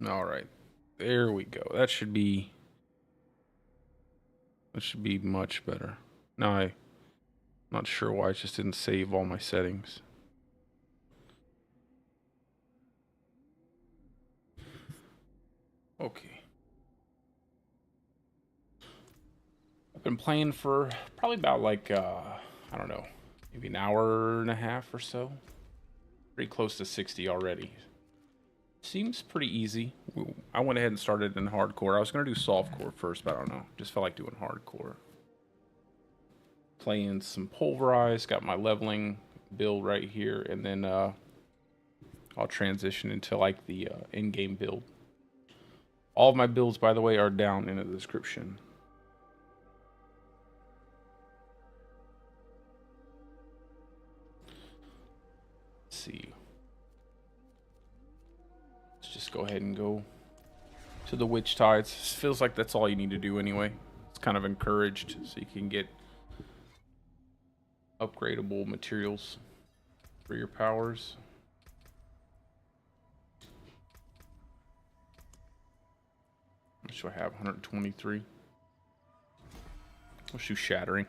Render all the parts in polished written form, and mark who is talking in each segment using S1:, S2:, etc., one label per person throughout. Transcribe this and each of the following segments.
S1: All right, there we go. That should be much better. Now I'm not sure why I just didn't save all my settings. Okay. I've been playing for probably about like I don't know, maybe an hour and a half or so. Pretty close to 60 already. Seems pretty easy. I went ahead and started in hardcore. I was gonna do softcore first, but I don't know. Just felt like doing hardcore. Playing some Pulverize, got my leveling build right here, and then I'll transition into like the in-game build. All of my builds, by the way, are down in the description. Let's see. Let's just go ahead and go to the Witch Tides. Feels like that's all you need to do anyway. It's kind of encouraged so you can get upgradable materials for your powers. How much do I have? 123. Let's do Shattering.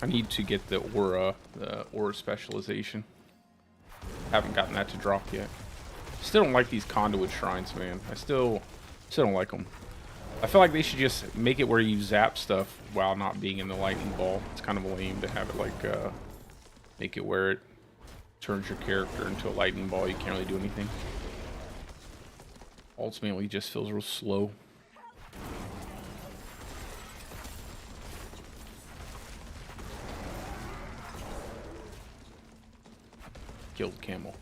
S1: I need to get the aura specialization. Haven't gotten that to drop yet. Still don't like these conduit shrines, man. I still don't like them. I feel like they should just make it where you zap stuff while not being in the lightning ball. It's kind of lame to have it like make it where it turns your character into a lightning ball. You can't really do anything. Ultimately, it just feels real slow. Killed camel.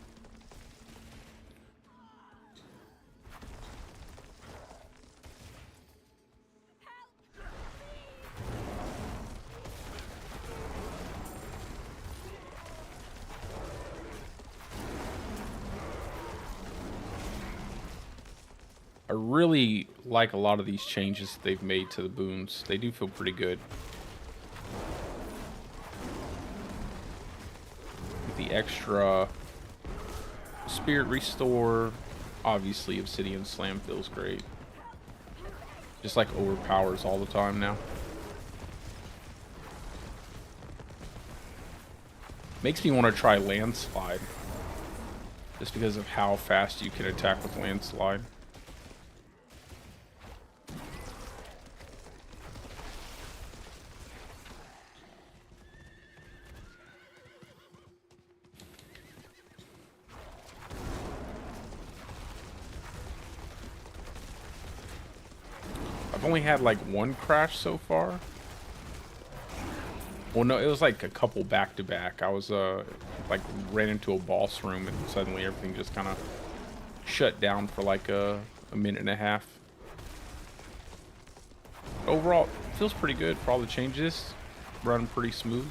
S1: I really like a lot of these changes that they've made to the boons. They do feel pretty good. The extra spirit restore, obviously Obsidian Slam feels great. Just like overpowers all the time now. Makes me want to try Landslide. Just because of how fast you can attack with Landslide. I've only had like one crash so far. Well, no, it was like a couple back to back. I was like ran into a boss room and suddenly everything just kind of shut down for like a minute and a half. Overall, it feels pretty good for all the changes. Run pretty smooth.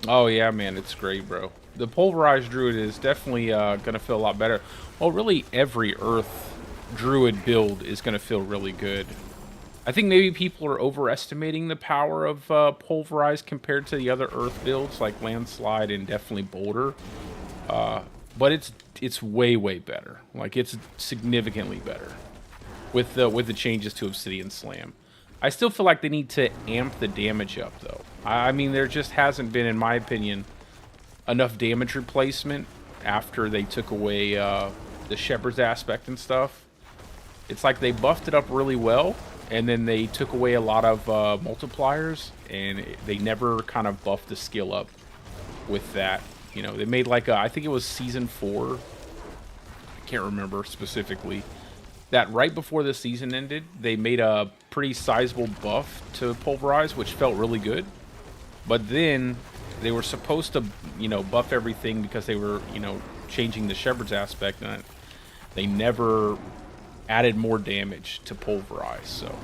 S1: Oh yeah, man, it's great, bro. The Pulverized Druid is definitely gonna feel a lot better. Well, really, every Earth Druid build is gonna feel really good. I think maybe people are overestimating the power of Pulverized compared to the other Earth builds, like Landslide and definitely Boulder. But it's way better. Like, it's significantly better with the changes to Obsidian Slam. I still feel like they need to amp the damage up, though. I mean, there just hasn't been, in my opinion, enough damage replacement after they took away the Shepherd's aspect and stuff. It's like they buffed it up really well, and then they took away a lot of multipliers, and they never kind of buffed the skill up with that. You know, they made like I think it was Season 4. I can't remember specifically, that right before the season ended, they made a pretty sizable buff to Pulverize, which felt really good. But then they were supposed to, you know, buff everything because they were, you know, changing the Shepherd's aspect, and they never added more damage to Pulverize. So,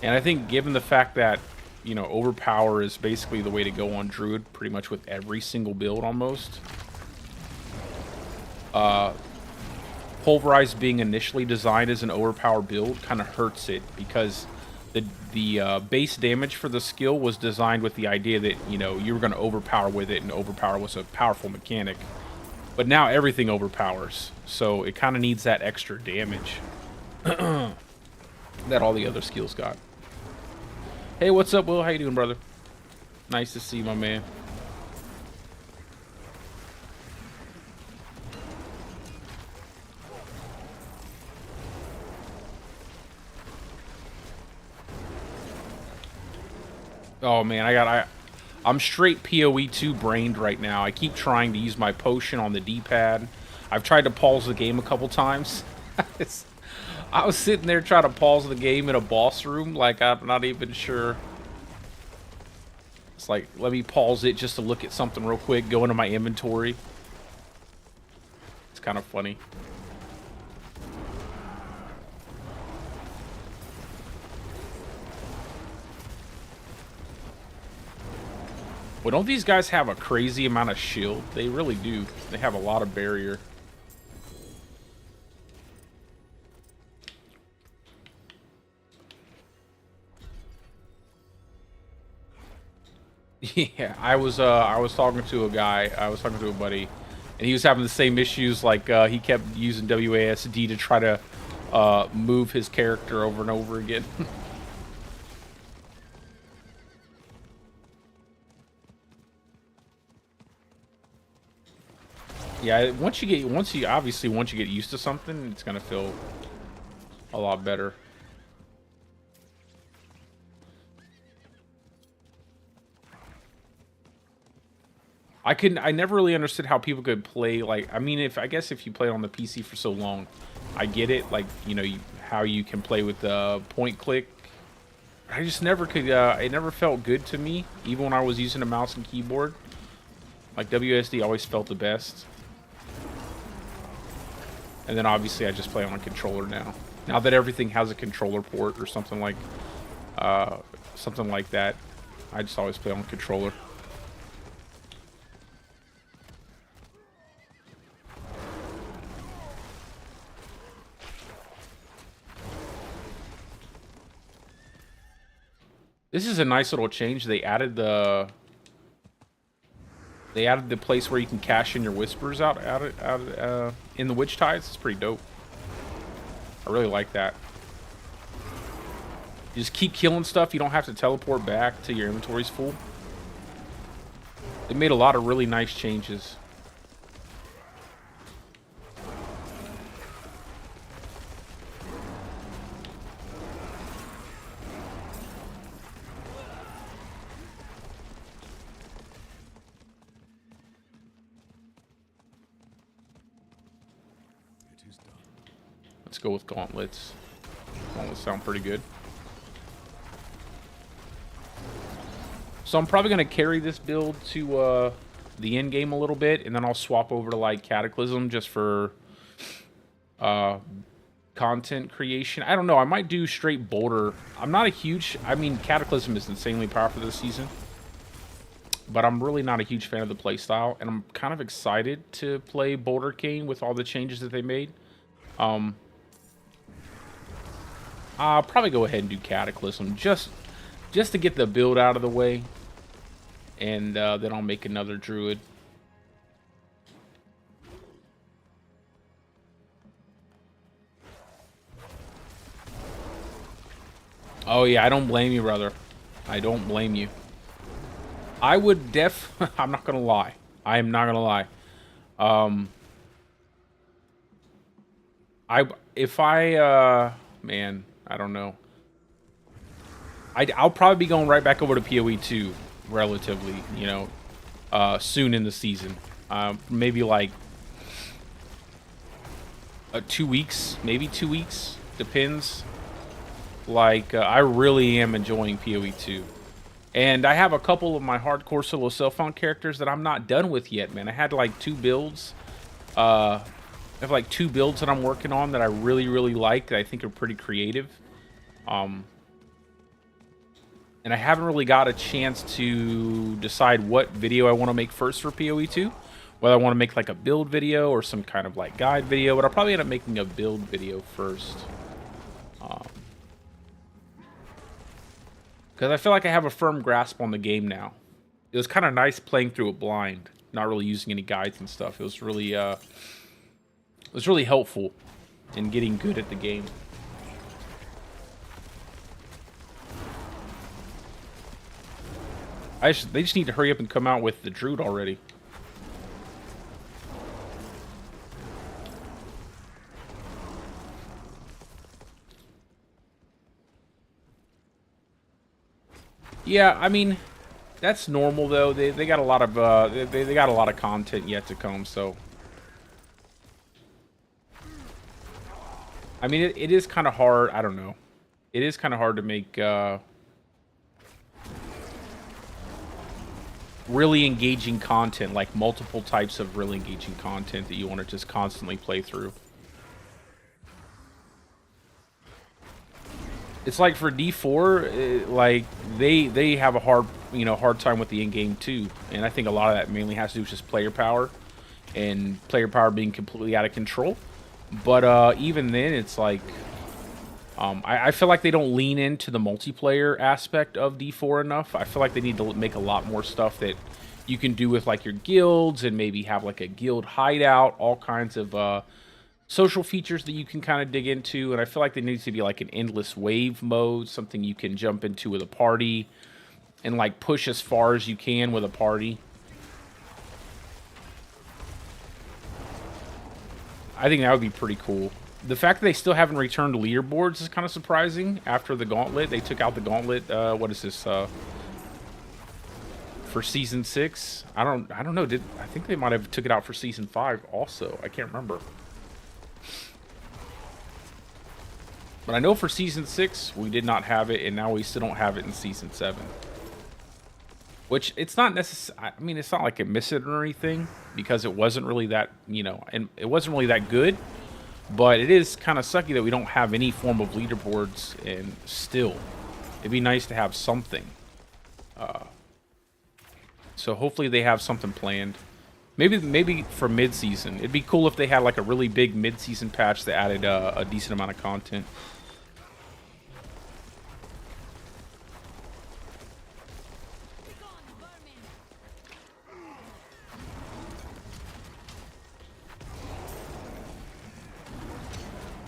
S1: and I think given the fact that, you know, overpower is basically the way to go on Druid, pretty much with every single build almost. Pulverize being initially designed as an overpower build kind of hurts it, because the base damage for the skill was designed with the idea that, you know, you were going to overpower with it, and overpower was a powerful mechanic. But now everything overpowers, so it kind of needs that extra damage that all the other skills got. Hey, what's up, Will? How you doing, brother? Nice to see you, my man. Oh man, I'm straight PoE 2 brained right now. I keep trying to use my potion on the D-pad. I've tried to pause the game a couple times. I was sitting there trying to pause the game in a boss room, like I'm not even sure. It's like, let me pause it just to look at something real quick, go into my inventory. It's kind of funny. Well, don't these guys have a crazy amount of shield? They really do. They have a lot of barrier. Yeah, I was talking to a guy. I was talking to a buddy, and he was having the same issues. Like he kept using WASD to try to move his character over and over again. Yeah, once you get used to something, it's gonna feel a lot better. I never really understood how people could play, like, I mean, I guess if you play on the PC for so long, I get it, like, you know, how you can play with the point click. I just never could, it never felt good to me, even when I was using a mouse and keyboard. Like, WSD always felt the best. And then obviously I just play on a controller now. Now that everything has a controller port or something like that, I just always play on a controller. This is a nice little change. They added the place where you can cash in your whispers out in the witch tides. It's pretty dope. I really like that. You just keep killing stuff. You don't have to teleport back till your inventory's full. They made a lot of really nice changes. Let's go with gauntlets. Gauntlets sound pretty good. So I'm probably going to carry this build to the end game a little bit, and then I'll swap over to like Cataclysm just for content creation. I don't know. I might do straight Boulder. I'm not a huge... I mean, Cataclysm is insanely powerful this season, but I'm really not a huge fan of the playstyle, and I'm kind of excited to play Boulder King with all the changes that they made. I'll probably go ahead and do Cataclysm just to get the build out of the way, and then I'll make another Druid. Oh yeah, I don't blame you, brother. I don't blame you. I would I'm not gonna lie. I am not gonna lie. Man, I don't know. I'll probably be going right back over to PoE 2 relatively, you know, soon in the season. Maybe like 2 weeks, maybe 2 weeks, depends. Like, I really am enjoying PoE 2. And I have a couple of my hardcore solo self-found characters that I'm not done with yet, man. I had like 2 builds. I have like 2 builds that I'm working on that I really, really like, that I think are pretty creative. And I haven't really got a chance to decide what video I want to make first for PoE 2. Whether I want to make like a build video or some kind of like guide video, but I'll probably end up making a build video first. Because I feel like I have a firm grasp on the game now. It was kind of nice playing through it blind, not really using any guides and stuff. It was really helpful in getting good at the game. They just need to hurry up and come out with the Druid already. Yeah, I mean, that's normal though. They got a lot of they got a lot of content yet to come. So, I mean, it is kind of hard. I don't know. It is kind of hard to make really engaging content, like multiple types of really engaging content that you want to just constantly play through. It's like for D4, like they have a hard time with the in game too, and I think a lot of that mainly has to do with just player power, and player power being completely out of control. But even then, it's like I feel like they don't lean into the multiplayer aspect of D4 enough. I feel like they need to make a lot more stuff that you can do with like your guilds, and maybe have like a guild hideout, all kinds of social features that you can kind of dig into. And I feel like there needs to be like an endless wave mode, something you can jump into with a party and like push as far as you can with a party. I think that would be pretty cool. The fact that they still haven't returned leaderboards is kind of surprising. After the gauntlet, they took out the gauntlet. What is this? For season 6? I don't know. I think they might have took it out for season 5 also. I can't remember. But I know for season 6 we did not have it, and now we still don't have it in season 7. Which, it's not necessary. I mean, it's not like it missed it or anything, because it wasn't really that, and it wasn't really that good. But it is kind of sucky that we don't have any form of leaderboards, and still, it'd be nice to have something. So hopefully they have something planned. Maybe for mid-season. It'd be cool if they had like a really big mid-season patch that added a decent amount of content.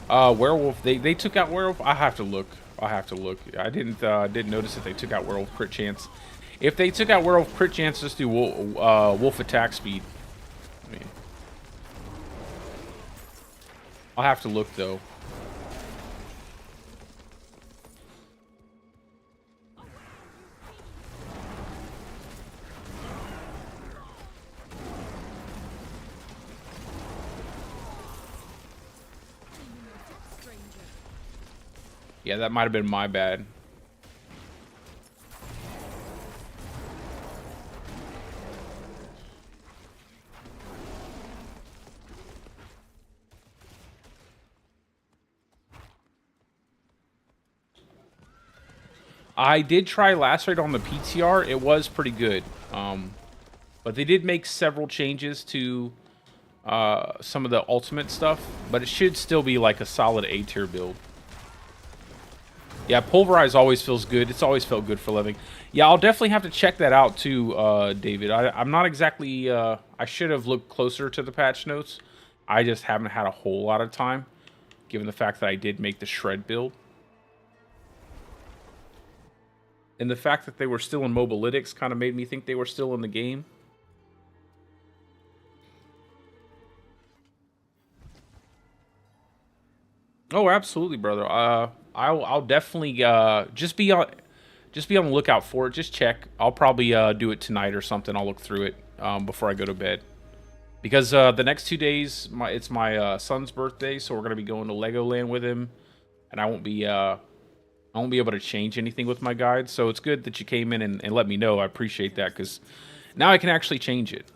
S1: Werewolf. They took out werewolf. I have to look. I didn't notice that they took out werewolf crit chance. If they took out werewolf crit chance, just do wolf attack speed. I mean, I'll have to look though. Yeah, that might have been my bad. I did try Lacerate on the PTR. It was pretty good. But they did make several changes to some of the ultimate stuff. But it should still be like a solid A tier build. Yeah, Pulverize always feels good. It's always felt good for living. Yeah, I'll definitely have to check that out too, David. I'm not exactly... I should have looked closer to the patch notes. I just haven't had a whole lot of time, given the fact that I did make the Shred build. And the fact that they were still in Mobalytics kind of made me think they were still in the game. Oh, absolutely, brother. I'll definitely just be on the lookout for it. Just check. I'll probably do it tonight or something. I'll look through it before I go to bed, Because the next 2 days, it's my son's birthday, so we're gonna be going to Legoland with him, and I won't be able to change anything with my guide. So it's good that you came in and let me know. I appreciate that because now I can actually change it.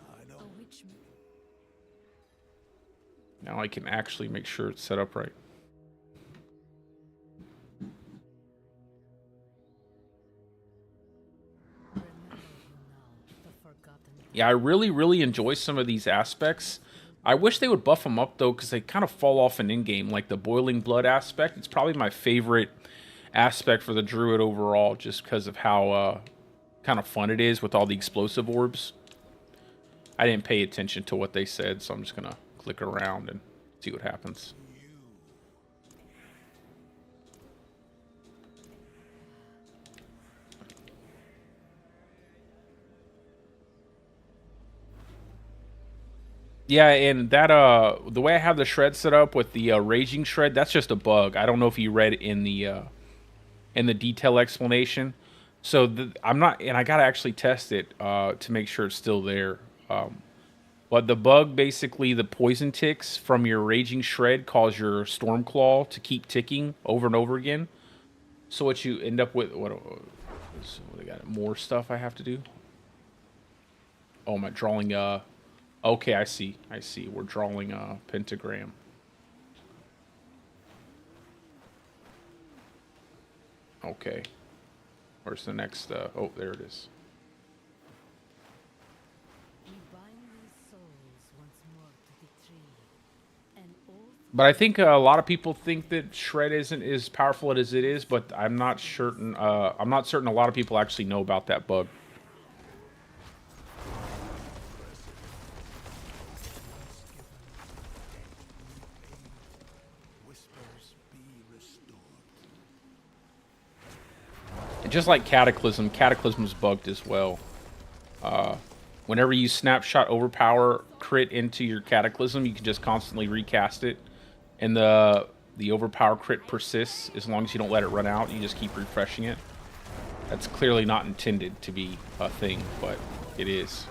S1: Now I can actually make sure it's set up right. Yeah, I really enjoy some of these aspects. I wish they would buff them up, though, because they kind of fall off in in-game. Like the boiling blood aspect, it's probably my favorite aspect for the Druid overall, just because of how kind of fun it is with all the explosive orbs. I didn't pay attention to what they said, so I'm just going to click around and see what happens. Yeah, and that the way I have the shred set up with the raging shred, that's just a bug. I don't know if you read in the detail explanation. So I'm not, and I gotta actually test it to make sure it's still there. But the bug, basically, the poison ticks from your raging shred cause your storm claw to keep ticking over and over again. So what you end up with, what I got? More stuff I have to do. Oh, am I drawing Okay, I see. I see. We're drawing a pentagram. Okay. Where's the next? Oh, there it is. But I think a lot of people think that shred isn't as powerful as it is, but I'm not certain. I'm not certain a lot of people actually know about that bug. Just like Cataclysm, Cataclysm's bugged as well. Whenever you snapshot overpower crit into your Cataclysm, you can just constantly recast it, and the overpower crit persists as long as you don't let it run out. You just keep refreshing it. That's clearly not intended to be a thing, but it is.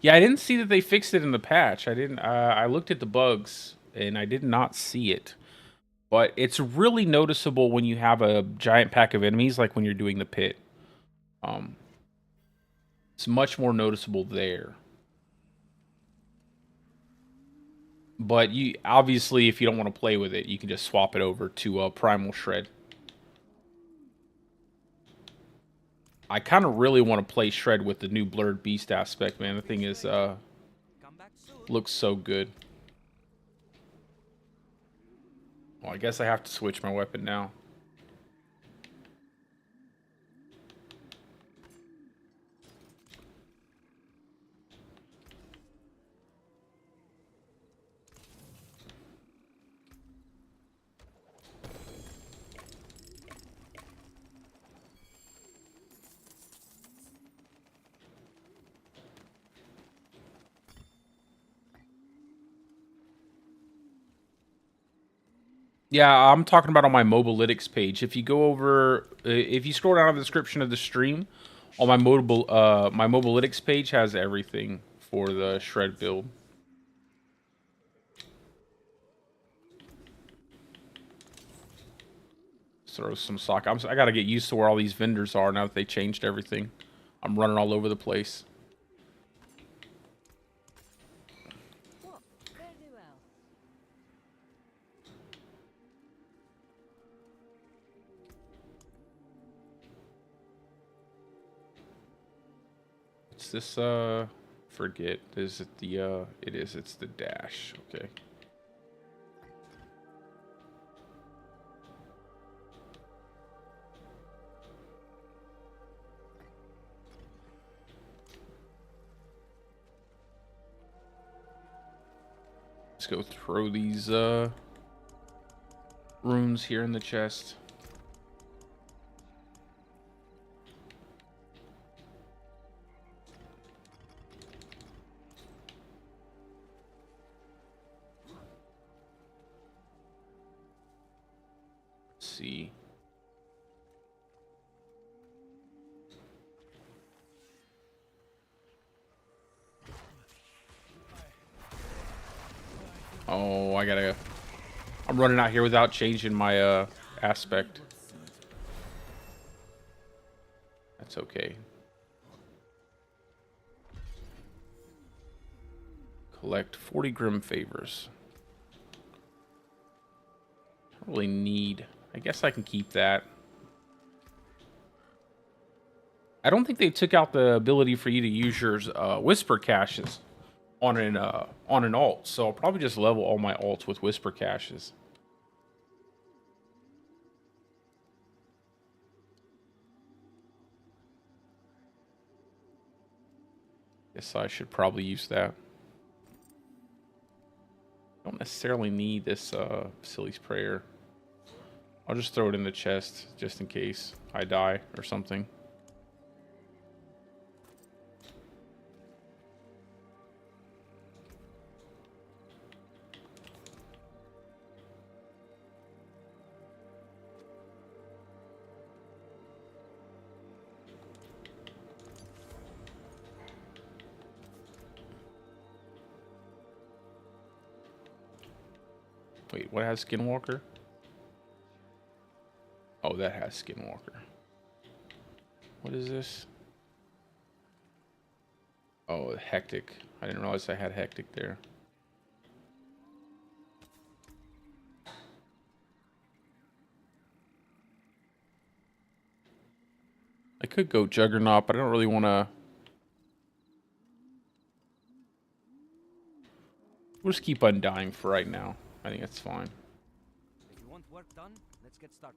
S1: Yeah, I didn't see that they fixed it in the patch. I didn't. I looked at the bugs and I did not see it. But it's really noticeable when you have a giant pack of enemies, like when you're doing the pit. Um, it's much more noticeable there. But you obviously, if you don't want to play with it, you can just swap it over to Primal Shred. I kind of really want to play Shred with the new Blurred Beast aspect, man. The thing is, looks so good. Well, I guess I have to switch my weapon now. Yeah, I'm talking about on my Mobalytics page. If you go over, if you scroll down to the description of the stream, on my Mobalytics page has everything for the Shred build. Throw some sock. I gotta get used to where all these vendors are now that they changed everything. I'm running all over the place. It's this, forget. Is it the, it is, it's the dash. Okay. Let's go throw these, runes here in the chest. see. Oh, I'm running out here without changing my aspect. That's okay. Collect 40 Grim Favors. I don't really need... I guess I can keep that. I don't think they took out the ability for you to use your Whisper Caches on an alt, so I'll probably just level all my alts with Whisper Caches. Guess I should probably use that. Don't necessarily need this Silly's Prayer. I'll just throw it in the chest just in case I die or something. Wait, what has Skinwalker? Oh, that has Skinwalker. What is this? Oh, Hectic. I didn't realize I had Hectic there. I could go Juggernaut, but I don't really want to... We'll just keep Undying for right now. I think that's fine.
S2: If you want work done, let's get started.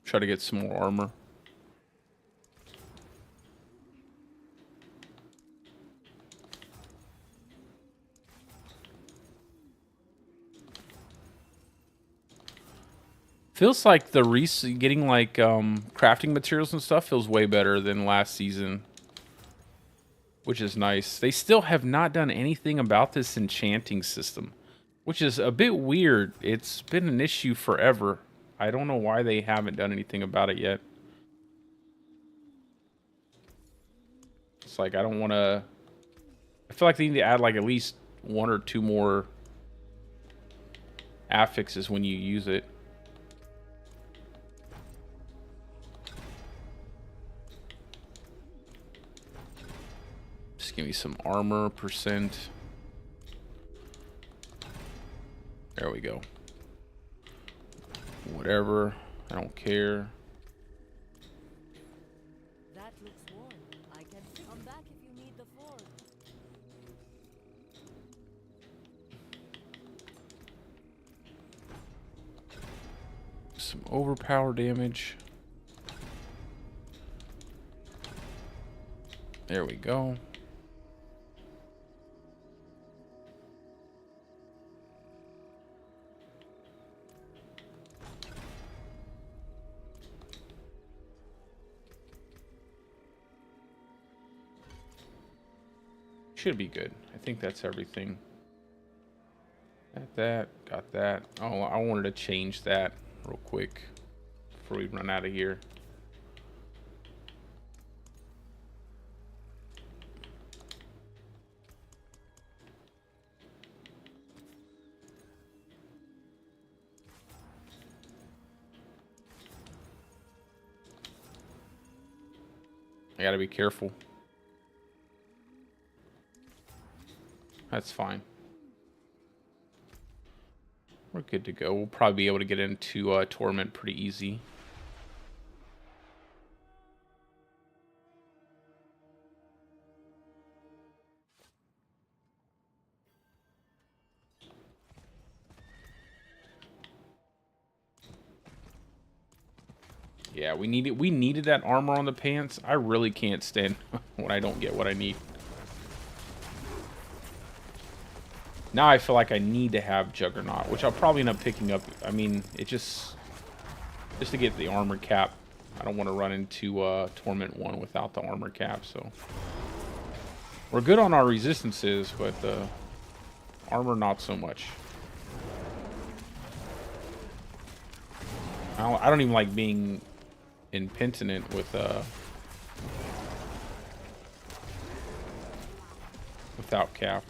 S1: Try to get some more armor. Feels like the getting like crafting materials and stuff feels way better than last season, which is nice. They still have not done anything about this enchanting system, which is a bit weird. It's been an issue forever. I don't know why they haven't done anything about it yet. It's like I don't want to... I feel like they need to add like at least 1 or 2 more affixes when you use it. Just give me some armor percent. There we go. Whatever. I don't care.
S3: That looks warm. I can come back if you need the forge.
S1: Some overpower damage. There we go. Should be good. I think that's everything. Got that. Oh, I wanted to change that real quick before we run out of here. I gotta be careful. That's fine. We're good to go. We'll probably be able to get into Torment pretty easy. Yeah, we needed that armor on the pants. I really can't stand when I don't get what I need. Now I feel like I need to have Juggernaut, which I'll probably end up picking up. I mean, it just to get the armor cap. I don't want to run into Torment 1 without the armor cap, so. We're good on our resistances, but the armor not so much. I don't even like being impenitent with without cap.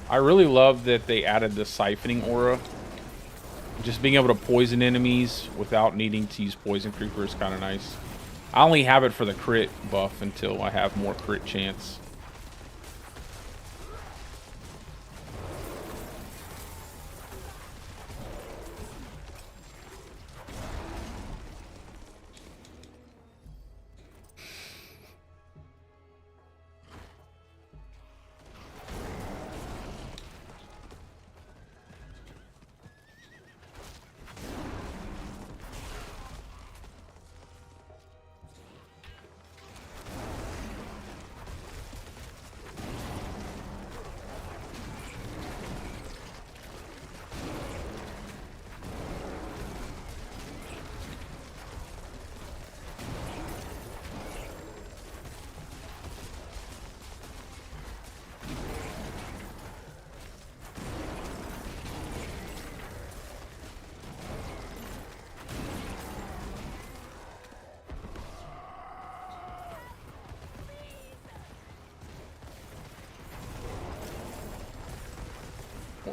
S1: I really love that they added the siphoning aura. Just being able to poison enemies without needing to use poison creeper is kind of nice. I only have it for the crit buff until I have more crit chance.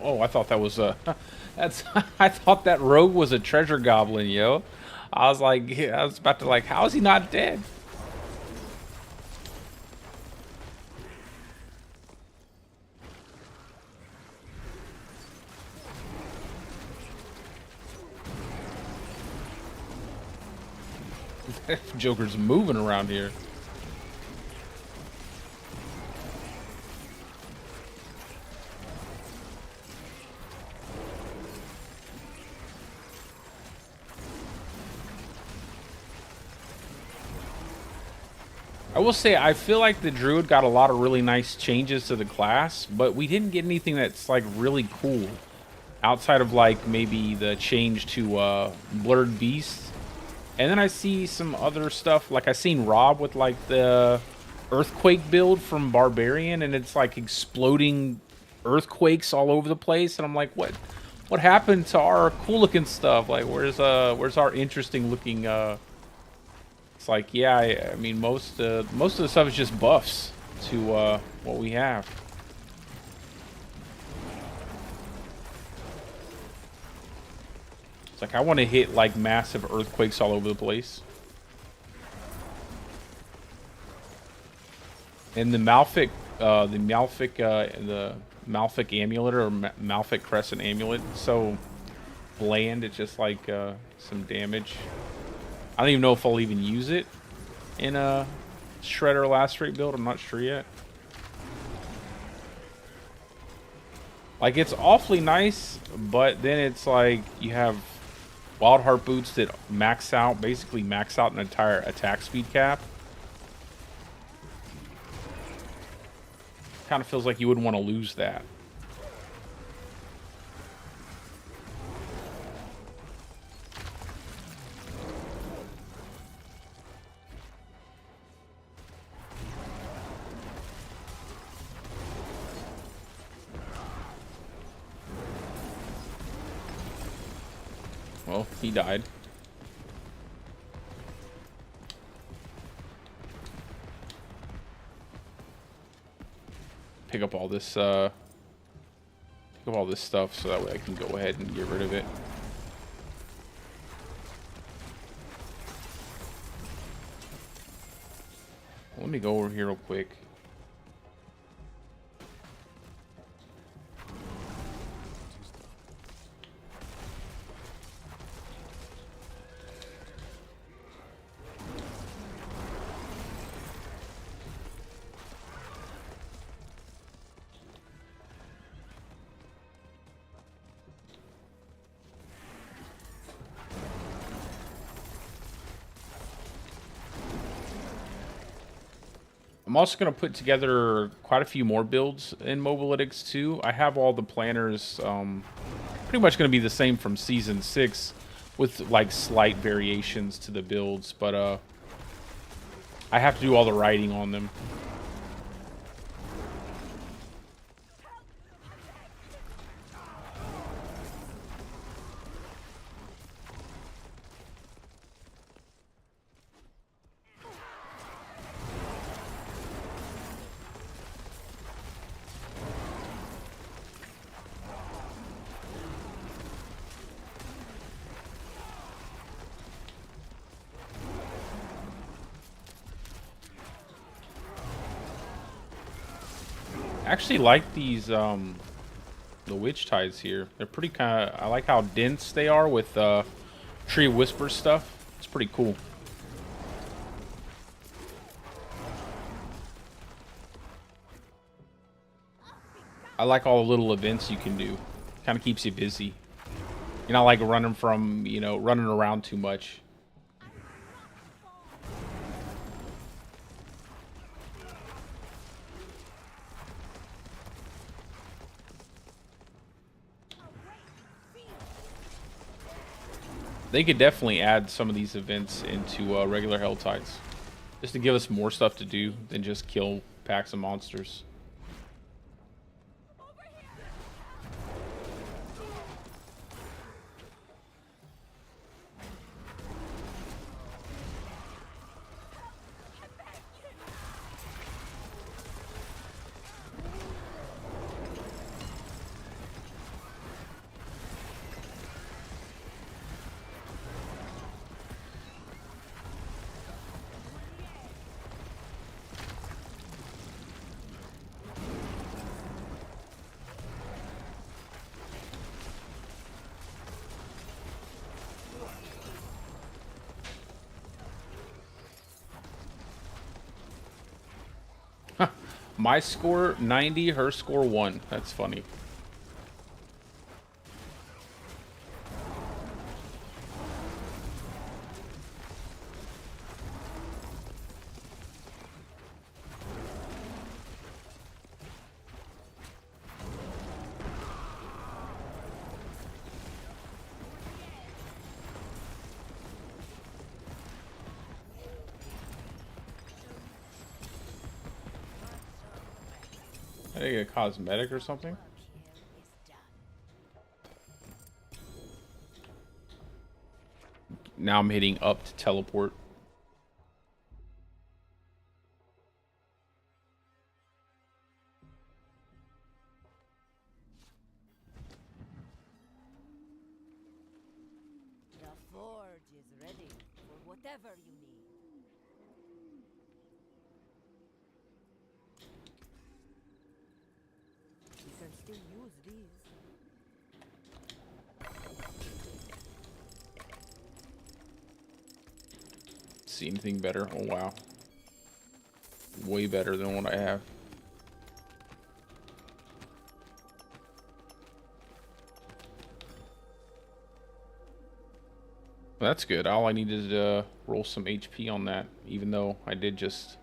S1: Oh, I thought that was a... That's... I thought that rogue was a treasure goblin, yo. I was like... I was about to like... How is he not dead? Joker's moving around here. I will say, I feel like the Druid got a lot of really nice changes to the class, but we didn't get anything that's like really cool. Outside of like maybe the change to Blurred Beast. And then I see some other stuff, like I seen Rob with like the Earthquake build from Barbarian, and it's like exploding earthquakes all over the place, and I'm like, what happened to our cool looking stuff? Like where's our interesting looking it's like, yeah, I mean most of the stuff is just buffs to what we have. It's like I want to hit like massive earthquakes all over the place. And the Malfic amulet or Malfic Crescent amulet, so bland. It's just like some damage. I don't even know if I'll even use it in a Shredder Lacerate build. I'm not sure yet. Like, it's awfully nice, but then it's like you have Wild Heart boots that basically max out an entire attack speed cap. Kind of feels like you wouldn't want to lose that. Well, he died. Pick up all this stuff so that way I can go ahead and get rid of it. Let me go over here real quick. I'm also going to put together quite a few more builds in Mobalytics too. I have all the planners pretty much going to be the same from Season 6 with like slight variations to the builds, but I have to do all the writing on them. I actually like these the witch tides here. They're pretty I like how dense they are with tree whisper stuff. It's pretty cool. I like all the little events you can do. Kind of keeps you busy. You're not like running from, you know, running around too much. They could definitely add some of these events into regular Hell Tides, just to give us more stuff to do than just kill packs of monsters. My score 90, her score 1. That's funny. I think a cosmetic or something. Now I'm hitting up to teleport.
S3: The forge is ready for whatever you need. You can still use these.
S1: See anything better? Oh wow. Way better than what I have. Well, that's good. All I needed to roll some HP on that, even though I did just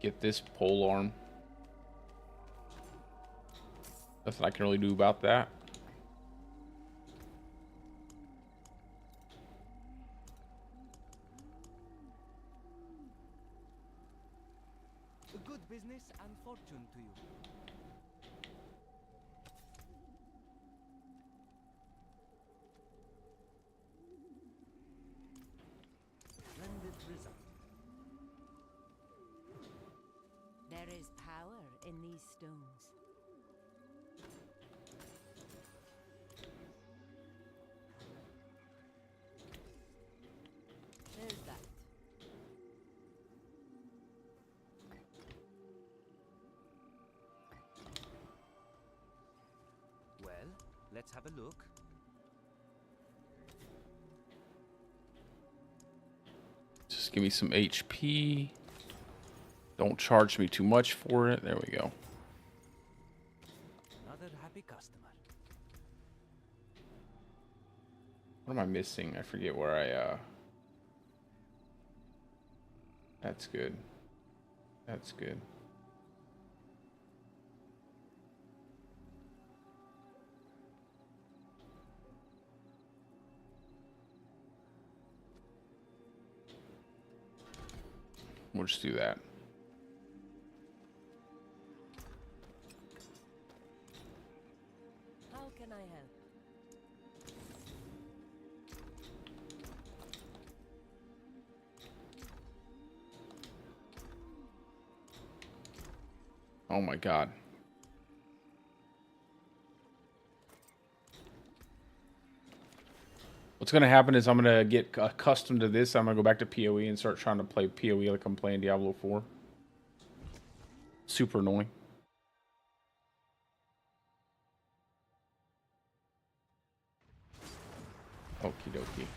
S1: get this pole arm. Nothing I can really do about that.
S2: Good business and fortune to you. Splendid result.
S3: There is power in these stones. There's that.
S2: Well, let's have a look.
S1: Just give me some HP. Don't charge me too much for it. There we go.
S2: Another happy customer.
S1: What am I missing? I forget where I, That's good. That's good. We'll just do that.
S3: How can I help?
S1: Oh my god. What's going to happen is I'm going to get accustomed to this. I'm going to go back to PoE and start trying to play PoE like I'm playing Diablo 4. Super annoying. Okie dokie.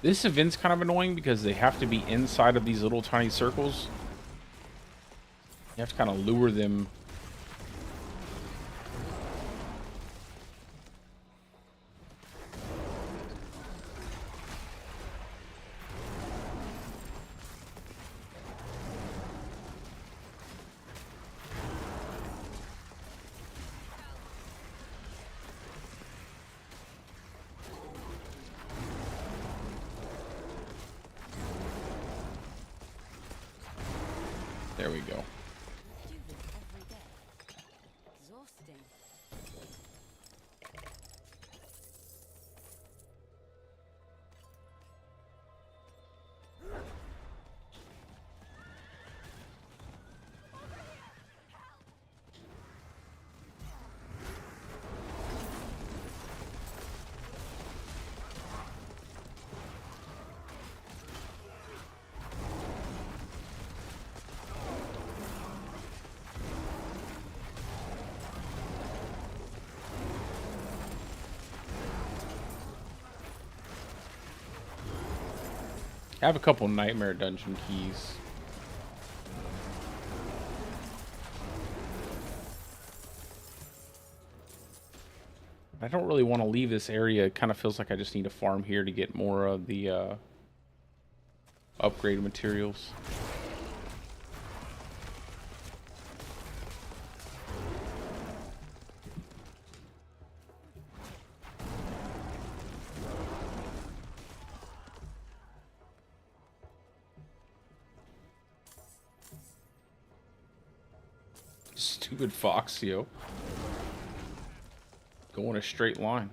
S1: This event's kind of annoying because they have to be inside of these little tiny circles. You have to kind of lure them. There we go.
S3: Do this every day. Exhausting.
S1: I have a couple Nightmare Dungeon keys. I don't really want to leave this area. It kind of feels like I just need to farm here to get more of the upgraded materials. Stupid fox, yo. Go in a straight line.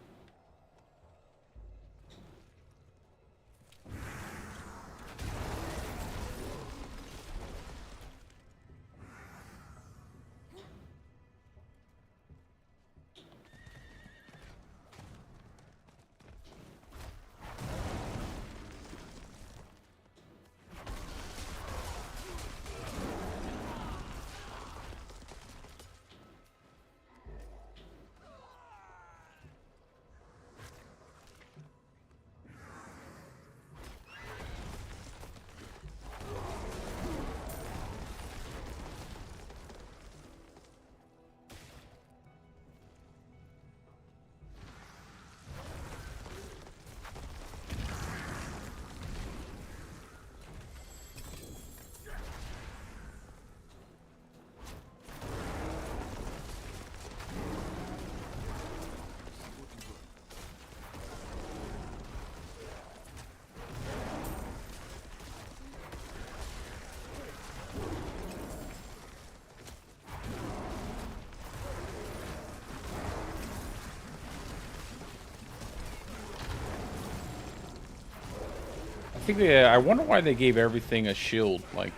S1: I think I wonder why they gave everything a shield, like,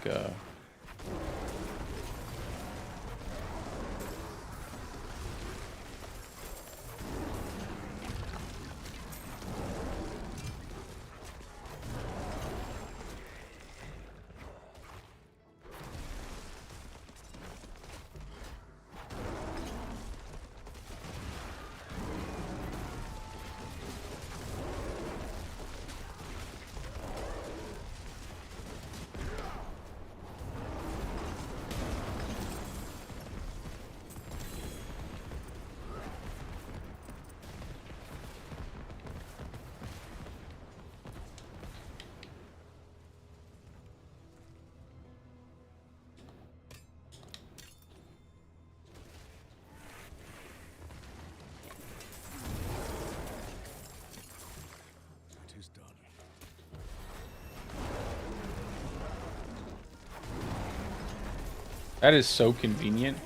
S1: That is so convenient.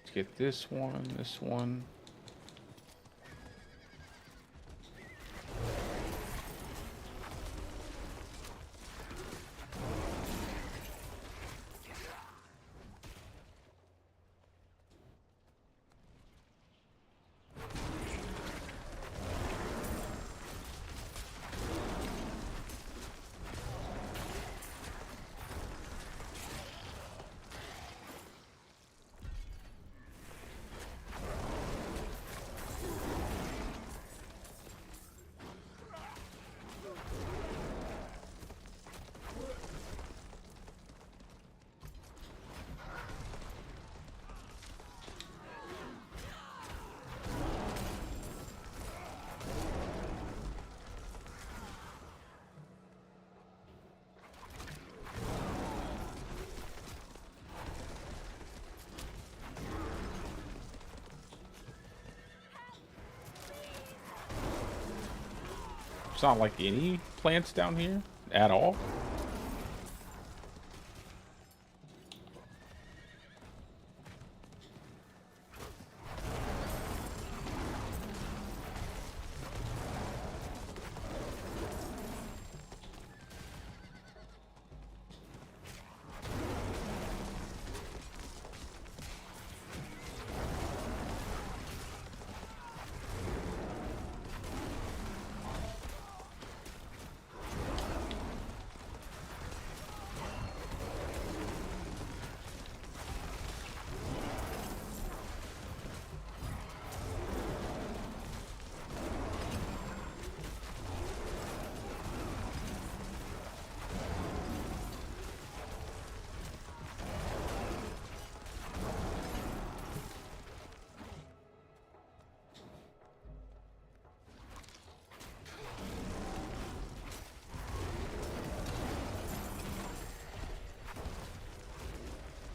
S1: Let's get this one, this one. It's not like any plants down here at all.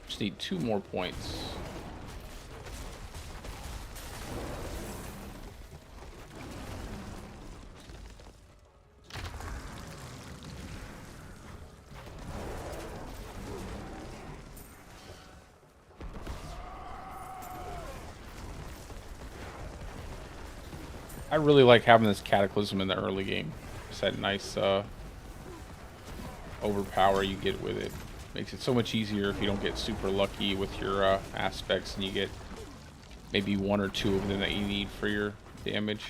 S1: Just need 2 more points. I really like having this Cataclysm in the early game. It's that nice overpower you get with it. Makes it so much easier if you don't get super lucky with your aspects and you get maybe 1 or 2 of them that you need for your damage.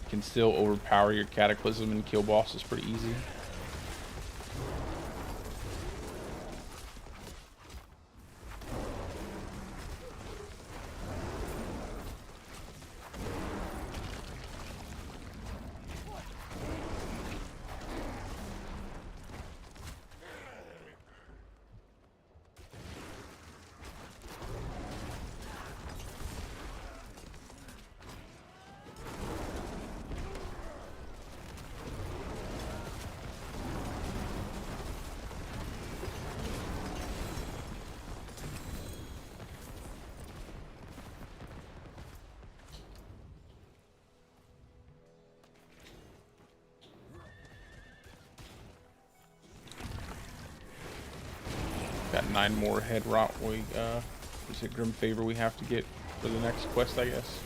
S1: You can still overpower your Cataclysm and kill bosses pretty easy. Got 9 more head rot. Is it Grim Favor we have to get for the next quest, I guess.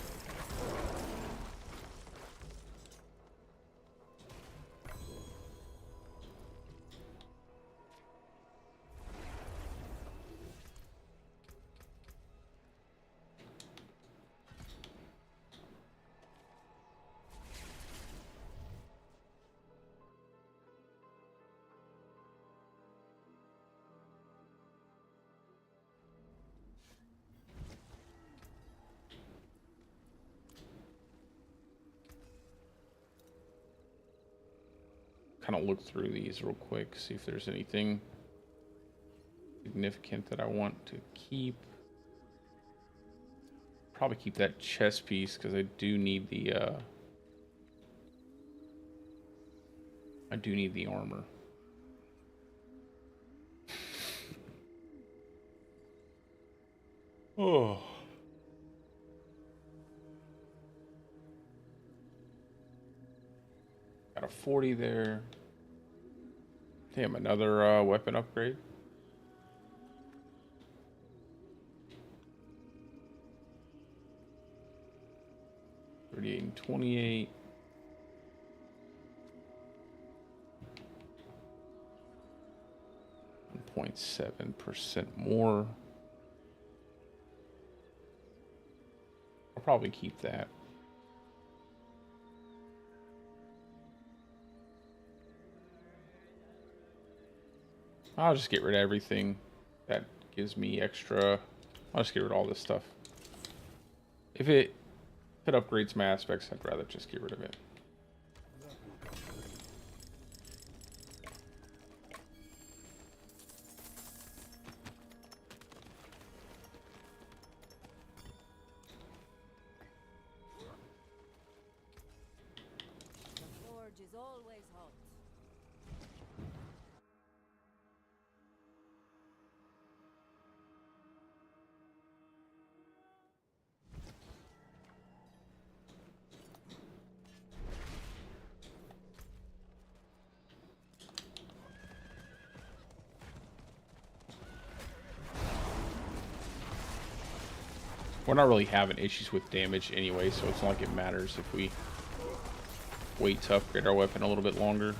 S1: kind of look through these real quick, see if there's anything significant that I want to keep. Probably keep that chest piece because I do need the armor. Oh. Got a 40 there. Damn, another weapon upgrade. And 28. 1.7% more. I'll probably keep that. I'll just get rid of everything that gives me extra. I'll just get rid of all this stuff. If it upgrades my aspects, I'd rather just get rid of it.
S3: The forge is always hot.
S1: We're not really having issues with damage anyway, so it's not like it matters if we wait to upgrade our weapon a little bit longer.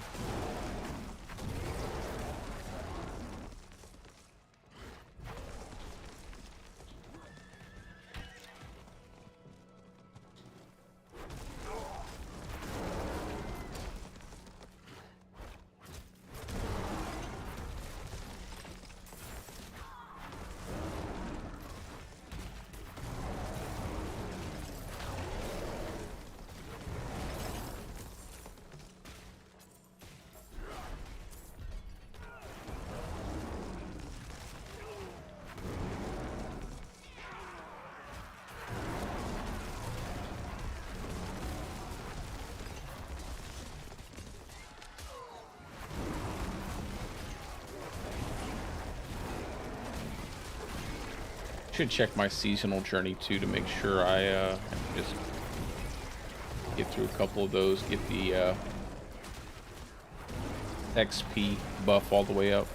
S1: Should check my seasonal journey too to make sure I just get through a couple of those, get the XP buff all the way up.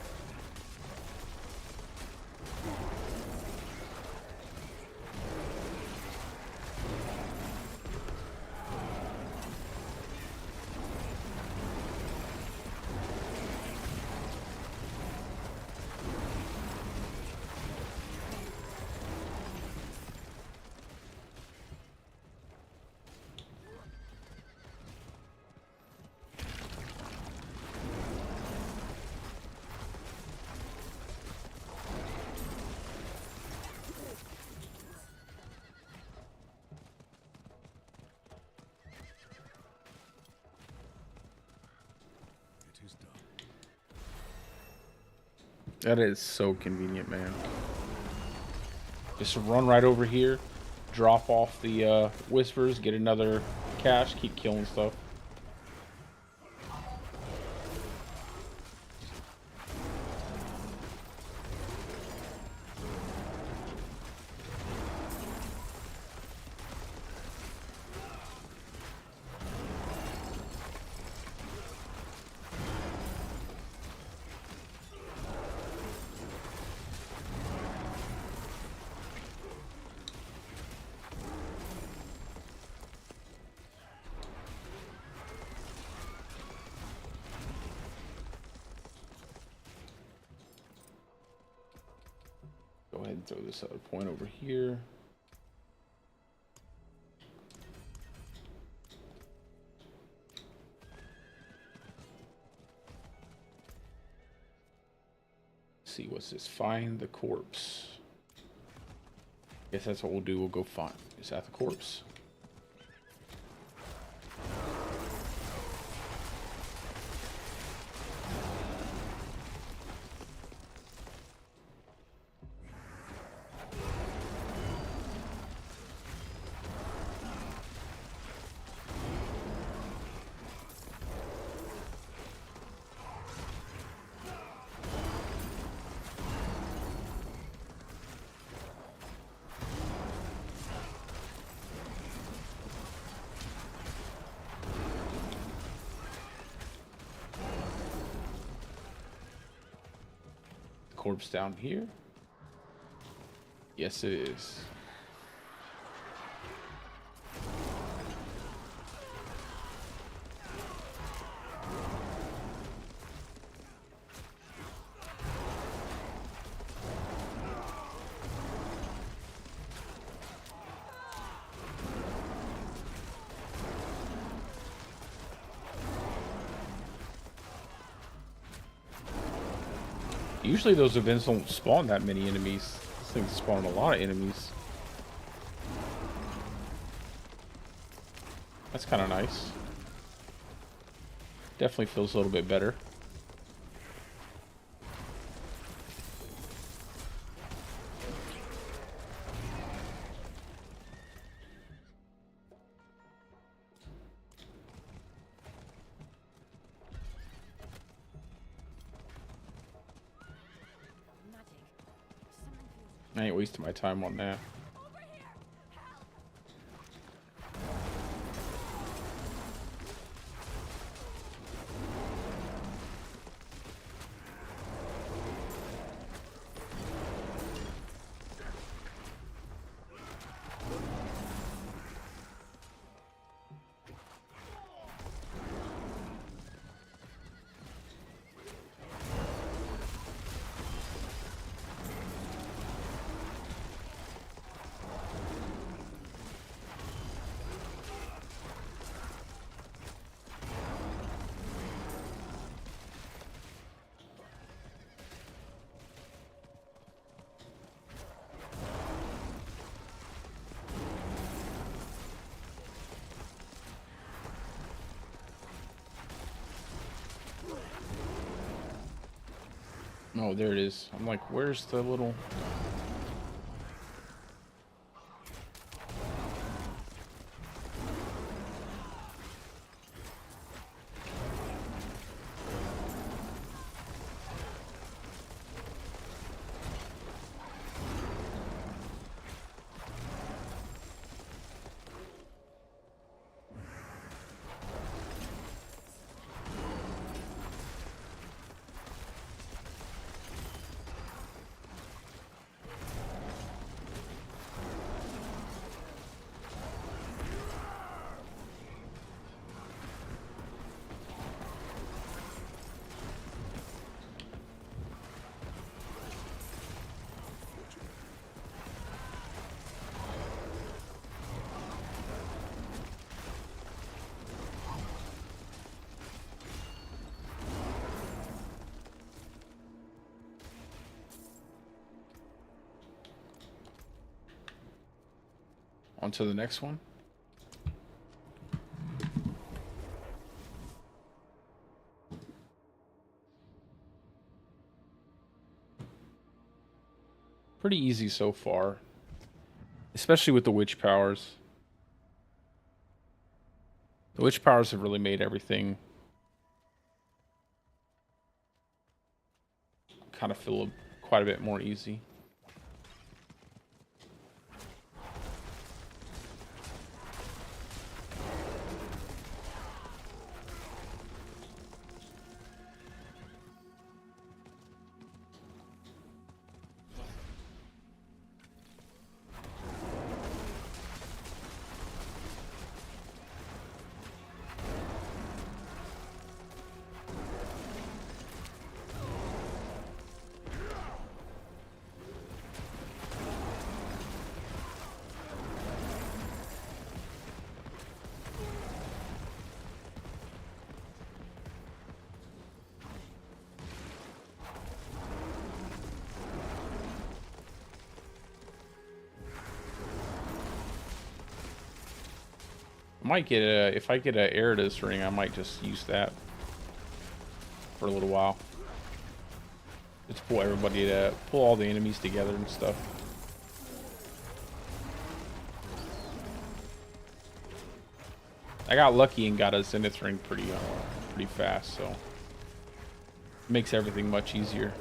S1: That is so convenient, man. Just run right over here, drop off the whispers, get another cache, keep killing stuff. Go ahead and throw this other point over here. See, what's this? Find the corpse. Guess that's what we'll do. We'll go find. Is that the corpse? corpse down here? Yes, it is. Usually those events don't spawn that many enemies. This thing spawned a lot of enemies. That's kind of nice. Definitely feels a little bit better. I ain't wasting my time on that. Oh, there it is. I'm like, where's the little... On to the next one. Pretty easy so far. Especially with the witch powers. The witch powers have really made everything kind of feel quite a bit more easy. I might get a, if I get a Eridus ring, I might just use that for a little while. Just pull everybody to, pull all the enemies together and stuff. I got lucky and got a Zenith ring pretty fast, so it makes everything much easier.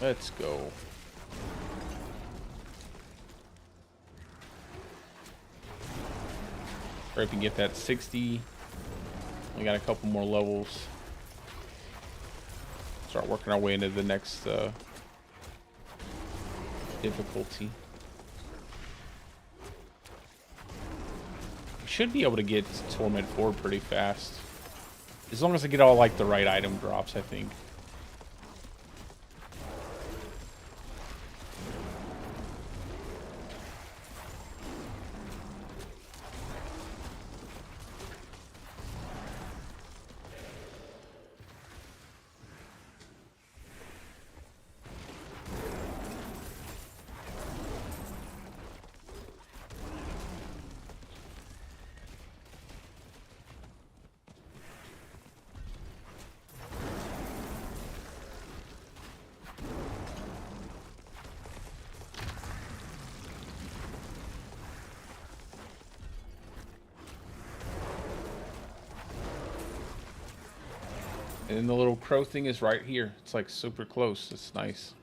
S1: Let's go. Or if we get that 60. We got a couple more levels. Start working our way into the next difficulty. We should be able to get Torment 4 pretty fast. As long as I get all like the right item drops, I think. And the little crow thing is right here. It's like super close. It's nice.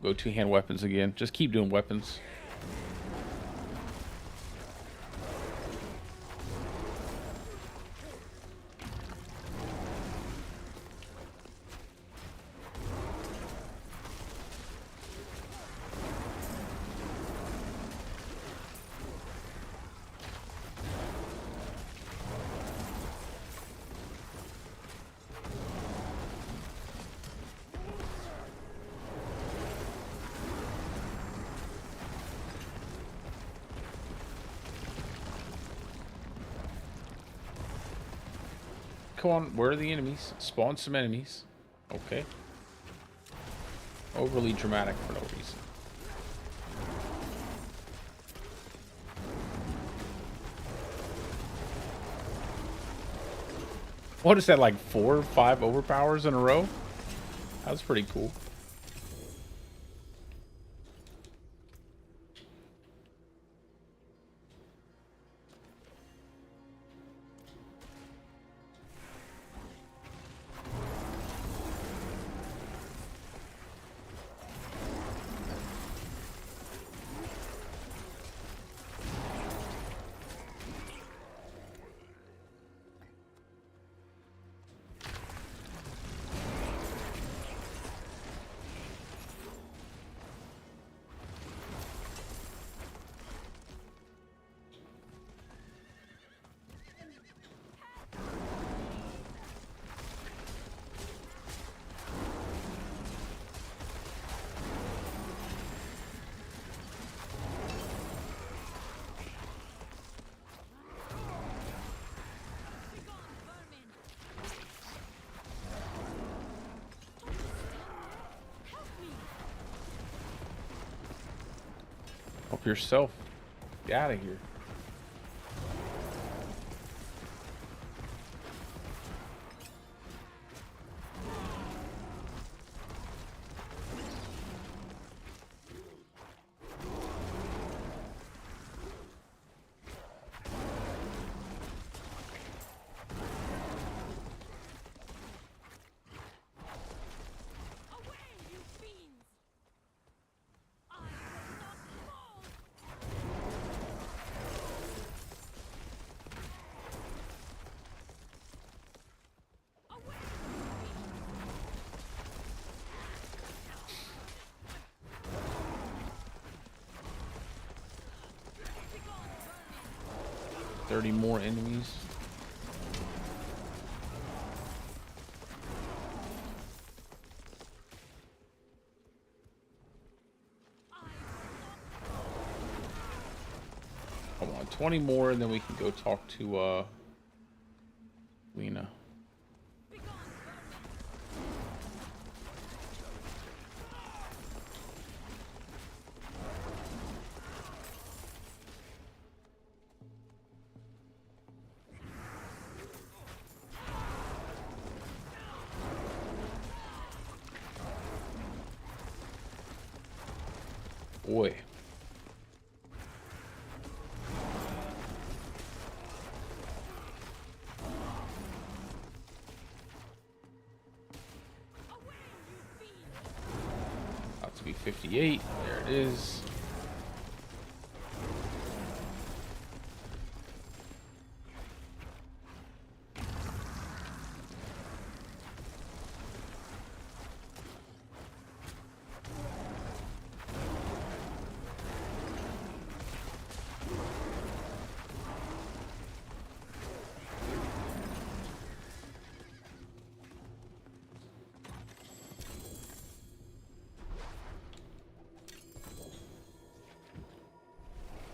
S1: Go two-hand weapons again. Just keep doing weapons. Come on, where are the enemies? Spawn some enemies. Okay. Overly dramatic for no reason. What is that, like 4 or 5 overpowers in a row? That was pretty cool. Help yourself. Get out of here.
S3: Away, you fiends! I will not fall! Away!
S1: 30 more enemies. Come on, 20 more and then we can go talk to Lena. Boy. 58. There it is.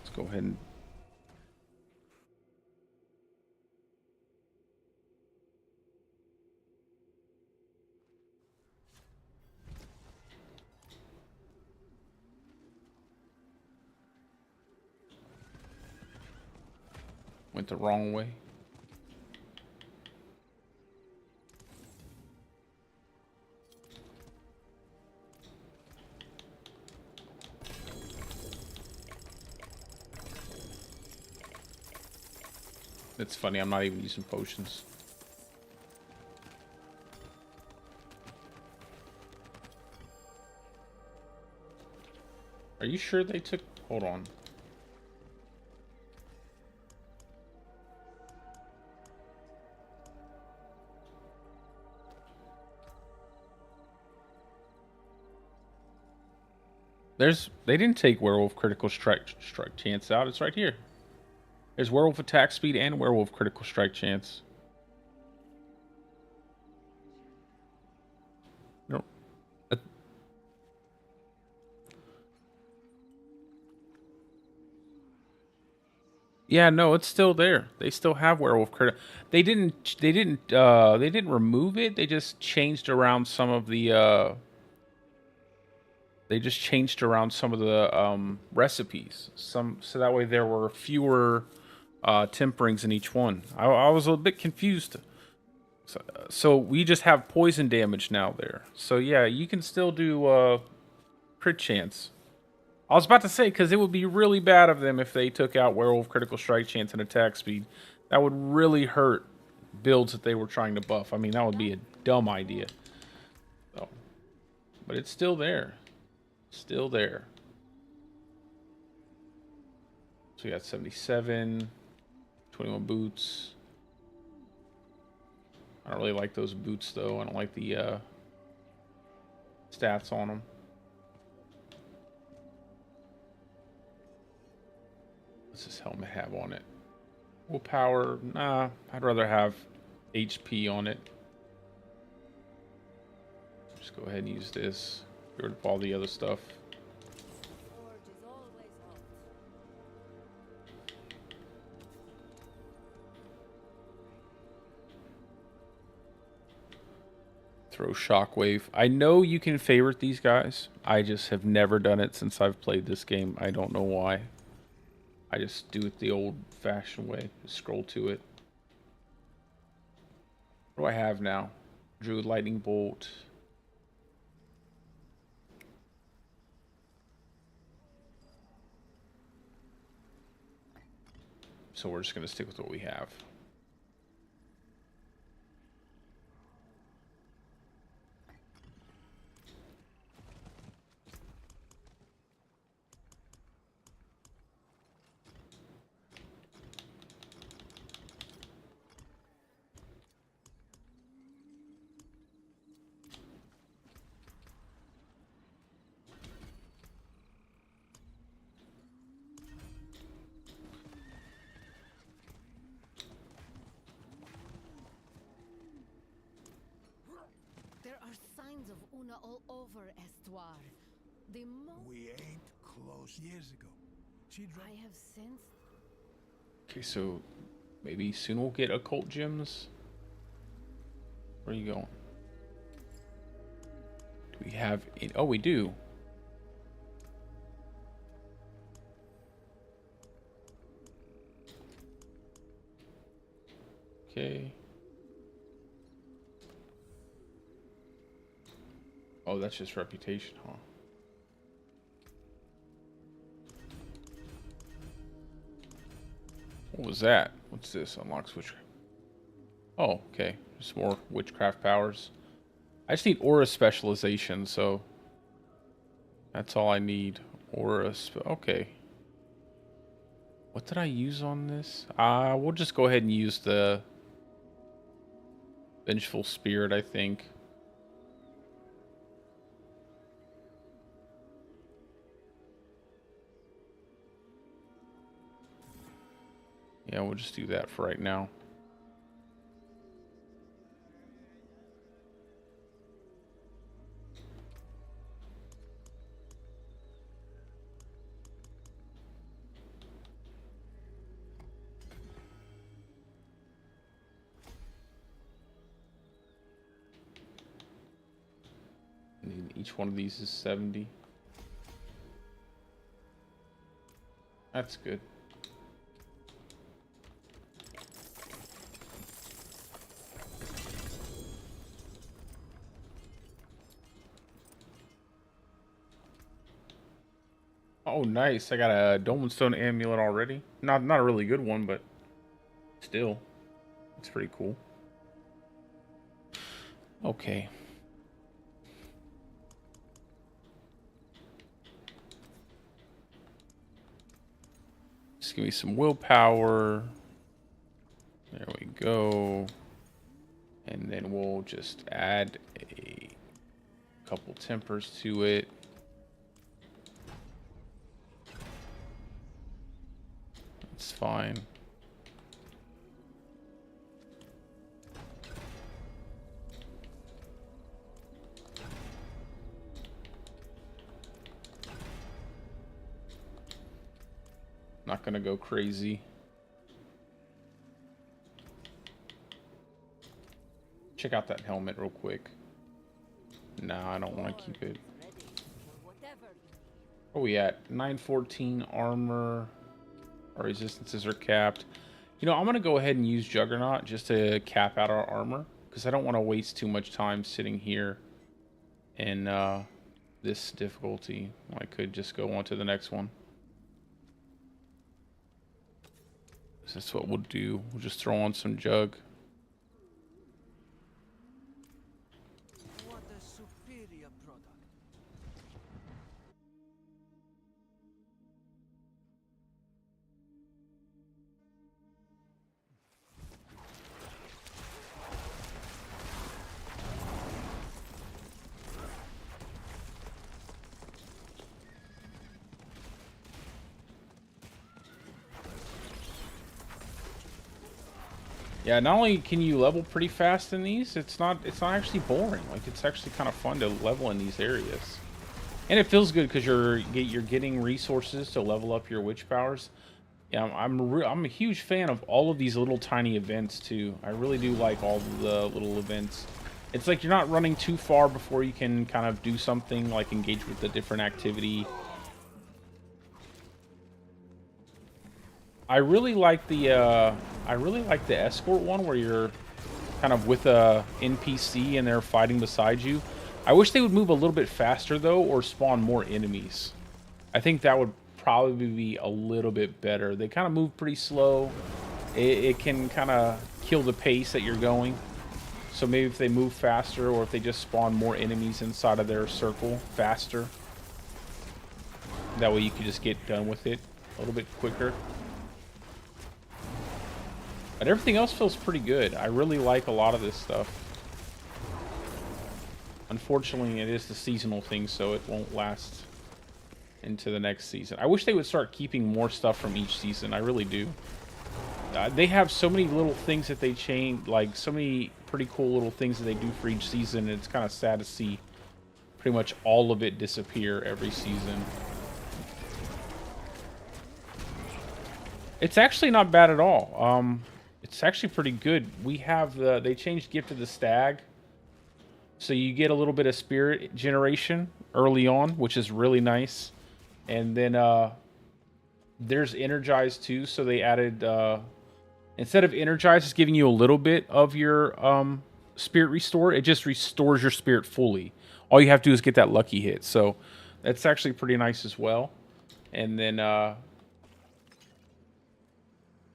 S1: Let's go ahead and went the wrong way. It's funny, I'm not even using potions. Are you sure they took... Hold on. They didn't take werewolf critical strike chance out. It's right here. There's werewolf attack speed and werewolf critical strike chance. No. Yeah, no, it's still there. They still have werewolf crit. They didn't remove it. They just changed around some of the recipes. So that way there were fewer temperings in each one. I was a bit confused. So we just have poison damage now there. So yeah, you can still do crit chance. I was about to say, because it would be really bad of them if they took out werewolf critical strike chance and attack speed. That would really hurt builds that they were trying to buff. I mean, that would be a dumb idea. So, but it's still there. Still there. So we got 77, 21 boots. I don't really like those boots, though. I don't like the stats on them. What's this helmet have on it? Willpower? Nah, I'd rather have HP on it. Just go ahead and use this. Get rid of all the other stuff.
S3: Forge is always hot.
S1: Throw shockwave. I know you can favorite these guys. I just have never done it since I've played this game. I don't know why. I just do it the old-fashioned way. Just scroll to it. What do I have now? Druid lightning bolt. So we're just going to stick with what we have.
S3: There are signs of Una all over Estuar. The
S4: We ain't close years ago. She
S3: I have sensed.
S1: Okay, so maybe soon we'll get occult gems. Where are you going? Do we have any? Oh, we do. Okay. Oh, that's just reputation, huh? What was that? What's this? Unlocks witchcraft. Oh, okay. Just more witchcraft powers. I just need aura specialization, so That's all I need. Or a okay. What did I use on this? We'll just go ahead and use the Vengeful Spirit, I think. Yeah, we'll just do that for right now. And each one of these is 70. That's good. Oh, nice. I got a Dolmenstone amulet already. Not a really good one, but still. It's pretty cool. Okay. Just give me some willpower. There we go. And then we'll just add a couple tempers to it. It's fine. Not gonna go crazy. Check out that helmet real quick. Nah, I don't want to keep it. Where are we at? 914 armor. Our resistances are capped. You know, I'm going to go ahead and use Juggernaut just to cap out our armor, because I don't want to waste too much time sitting here in this difficulty. I could just go on to the next one. So that's what we'll do. We'll just throw on some Jug.
S2: What a superior product.
S1: Yeah, not only can you level pretty fast in these, it's not actually boring. Like, it's actually kind of fun to level in these areas. And it feels good because you're getting resources to level up your witch powers. Yeah, I'm a huge fan of all of these little tiny events too. I really do like all of the little events. It's like you're not running too far before you can kind of do something like engage with a different activity. I really like the escort one where you're kind of with a NPC and they're fighting beside you. I wish they would move a little bit faster though, or spawn more enemies. I think that would probably be a little bit better. They kind of move pretty slow. It can kind of kill the pace that you're going. So maybe if they move faster, or if they just spawn more enemies inside of their circle faster, that way you can just get done with it a little bit quicker. But everything else feels pretty good. I really like a lot of this stuff. Unfortunately, it is the seasonal thing, so it won't last into the next season. I wish they would start keeping more stuff from each season. I really do. They have so many little things that they change, like so many pretty cool little things that they do for each season, and it's kind of sad to see pretty much all of it disappear every season. It's actually not bad at all. It's actually pretty good. We have they changed Gift of the Stag, so you get a little bit of spirit generation early on, which is really nice. And then there's Energize too, so they added instead of Energize it's giving you a little bit of your spirit restore, it just restores your spirit fully. All you have to do is get that lucky hit, so that's actually pretty nice as well. And then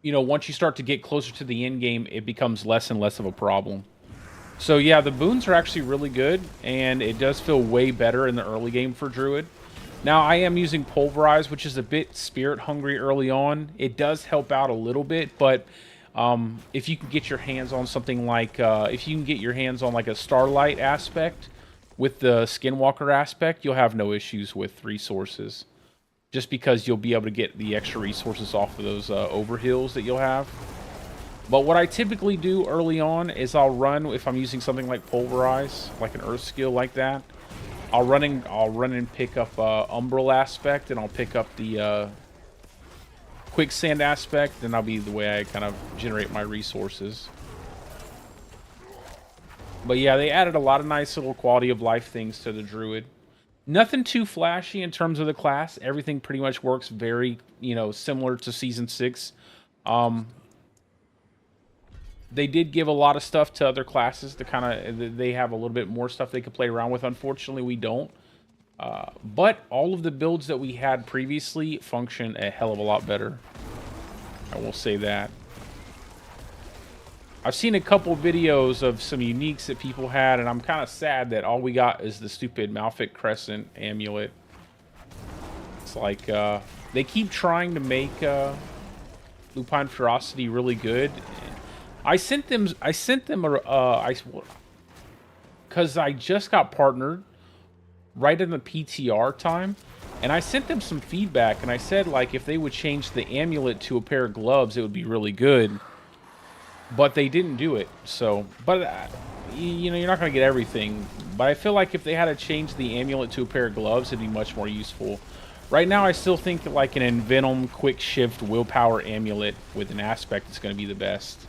S1: you know, once you start to get closer to the end game, it becomes less and less of a problem. So yeah, the boons are actually really good, and it does feel way better in the early game for Druid. Now, I am using Pulverize, which is a bit spirit hungry early on. It does help out a little bit, but if you can get your hands on something like, if you can get your hands on like a Starlight aspect with the Skinwalker aspect, you'll have no issues with resources. Just because you'll be able to get the extra resources off of those overhills that you'll have. But what I typically do early on is I'll run, if I'm using something like Pulverize, like an Earth skill like that, I'll run and pick up Umbral aspect, and I'll pick up the Quicksand aspect, and that'll be the way I kind of generate my resources. But yeah, they added a lot of nice little quality of life things to the Druid. Nothing too flashy in terms of the class. Everything pretty much works very, you know, similar to Season 6. They did give a lot of stuff to other classes to kind of, they have a little bit more stuff they could play around with. Unfortunately, we don't. But all of the builds that we had previously function a hell of a lot better. I will say that. I've seen a couple videos of some uniques that people had, and I'm kind of sad that all we got is the stupid Malfic Crescent amulet. It's like, they keep trying to make Lupine Ferocity really good. I sent them, because I just got partnered right in the PTR time, and I sent them some feedback, and I said, like, if they would change the amulet to a pair of gloves, it would be really good. But they didn't do it, so... But, you know, you're not going to get everything. But I feel like if they had to change the amulet to a pair of gloves, it'd be much more useful. Right now, I still think that, like, an Envenom, Quick Shift, Willpower amulet with an aspect is going to be the best.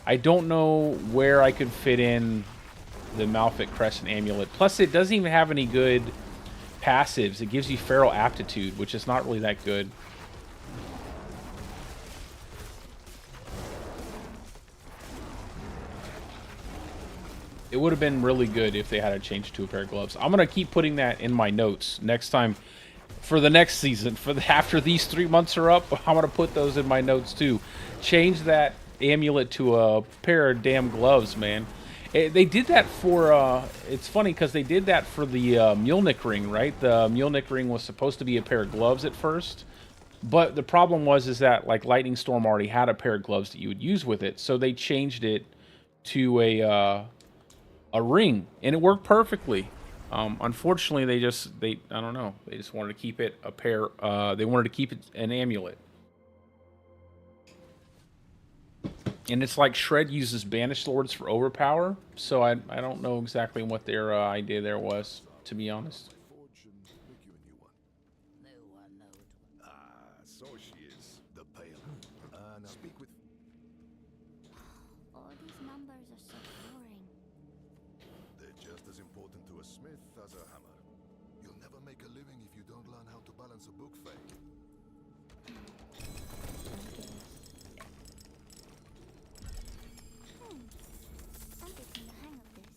S1: I don't know where I could fit in the Malfic Crescent amulet. Plus, it doesn't even have any good passives. It gives you Feral Aptitude, which is not really that good. It would have been really good if they had to change to a pair of gloves. I'm going to keep putting that in my notes next time for the next season. After these 3 months are up, I'm going to put those in my notes too. Change that amulet to a pair of damn gloves, man. They did that for, it's funny because they did that for the Mjolnir ring, right? The Mjolnir ring was supposed to be a pair of gloves at first. But the problem was that, like, Lightning Storm already had a pair of gloves that you would use with it. So they changed it to a ring, and it worked perfectly. Unfortunately, I don't know, they just wanted to keep it a pair, they wanted to keep it an amulet. And it's like Shred uses Banished Lords for overpower, so I don't know exactly what their idea there was, to be honest.
S4: So she is the pale. Now speak with.
S5: All these numbers are so boring.
S4: They're just as important to a smith as a hammer. You'll never make a living if you don't learn how to balance a book face.
S5: I'm getting the hang of this.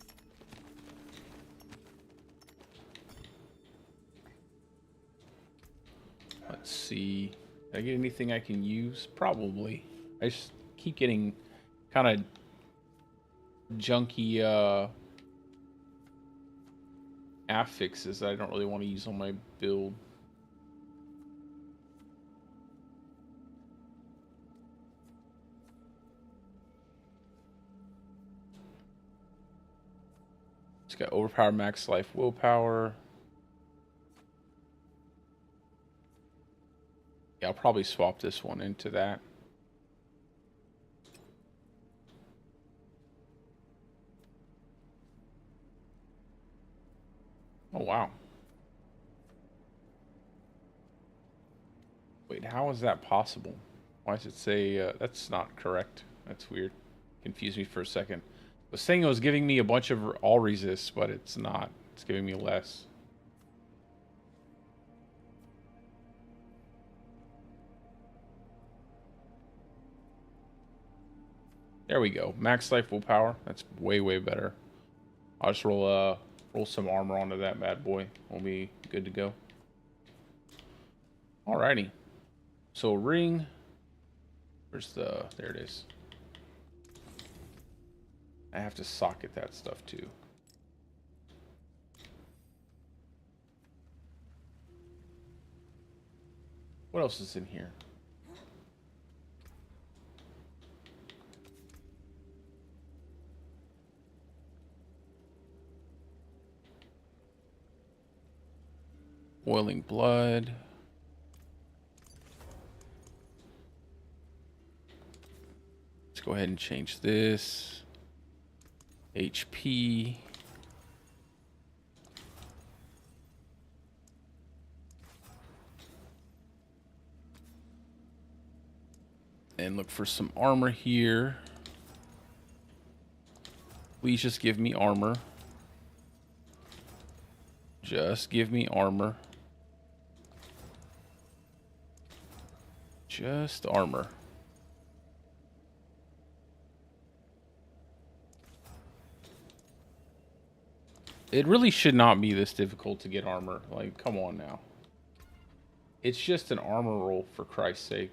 S1: Let's see. Did I get anything I can use? Probably. I just keep getting kind of junky affixes that I don't really want to use on my build. It's got overpower, max life, willpower. Yeah, I'll probably swap this one into that. Oh, wow. Wait, how is that possible? Why does it say, that's not correct. That's weird. Confused me for a second. I was saying it was giving me a bunch of all resists, but it's not. It's giving me less. There we go. Max life willpower. That's way, way better. I'll just roll some armor onto that bad boy. We'll be good to go. Alrighty. So ring. Where's the... There it is. I have to socket that stuff too. What else is in here? Boiling blood. Let's go ahead and change this. HP. And look for some armor here. Please just give me armor. Just give me armor. Just armor. It really should not be this difficult to get armor. Like, come on now. It's just an armor roll, for Christ's sake.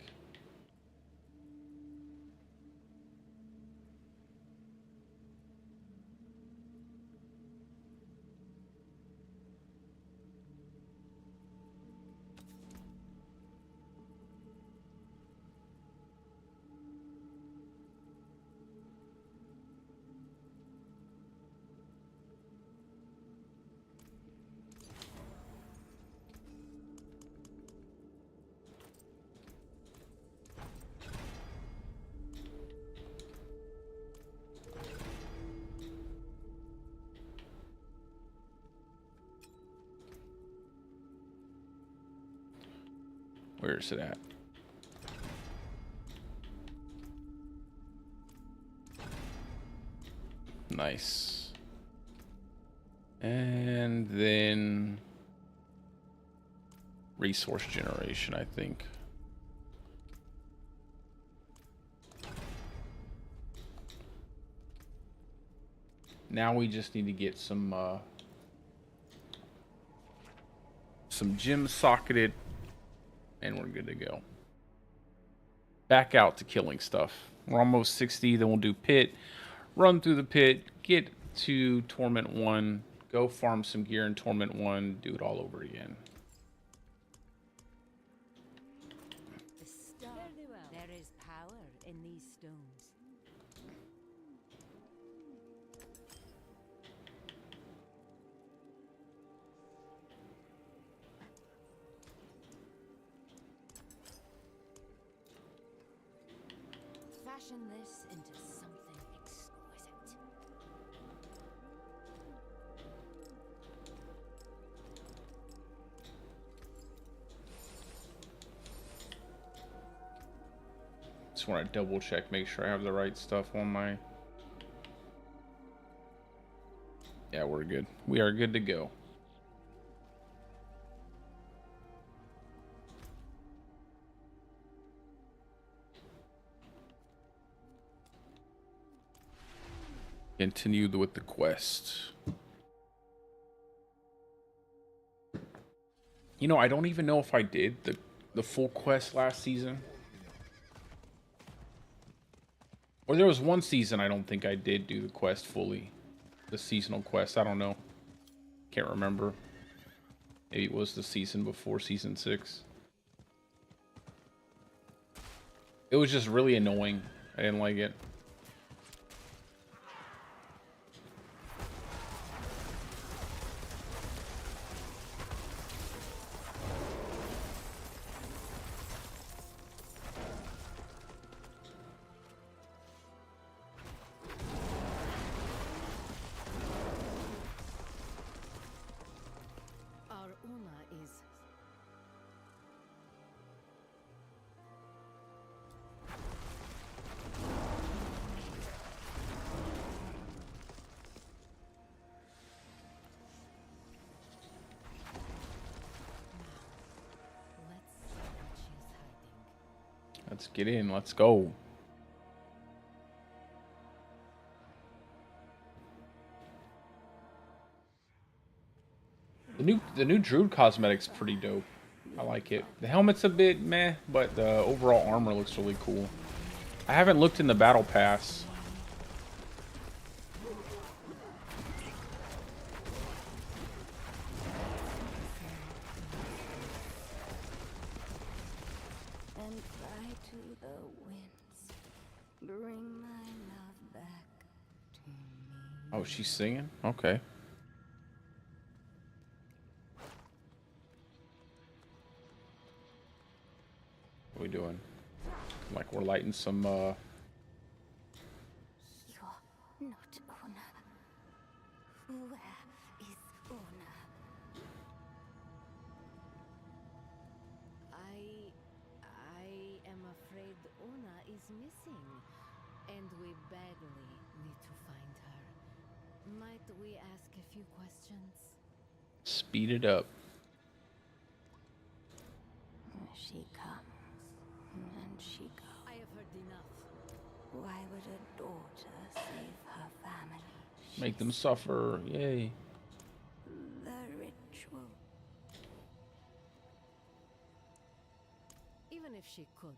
S1: Where is it at? Nice. And then resource generation, I think. Now we just need to get some gems socketed, and we're good to go. Back out to killing stuff. We're almost 60, then we'll do pit. Run through the pit, get to Torment 1, go farm some gear in Torment 1, do it all over again.
S3: There is power in these stones. Fashion this into something exquisite.
S1: Just want to double check, make sure I have the right stuff on my... Yeah, we're good. We are good to go. Continued with the quest. You know, I don't even know if I did the full quest last season. Or there was one season I don't think I did do the quest fully. The seasonal quest, I don't know. Can't remember. Maybe it was the season before season 6. It was just really annoying. I didn't like it.
S3: Our Una is...
S1: Let's get in. Let's go. The new Druid cosmetic's pretty dope. I like it. The helmet's a bit meh, but the overall armor looks really cool. I haven't looked in the battle pass.
S5: to the winds. Bring my love back to me.
S1: Oh, she's singing? Okay. What are we doing? Like we're lighting some,
S5: You're not Una. Where is Una?
S3: I am afraid Una is missing, and we badly need to find her. Might we ask a few questions?
S1: speed it up.
S5: She comes, and she goes.
S3: I have heard enough.
S5: Why would a daughter save her family?
S1: Make them suffer. Yay.
S5: The ritual.
S3: Even if she could,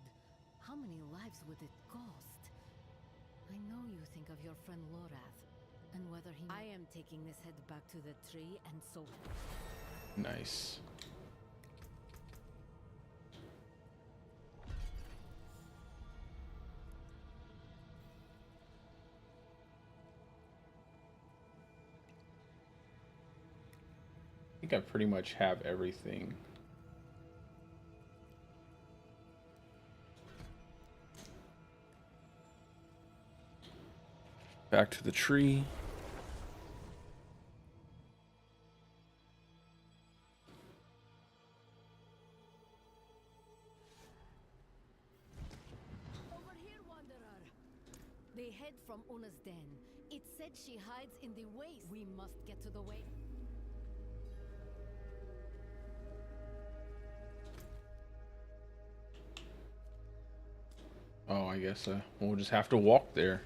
S3: how many lives would it cost? I know you think of your friend Lorath, and whether he... I am taking this head back to the tree, and so...
S1: Nice. I think I pretty much have everything. Back to the tree.
S3: Over here, Wanderer! They head from Una's den. It said she hides in the waste. We must get to the way.
S1: Oh, I guess we'll just have to walk there.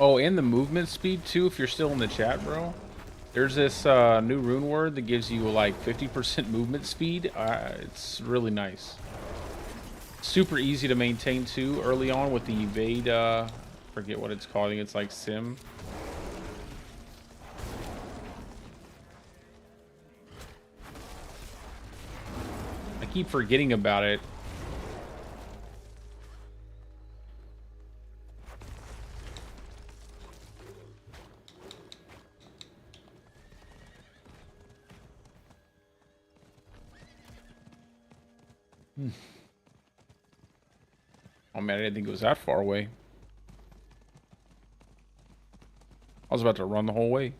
S1: Oh, and the movement speed too, if you're still in the chat, bro. There's this new rune word that gives you like 50% movement speed. It's really nice. Super easy to maintain too early on with the evade, forget what it's called. I think it's like sim. I keep forgetting about it. Oh man, I didn't think it was that far away. I was about to run the whole way.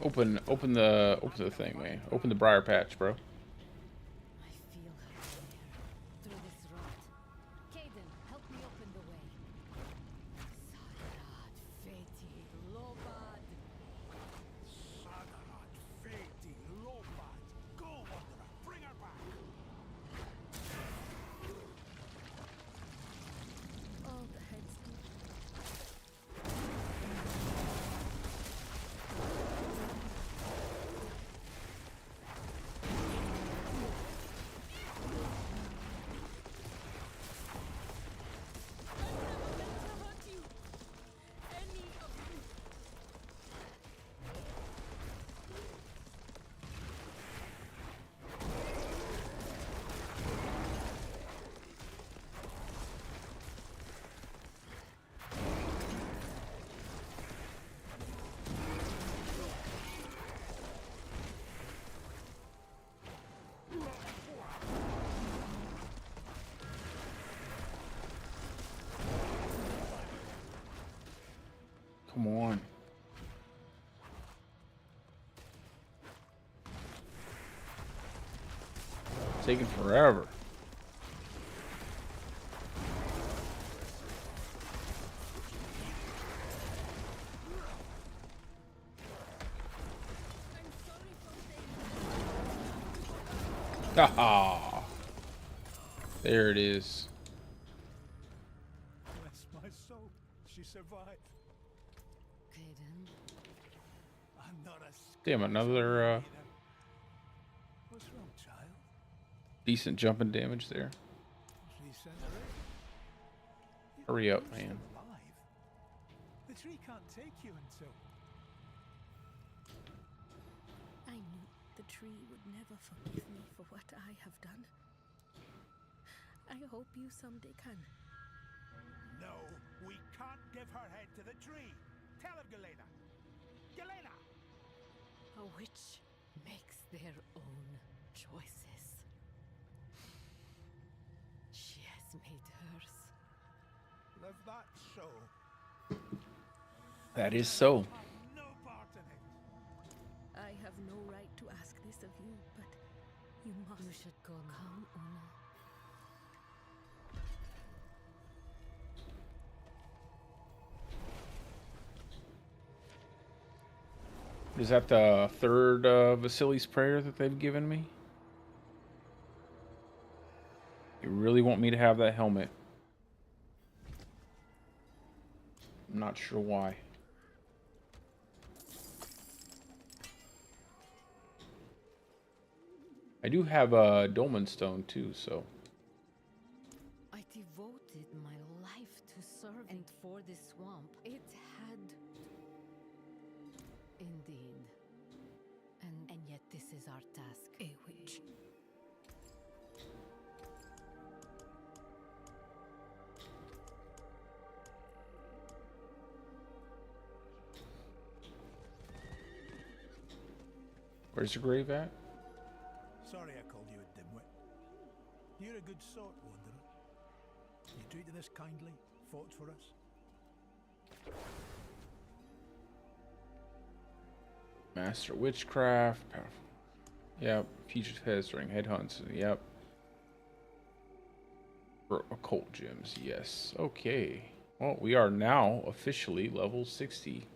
S1: Open the thing, man. Open the briar patch, bro.
S3: I feel her there, through this rot. Caden, help me open the way. Sagrad, Feti, Lobad.
S2: Sagarad, Fati, Lobad. Go, Wanderer, bring her back.
S3: All the heads.
S1: Come on. It's taking forever. Haha. There it is.
S2: Bless my soul. She survived.
S3: Caden,
S2: I'm not a
S1: Damn, another
S2: What's wrong, child?
S1: decent jumping damage there.
S2: Regenerate?
S1: Hurry up,
S2: You're
S1: man.
S2: still alive. The tree can't take you until.
S5: I knew the tree would never forgive me for what I have done. I hope you someday can.
S2: No, we can't give her head to the tree. Tell her, Galena. Galena!
S3: a witch makes their own choices. She has made hers.
S2: Live that so.
S1: That is so.
S2: Have no part in it.
S5: I have no right to ask this of you, but you must.
S3: You should go now. Come, Una.
S1: Is that the third Vasily's prayer that they've given me? You really want me to have that helmet? I'm not sure why. I do have a dolmen stone too, so
S3: I devoted my life to serving and for this swamp. It had indeed. And yet this is our task.
S5: A witch.
S1: where's the grave at?
S2: Sorry I called you a dimwit. You're a good sort, Wanderer. You treated us kindly, fought for us.
S1: Master witchcraft. Powerful. Yep. Fugitive heads during headhunts. Yep. For occult gems. Yes. Okay. Well, we are now officially level 60.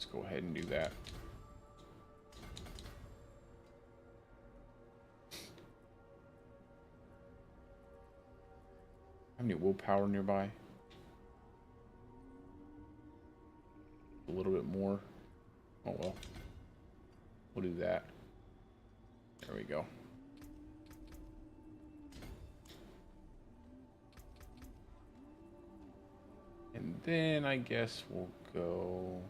S1: Let's go ahead and do that. How many willpower nearby? A little bit more. Oh well. We'll do that. There we go. And then I guess we'll go.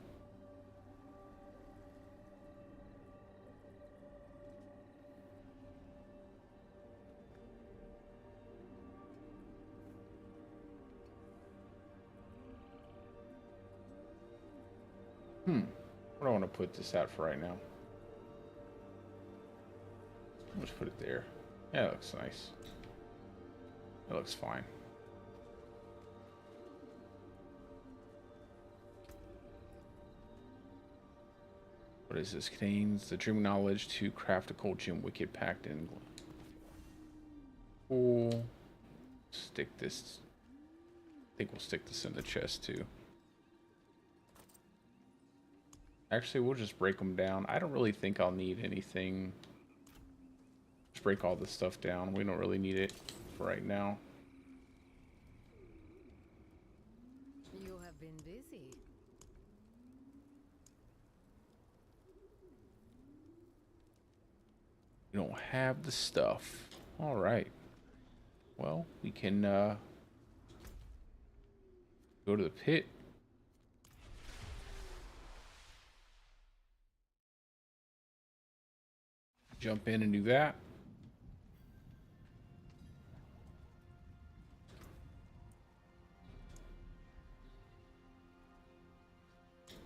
S1: What do I want to put this at for right now? I'll just put it there. Yeah, that looks nice. That looks fine. What is this? Contains the dream knowledge to craft a cold gem wicked packed in. Cool. Stick this. I think we'll stick this in the chest too. Actually, we'll just break them down. I don't really think I'll need anything. Just break all this stuff down. We don't really need it for right now.
S3: You have been busy.
S1: We don't have the stuff. All right. Well, we can go to the pit. Jump in and do that.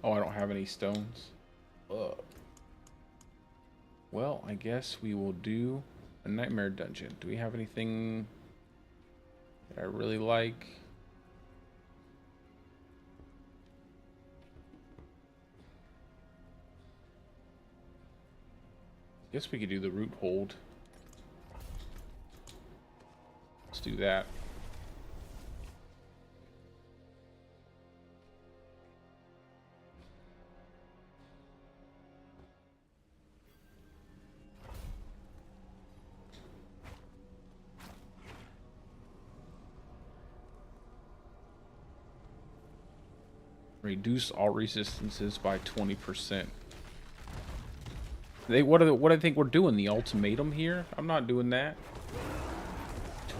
S1: Oh, I don't have any stones. Well, I guess we will do a nightmare dungeon. Do we have anything that I really like? Guess we could do the root hold. Let's do that. Reduce all resistances by 20%. What do I think we're doing? The ultimatum here? I'm not doing that.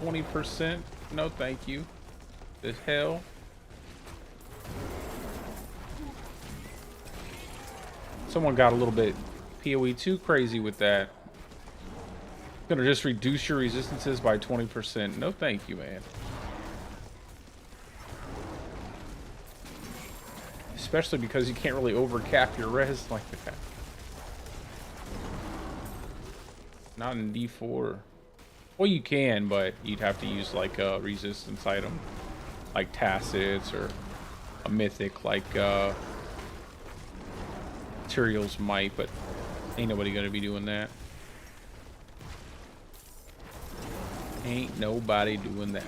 S1: 20%? No, thank you. The hell? Someone got a little bit PoE too crazy with that. Gonna just reduce your resistances by 20%. No, thank you, man. Especially because you can't really overcap your res like that. Not in D4. Well, you can, but you'd have to use like a resistance item, like Tacits, or a mythic like Materials Might, but ain't nobody gonna be doing that. Ain't nobody doing that.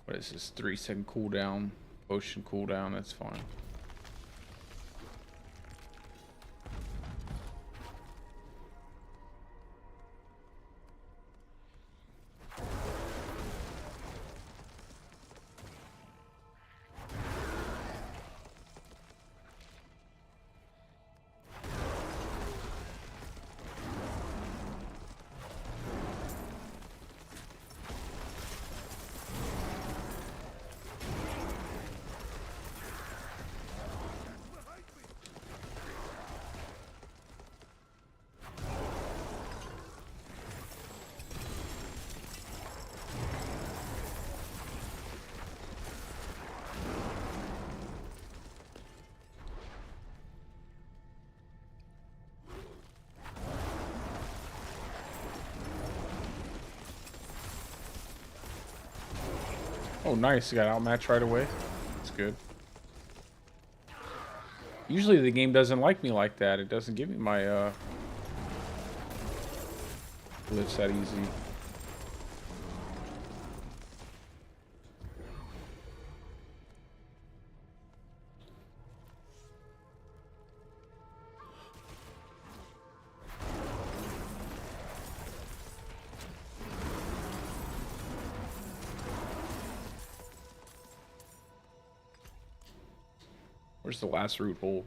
S1: What is this? 3-second cooldown. Potion cooldown, that's fine. Oh, nice. You got outmatched right away. That's good. Usually the game doesn't like me like that. It doesn't give me my glitch that easy. Where's the last root hole?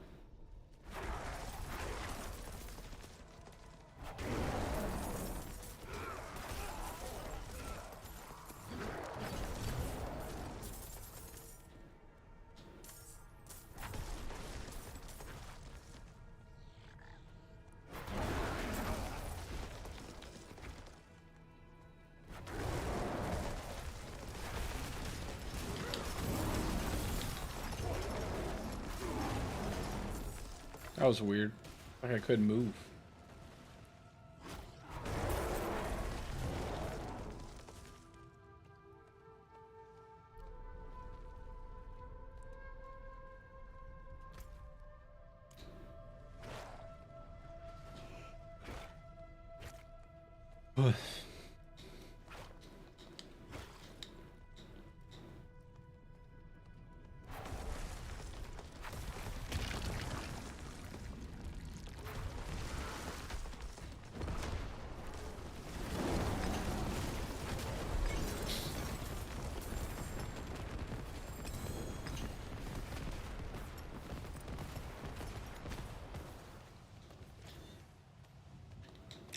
S1: That was weird. Like I couldn't move.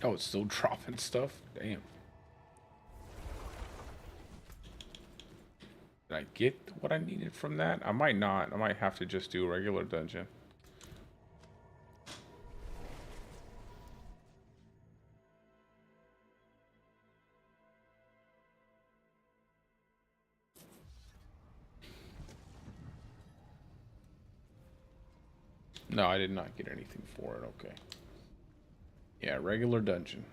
S1: Oh, it's still dropping stuff? Damn. Did I get what I needed from that? I might not. I might have to just do a regular dungeon. No, I did not get anything for it. Okay. Yeah, regular dungeon.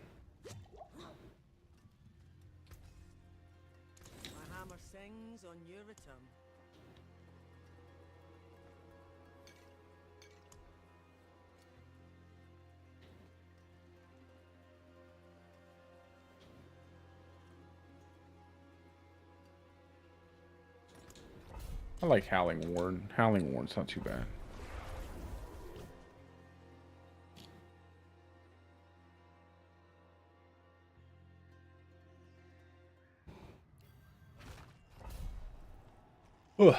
S6: My hammer sings on your return.
S1: I like Howling Warden. Howling Warden's not too bad. Ugh.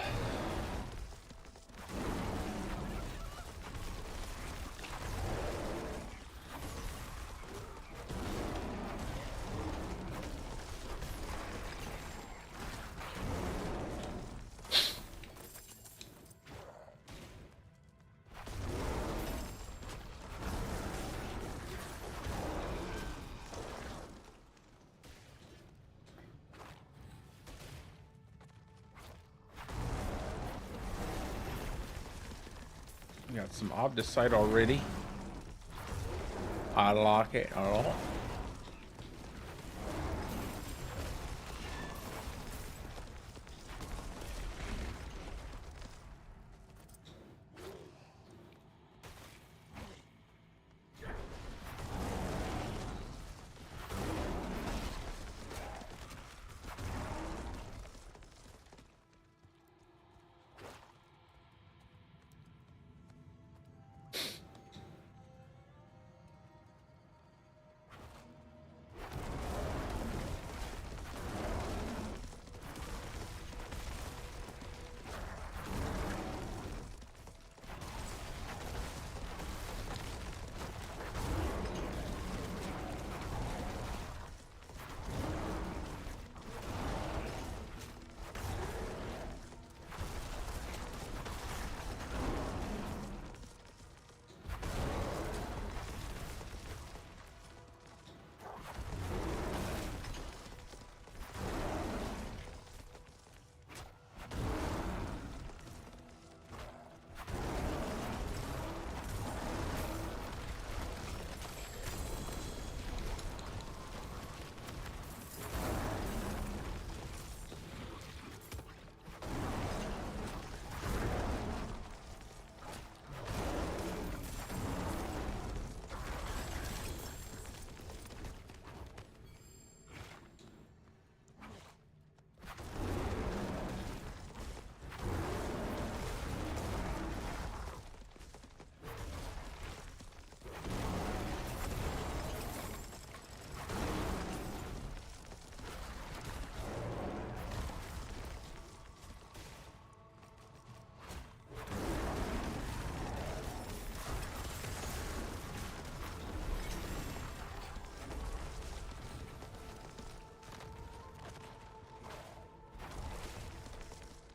S1: Got some Obdicite already. I like it a lot.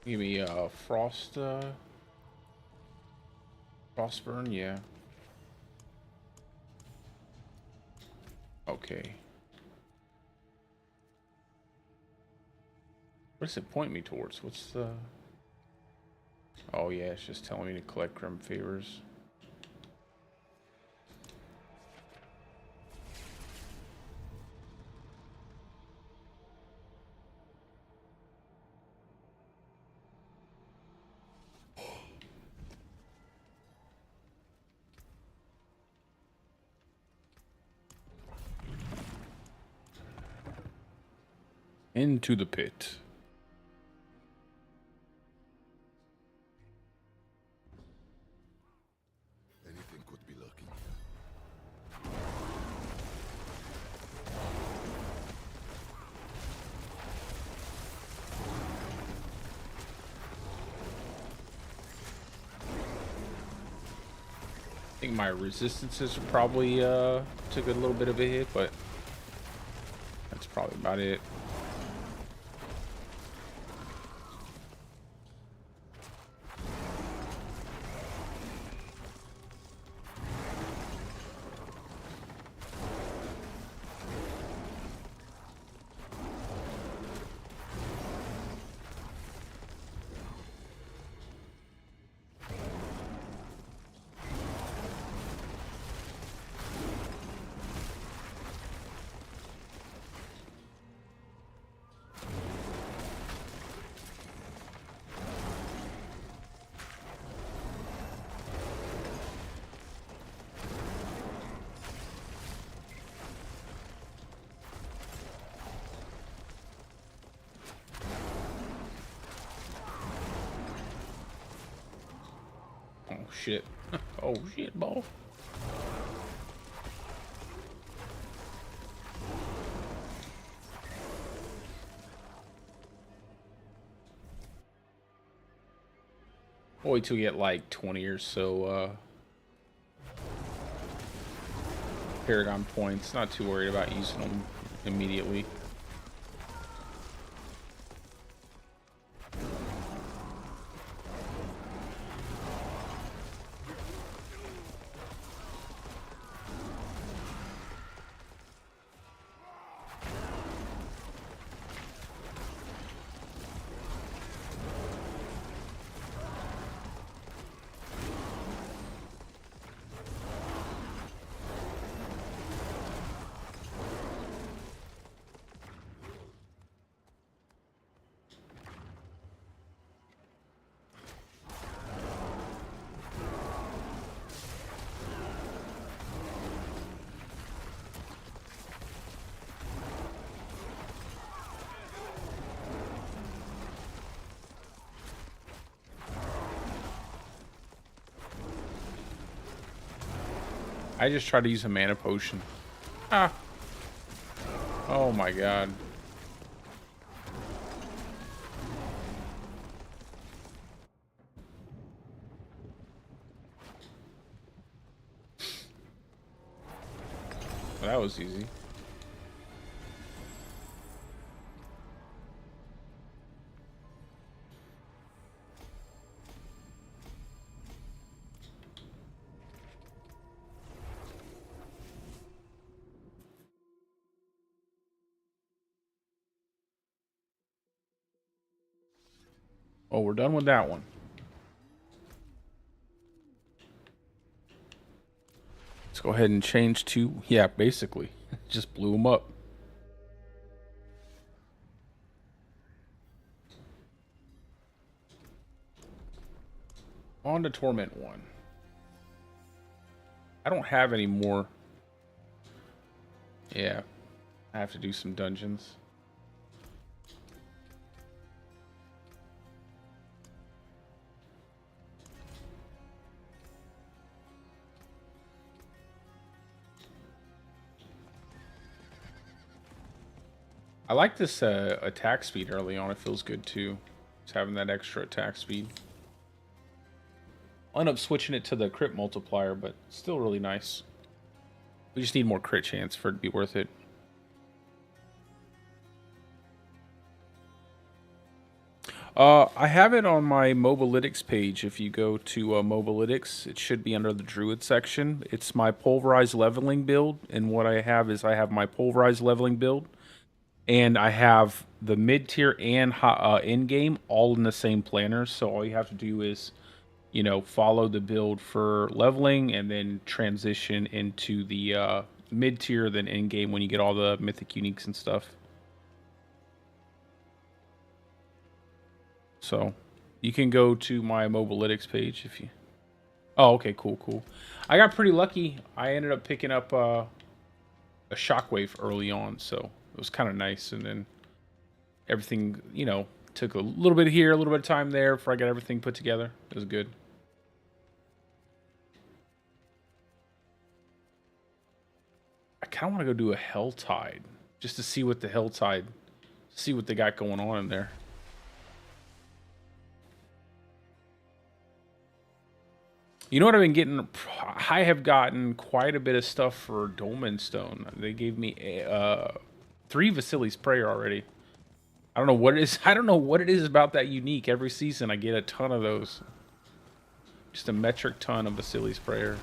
S1: Give me Frostburn, yeah. Okay. What does it point me towards? What's the... Oh yeah, it's just telling me to collect Grim Favors. Into the pit.
S4: Anything could be lurking.
S1: I think my resistances probably took a little bit of a hit, but that's probably about it. shit. Oh shit, ball. I'll wait till we get like 20 or so Paragon points. Not too worried about using them immediately. I just tried to use a mana potion. Ah. Oh my god. Well, that was easy. Oh, we're done with that one. Let's go ahead and change to, yeah, basically. Just blew them up. On to Torment 1. I don't have any more. Yeah, I have to do some dungeons. I like this attack speed early on. It feels good too. Just having that extra attack speed. I'll end up switching it to the crit multiplier, but still really nice. We just need more crit chance for it to be worth it. I have it on my Mobalytics page. If you go to Mobalytics, it should be under the Druid section. It's my Pulverize leveling build, and what I have is I have my Pulverize leveling build, and I have the mid-tier and Endgame all in the same planner, so all you have to do is, you know, follow the build for leveling and then transition into the mid-tier, then Endgame when you get all the mythic uniques and stuff. So you can go to my Mobalytics page if you... Oh, okay, cool, cool. I got pretty lucky. I ended up picking up a shockwave early on, so it was kind of nice. And then everything, you know, took a little bit here, a little bit of time there before I got everything put together. It was good. I kind of want to go do a Helltide just to see what the Helltide, see what they got going on in there. You know what I've been getting? I have gotten quite a bit of stuff for Dolmen Stone. They gave me 3 Vasili's Prayer already. I don't know what it is. I don't know what it is about that unique. Every season I get a ton of those. Just a metric ton of Vasili's Prayer.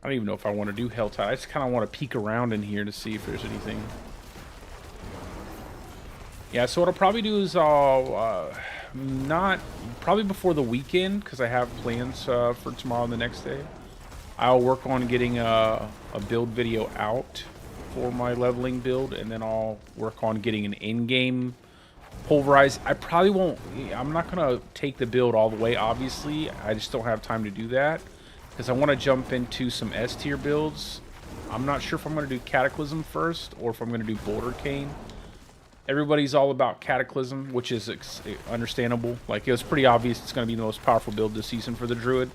S1: I don't even know if I want to do Helltide. I just kind of want to peek around in here to see if there's anything. Yeah, so what I'll probably do is I'll not probably before the weekend, because I have plans for tomorrow and the next day. I'll work on getting a build video out for my leveling build, and then I'll work on getting an in-game Pulverize. I probably won't. I'm not gonna take the build all the way. Obviously, I just don't have time to do that because I want to jump into some S tier builds. I'm not sure if I'm gonna do Cataclysm first or if I'm gonna do Boulder Cane. Everybody's all about Cataclysm, which is understandable. Like, it was pretty obvious it's going to be the most powerful build this season for the Druid.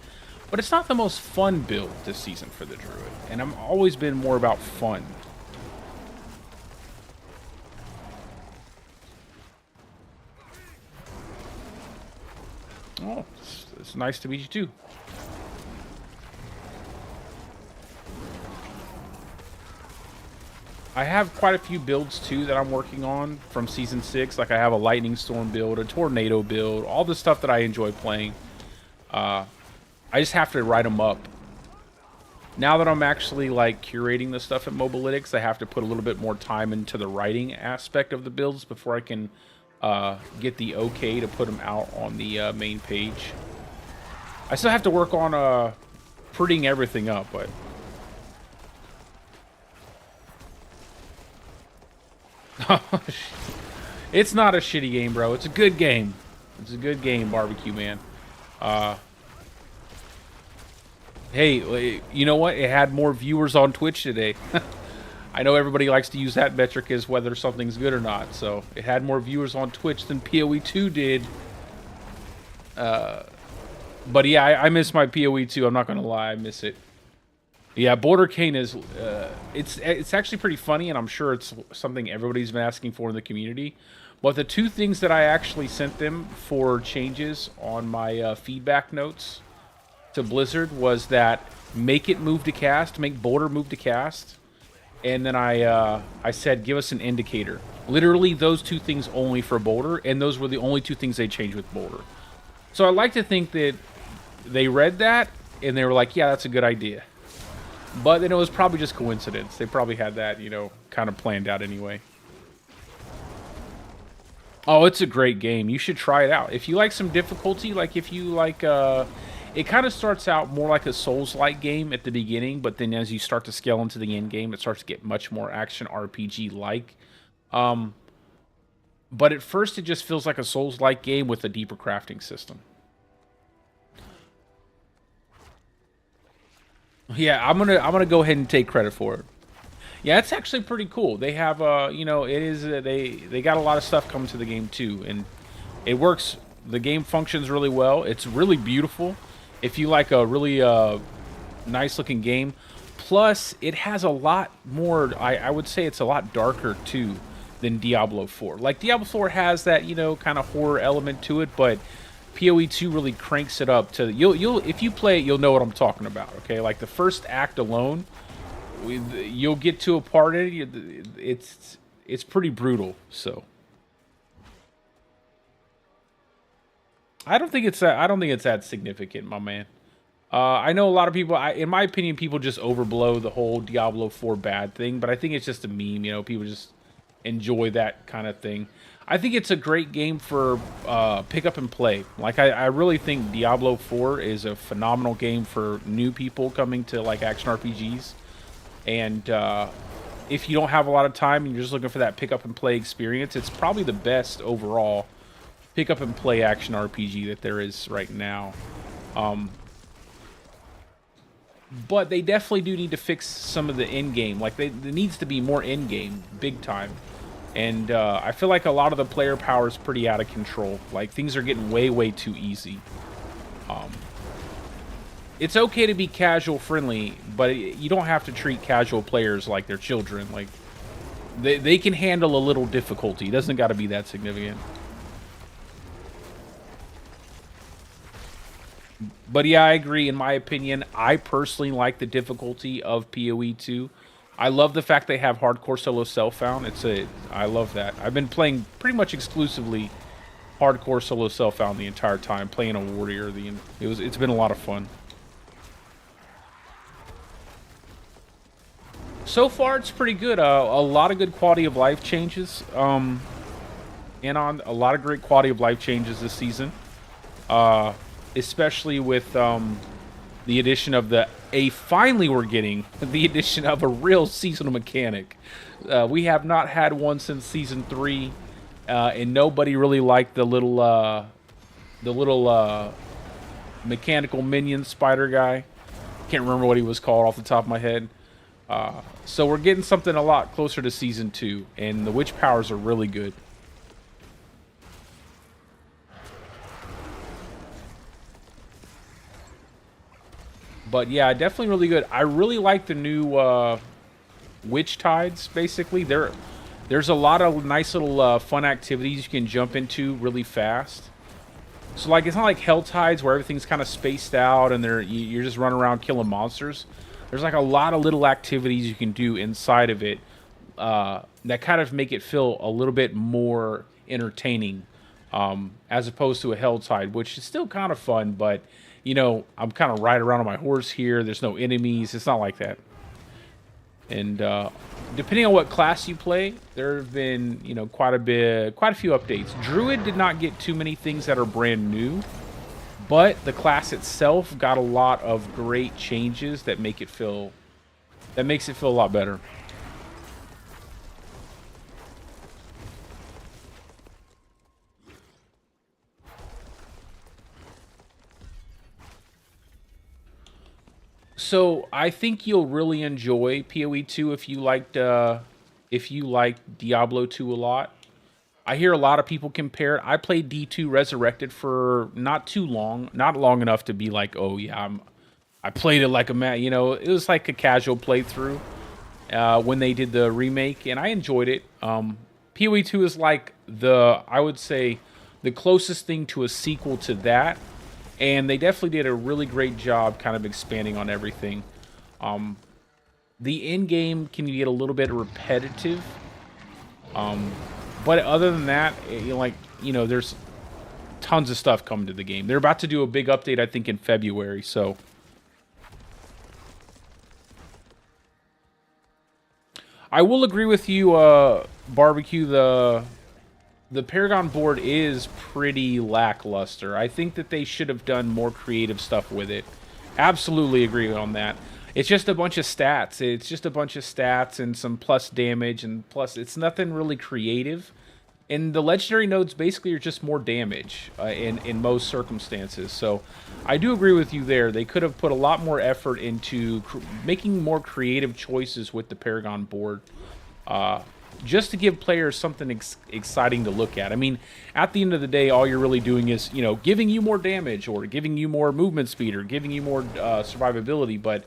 S1: But it's not the most fun build this season for the Druid. And I've always been more about fun. Oh, it's nice to meet you too. I have quite a few builds too that I'm working on from Season 6. Like, I have a Lightning Storm build, a Tornado build, all the stuff that I enjoy playing. I just have to write them up. Now that I'm actually, like, curating the stuff at Mobalytics, I have to put a little bit more time into the writing aspect of the builds before I can get the okay to put them out on the main page. I still have to work on prettying everything up, but... It's not a shitty game, bro. It's a good game. It's a good game, Barbecue Man. Hey, you know what? It had more viewers on Twitch today. I know everybody likes to use that metric as whether something's good or not. So it had more viewers on Twitch than PoE 2 did. But yeah, I miss my PoE 2. I'm not gonna lie, I miss it. Yeah, Border Cane is it's actually pretty funny, and I'm sure it's something everybody's been asking for in the community. But the two things that I actually sent them for changes on my feedback notes to Blizzard was that make it move to cast, make Boulder move to cast, and then I said give us an indicator. Literally those two things only for Boulder, and those were the only two things they changed with Boulder. So I like to think that they read that and they were like, yeah, that's a good idea. But then it was probably just coincidence. They probably had that, you know, kind of planned out anyway. Oh, it's a great game. You should try it out. If you like some difficulty, like if you like, it kind of starts out more like a Souls-like game at the beginning, but then as you start to scale into the end game, it starts to get much more action RPG-like. But at first, it just feels like a Souls-like game with a deeper crafting system. Yeah, I'm gonna go ahead and take credit for it. Yeah, it's actually pretty cool. They have you know, it is they got a lot of stuff coming to the game too, and it works. The game functions really well. It's really beautiful. If you like a really nice looking game, plus it has a lot more. I would say it's a lot darker too than Diablo 4. Like Diablo 4 has that, you know, kind of horror element to it, but PoE 2 really cranks it up to you'll if you play it, you'll know what I'm talking about. Okay, like the first act alone, you'll get to a part of it. It's pretty brutal. So I don't think it's that significant, my man. I know a lot of people. In my opinion, people just overblow the whole Diablo 4 bad thing, but I think it's just a meme. You know, people just enjoy that kind of thing. I think it's a great game for pick up and play. Like, I really think Diablo 4 is a phenomenal game for new people coming to, like, action RPGs. And if you don't have a lot of time and you're just looking for that pick up and play experience, it's probably the best overall pick up and play action RPG that there is right now. But they definitely do need to fix some of the end game. Like, there needs to be more end game, big time. And I feel like a lot of the player power is pretty out of control. Like, things are getting way, way too easy. It's okay to be casual friendly, but you don't have to treat casual players like they're children. Like, they can handle a little difficulty. It doesn't got to be that significant. But yeah, I agree. In my opinion, I personally like the difficulty of PoE 2. I love the fact they have hardcore solo self-found. I love that. I've been playing pretty much exclusively hardcore solo self-found the entire time, playing a warrior. It's been a lot of fun. So far, it's pretty good. A lot of good quality of life changes. And on a lot of great quality of life changes this season. Especially with the addition of finally we're getting the addition of a real seasonal mechanic. We have not had one since season 3, and nobody really liked the little mechanical minion spider guy. Can't remember what he was called off the top of my head. So we're getting something a lot closer to Season 2, and the witch powers are really good. But yeah, definitely really good. I really like the new witch tides, basically. There's a lot of nice little fun activities you can jump into really fast. So, like, it's not like Hell Tides where everything's kind of spaced out and you're just running around killing monsters. There's, like, a lot of little activities you can do inside of it that kind of make it feel a little bit more entertaining as opposed to a Hell Tide, which is still kind of fun, but, you know, I'm kind of riding around on my horse here. There's no enemies. It's not like that. And depending on what class you play, there have been, you know, quite a few updates. Druid did not get too many things that are brand new, but the class itself got a lot of great changes that makes it feel a lot better. So I think you'll really enjoy PoE 2 if you liked Diablo 2 a lot. I hear a lot of people compare it. I played D2 Resurrected for not too long, not long enough to be like, oh yeah, I played it like a man. You know, it was like a casual playthrough when they did the remake, and I enjoyed it. PoE 2 is like I would say, the closest thing to a sequel to that. And they definitely did a really great job kind of expanding on everything. The end game can get a little bit repetitive. But other than that, there's tons of stuff coming to the game. They're about to do a big update, I think, in February. So I will agree with you, Barbecue. The Paragon board is pretty lackluster. I think that they should have done more creative stuff with it. Absolutely agree on that. It's just a bunch of stats. It's just a bunch of stats and some plus damage, and plus it's nothing really creative. And the legendary nodes basically are just more damage in most circumstances. So I do agree with you there. They could have put a lot more effort into making more creative choices with the Paragon board. Just to give players something exciting to look at. I mean, at the end of the day, all you're really doing is, you know, giving you more damage or giving you more movement speed or giving you more survivability. But,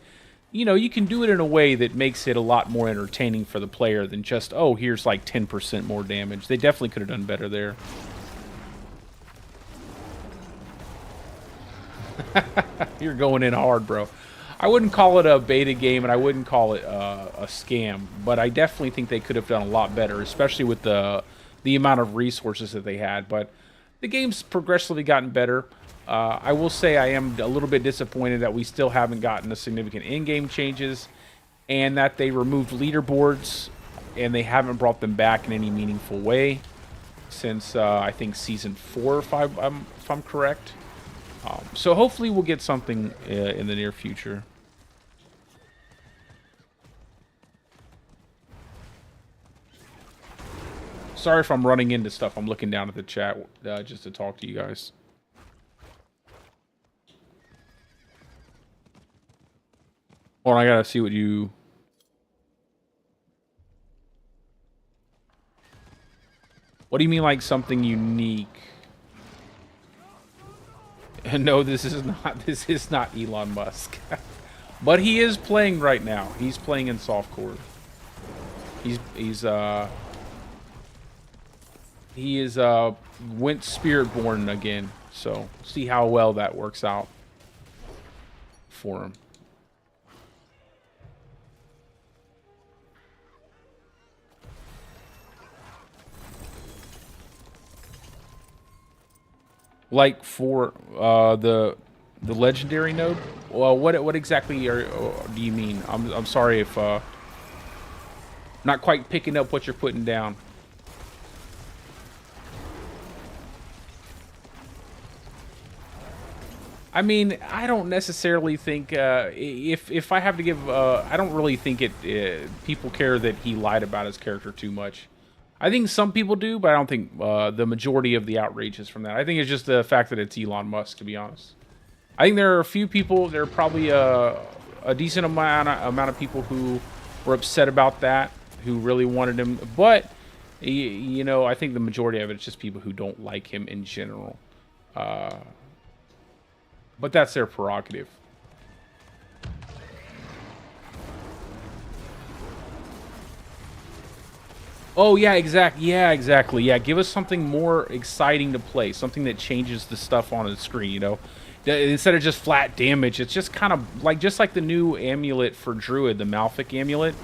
S1: you know, you can do it in a way that makes it a lot more entertaining for the player than just, oh, here's like 10% more damage. They definitely could have done better there. You're going in hard, bro. I wouldn't call it a beta game, and I wouldn't call it a scam, but I definitely think they could have done a lot better, especially with the amount of resources that they had. But the game's progressively gotten better. I will say I am a little bit disappointed that we still haven't gotten a significant in-game changes, and that they removed leaderboards, and they haven't brought them back in any meaningful way since, I think, Season 4, if I'm correct. So hopefully we'll get something in the near future. Sorry if I'm running into stuff. I'm looking down at the chat just to talk to you guys. Or I gotta see what you... What do you mean, like something unique? No, this is not Elon Musk. But he is playing right now. He's playing in softcore. He went Spiritborn again. So see how well that works out for him. Like for the legendary node? Well, what exactly do you mean? I'm sorry if not quite picking up what you're putting down. I mean, I don't necessarily think if I have to give I don't really think people care that he lied about his character too much. I think some people do, but I don't think the majority of the outrage is from that. I think it's just the fact that it's Elon Musk, to be honest. I think there are a few people, there are probably a decent amount of people who were upset about that, who really wanted him. But, you know, I think the majority of it is just people who don't like him in general. But that's their prerogative. Oh, yeah, exactly. Yeah, exactly. Yeah, give us something more exciting to play. Something that changes the stuff on the screen, you know? Instead of just flat damage, it's just kind of like, just like the new amulet for Druid, the Malfic amulet.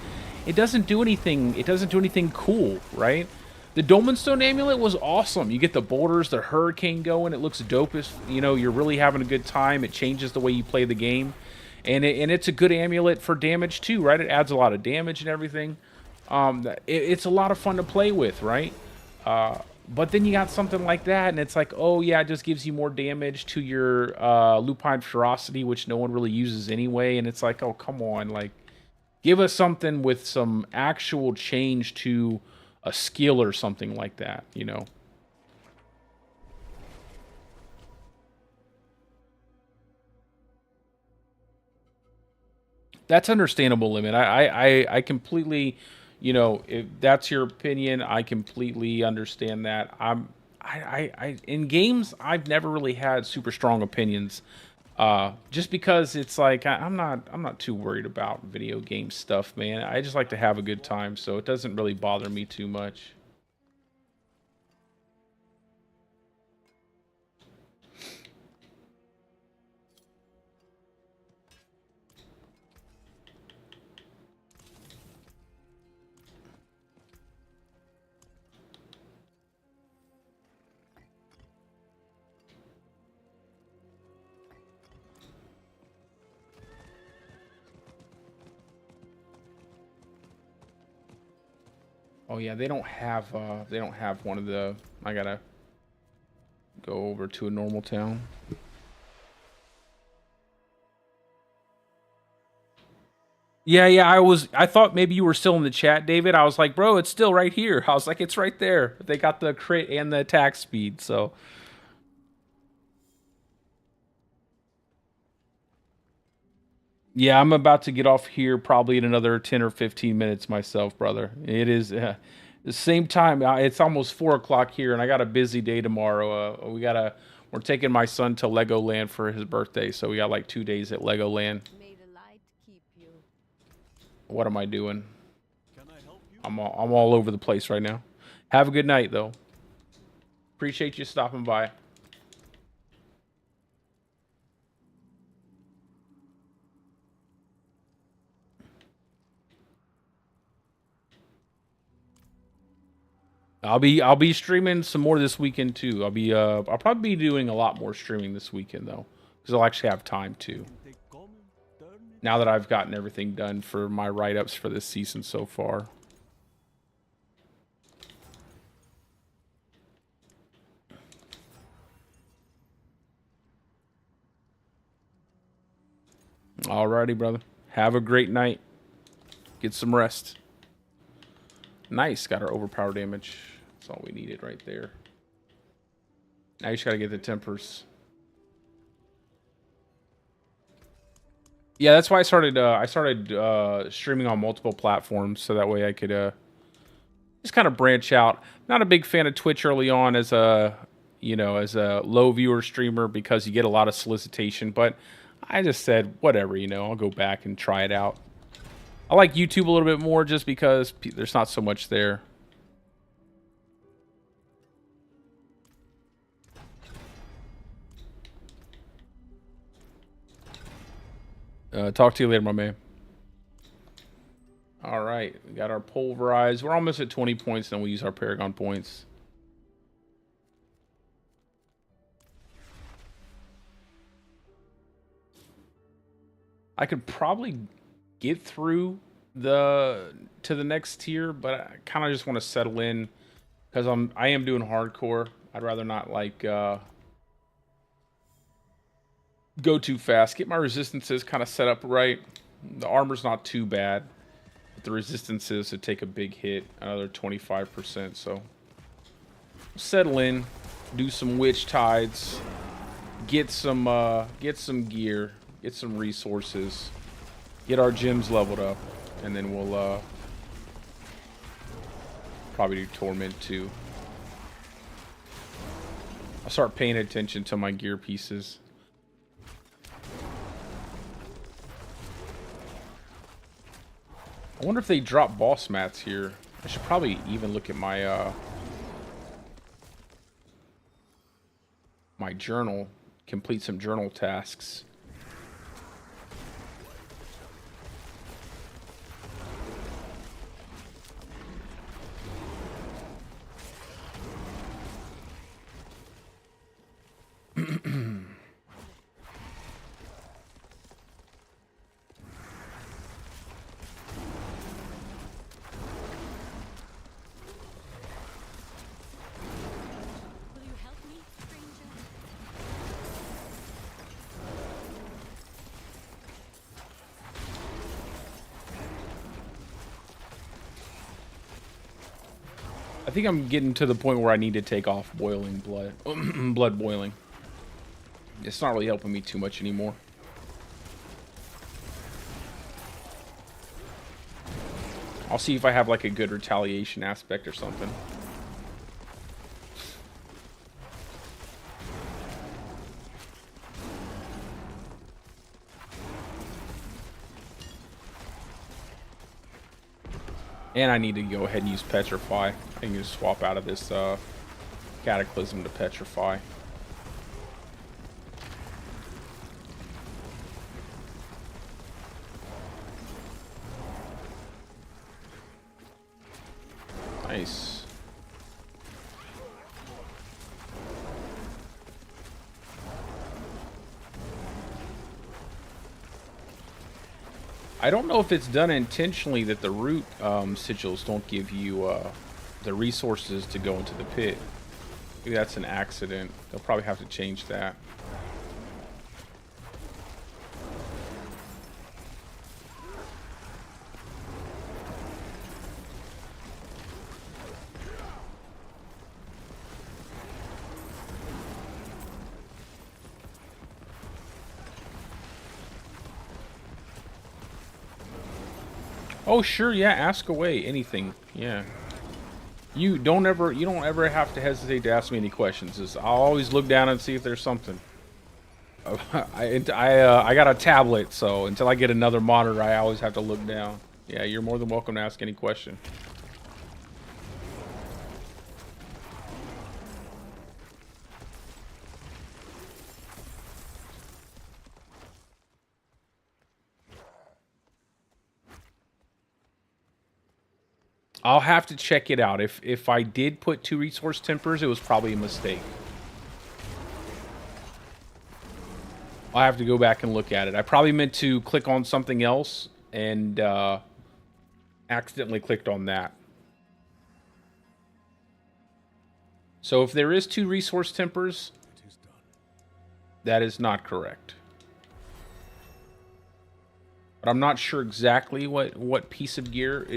S1: It doesn't do anything. It doesn't do anything cool, right? The Dolmenstone amulet was awesome. You get the boulders, the hurricane going. It looks dope as, you know, you're really having a good time. It changes the way you play the game. And it's a good amulet for damage too, right? It adds a lot of damage and everything. It's a lot of fun to play with, right? But then you got something like that, and it's like, oh yeah, it just gives you more damage to your Lupine Ferocity, which no one really uses anyway. And it's like, oh, come on, like, give us something with some actual change to a skill or something like that, you know? That's understandable, Limit. I completely, you know, if that's your opinion, I completely understand that. In games, I've never really had super strong opinions, just because it's like I'm not too worried about video game stuff, man. I just like to have a good time, so it doesn't really bother me too much. Oh yeah, they don't have one of the. I gotta go over to a normal town. Yeah, I thought maybe you were still in the chat, David. I was like, bro, it's still right here. I was like, it's right there. They got the crit and the attack speed, so. Yeah, I'm about to get off here probably in another 10 or 15 minutes myself, brother. It is the same time. It's almost 4 o'clock here, and I got a busy day tomorrow. We're taking my son to Legoland for his birthday, so we got like 2 days at Legoland.
S3: May the light keep you.
S1: What am I doing? I'm all over the place right now. Have a good night, though. Appreciate you stopping by. I'll be streaming some more this weekend too. I'll probably be doing a lot more streaming this weekend though, because I'll actually have time to. Now that I've gotten everything done for my write-ups for this season so far. Alrighty, brother. Have a great night. Get some rest. Nice, got our overpower damage. That's all we needed right there. Now you just gotta get the tempers. Yeah, that's why I started streaming on multiple platforms, so that way I could just kind of branch out. Not a big fan of Twitch early on as a low viewer streamer because you get a lot of solicitation, but I just said whatever, I'll go back and try it out. I like YouTube a little bit more just because there's not so much there. Talk to you later, my man. All right, we got our Pulverize. We're almost at 20 points, then we'll use our Paragon points. I could probably get through to the next tier, but I kind of just want to settle in because I am doing hardcore. I'd rather not like go too fast. Get my resistances kind of set up right. The armor's not too bad, but the resistances to take a big hit, another 25%. So settle in, do some witch tides, get some gear, get some resources. Get our gyms leveled up. And then we'll probably do Torment too. I'll start paying attention to my gear pieces. I wonder if they drop boss mats here. I should probably even look at my my journal, complete some journal tasks.
S5: Will you help me, stranger?
S1: I think I'm getting to the point where I need to take off boiling blood. Blood boiling. It's not really helping me too much anymore. I'll see if I have like a good retaliation aspect or something. And I need to go ahead and use Petrify. I can just swap out of this Cataclysm to Petrify. Nice. I don't know if it's done intentionally that the root sigils don't give you the resources to go into the pit. Maybe that's an accident. They'll probably have to change that. Oh sure, yeah, ask away, anything. Yeah. You don't ever have to hesitate to ask me any questions. I'll always look down and see if there's something. I got a tablet, so until I get another monitor, I always have to look down. Yeah, you're more than welcome to ask any question. I'll have to check it out. If I did put 2 resource tempers, it was probably a mistake. I'll have to go back and look at it. I probably meant to click on something else and accidentally clicked on that. So if there is 2 resource tempers, that is not correct. But I'm not sure exactly what piece of gear.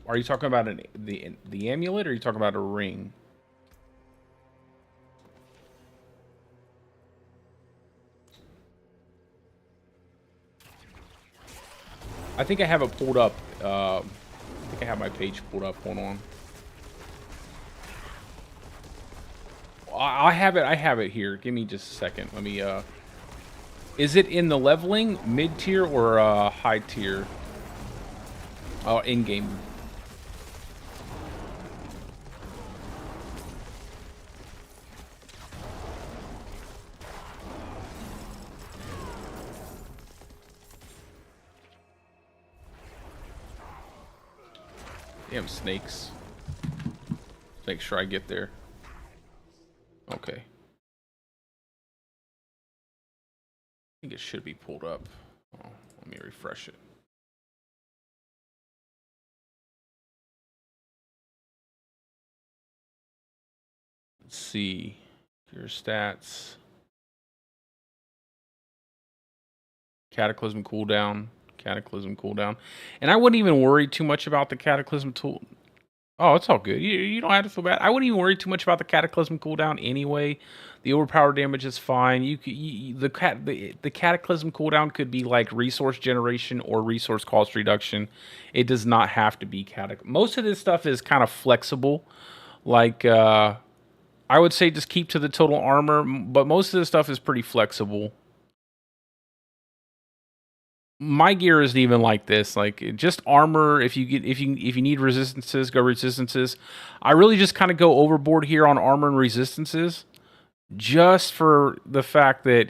S1: Are you talking about the amulet, or are you talking about a ring? I think I have it pulled up. I think I have my page pulled up. Hold on. I have it. I have it here. Give me just a second. Let me. Is it in the leveling, mid tier, or high tier? Oh, in game. Damn snakes. Make sure I get there. Okay. I think it should be pulled up. Oh, let me refresh it. Let's see. Your stats. Cataclysm cooldown. Cataclysm cooldown. And I wouldn't even worry too much about the Cataclysm tool. Oh, it's all good. You don't have to feel bad. I wouldn't even worry too much about the Cataclysm cooldown anyway. The overpower damage is fine. The Cataclysm cooldown could be like resource generation or resource cost reduction. It does not have to be Most of this stuff is kind of flexible. Like I would say just keep to the total armor, but most of this stuff is pretty flexible. My gear isn't even like this. Like just armor. If you need resistances, go resistances. I really just kind of go overboard here on armor and resistances, just for the fact that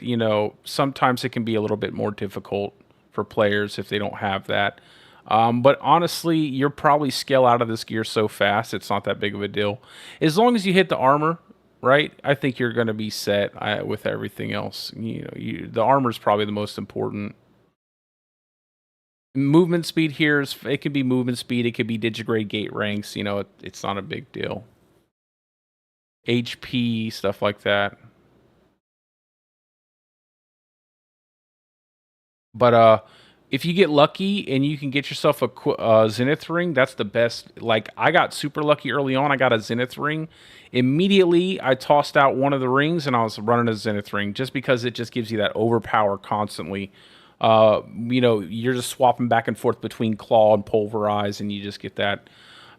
S1: sometimes it can be a little bit more difficult for players if they don't have that. But honestly, you'll probably scale out of this gear so fast it's not that big of a deal. As long as you hit the armor, right? I think you're going to be set with everything else. The armor is probably the most important. Movement speed here it could be movement speed, it could be digigrade gate ranks, it's not a big deal. HP, stuff like that. But if you get lucky and you can get yourself a Zenith ring, that's the best. Like I got super lucky early on, I got a Zenith ring. Immediately I tossed out one of the rings and I was running a Zenith ring just because it just gives you that overpower constantly. You're just swapping back and forth between claw and pulverize, and you just get that.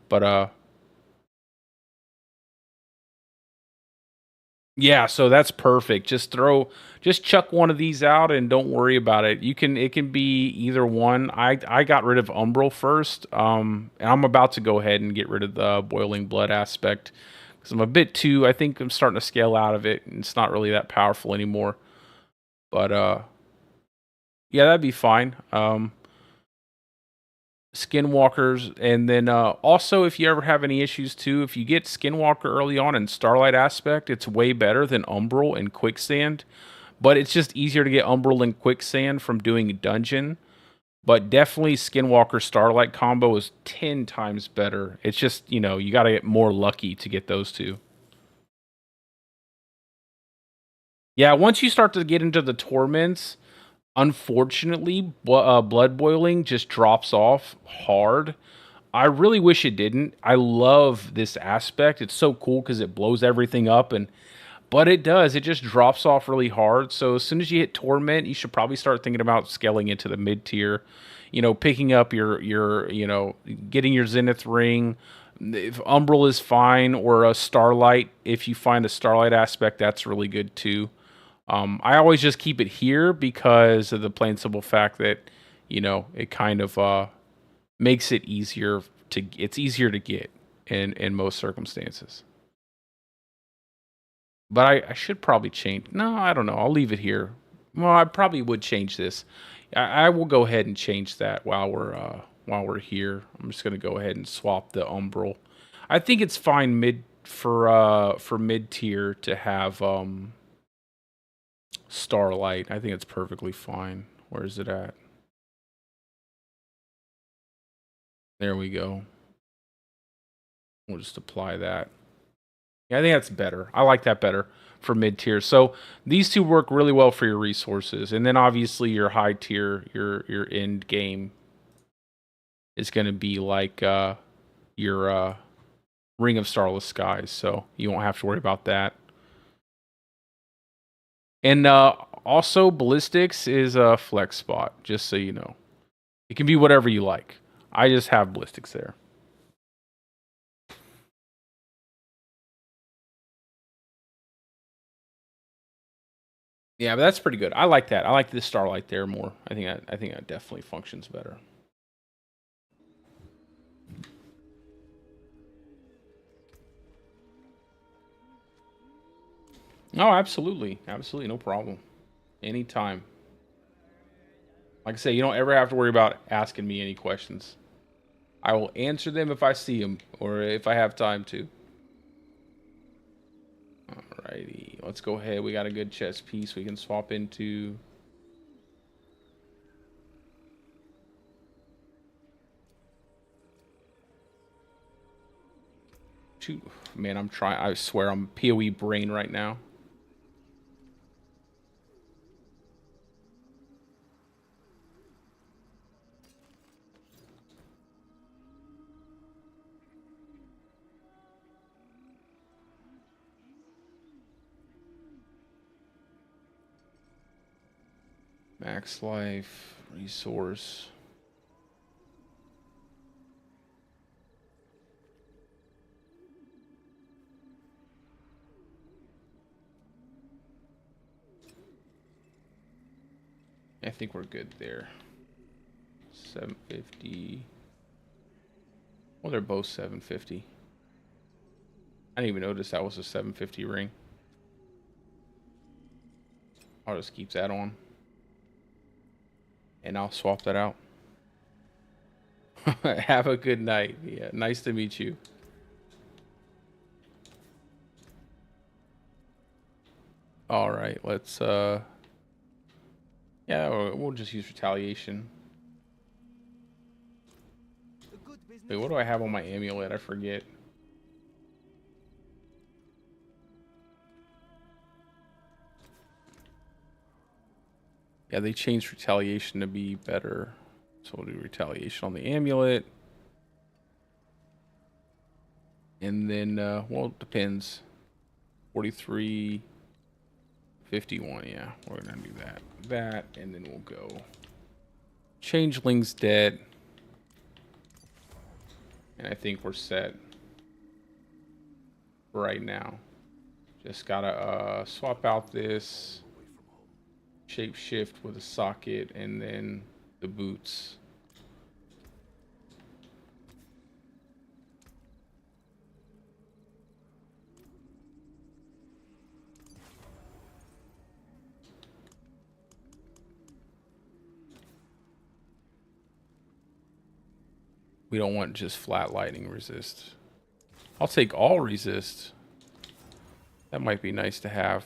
S1: But yeah, so that's perfect. Just chuck one of these out and don't worry about it. It can be either one. I got rid of Umbral first, and I'm about to go ahead and get rid of the boiling blood aspect because I think I'm starting to scale out of it, and it's not really that powerful anymore. But yeah, that'd be fine. Skinwalkers, and then also if you ever have any issues too, if you get Skinwalker early on in Starlight aspect, it's way better than Umbral and Quicksand. But it's just easier to get Umbral and Quicksand from doing dungeon. But definitely Skinwalker Starlight combo is 10 times better. It's just, you got to get more lucky to get those two. Yeah, once you start to get into the torments, unfortunately, blood boiling just drops off hard. I really wish it didn't. I love this aspect. It's so cool because it blows everything up, but it does. It just drops off really hard. So as soon as you hit torment, you should probably start thinking about scaling into the mid tier. Picking up your getting your Zenith ring. If Umbral is fine, or a Starlight. If you find a Starlight aspect, that's really good too. I always just keep it here because of the plain simple fact that, it kind of makes it it's easier to get in most circumstances. But I should probably change. No, I don't know. I'll leave it here. Well, I probably would change this. I will go ahead and change that while we're here. I'm just gonna go ahead and swap the Umbral. I think it's fine for mid tier to have Starlight. I think it's perfectly fine. Where is it at? There we go. We'll just apply that. Yeah, I think that's better. I like that better for mid tier. So these two work really well for your resources, and then obviously your high tier, your end game is going to be like your Ring of Starless Skies. So you won't have to worry about that. And also, ballistics is a flex spot, just so you know. It can be whatever you like. I just have ballistics there. Yeah, but that's pretty good. I like that. I like the Starlight there more. I think that definitely functions better. Oh, absolutely. Absolutely, no problem. Anytime. Like I say, you don't ever have to worry about asking me any questions. I will answer them if I see them or if I have time to. Alrighty, let's go ahead. We got a good chest piece we can swap into. Shoot, man, I'm trying. I swear I'm PoE brain right now. Max life, resource. I think we're good there. 750. Well, they're both 750. I didn't even notice that was a 750 ring. I'll just keep that on. And I'll swap that out. Have a good night. Yeah, nice to meet you. All right, let's yeah, we'll just use retaliation. Wait, what do I have on my amulet? I forget. Yeah, they changed retaliation to be better. So we'll do retaliation on the amulet. And then, well, it depends. 43, 51, yeah. We're gonna do that. That, and then we'll go. Changeling's dead. And I think we're set right now. Just gotta swap out this shape shift with a socket and then the boots. We don't want just flat lightning resist. I'll take all resist. That might be nice to have.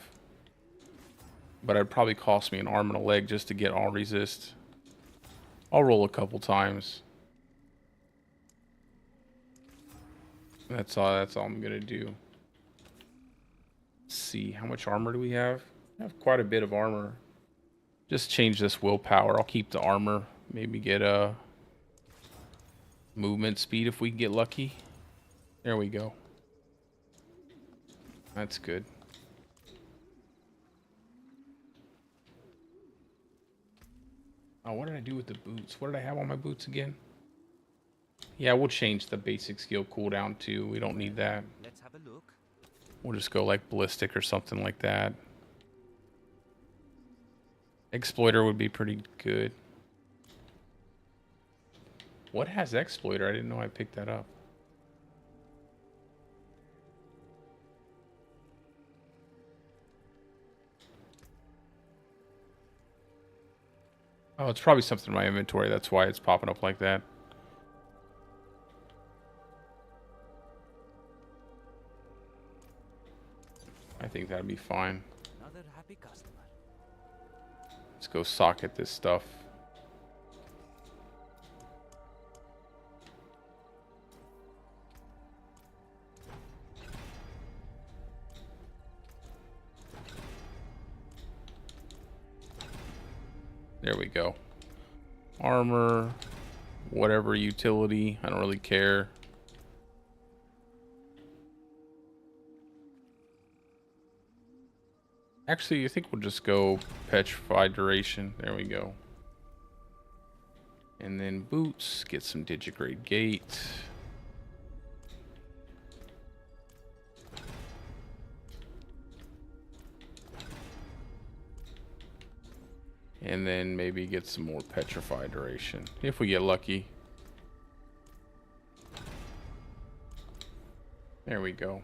S1: But it'd probably cost me an arm and a leg just to get all resist. I'll roll a couple times. That's all I'm gonna do. Let's see, how much armor do we have? We have quite a bit of armor. Just change this willpower. I'll keep the armor. Maybe get a movement speed if we can get lucky. There we go. That's good. Oh, what did I do with the boots? What did I have on my boots again? Yeah, we'll change the basic skill cooldown too. We don't need that.
S7: Let's have a look.
S1: We'll just go like ballistic or something like that. Exploiter would be pretty good. What has Exploiter? I didn't know I picked that up. Oh, it's probably something in my inventory. That's why it's popping up like that. I think that'd be fine.
S7: Another happy customer.
S1: Let's go socket this stuff. There we go. Armor, whatever utility, I don't really care. Actually, I think we'll just go petrified duration. There we go. And then boots, get some digigrade gate. And then maybe get some more petrified duration, if we get lucky. There we go.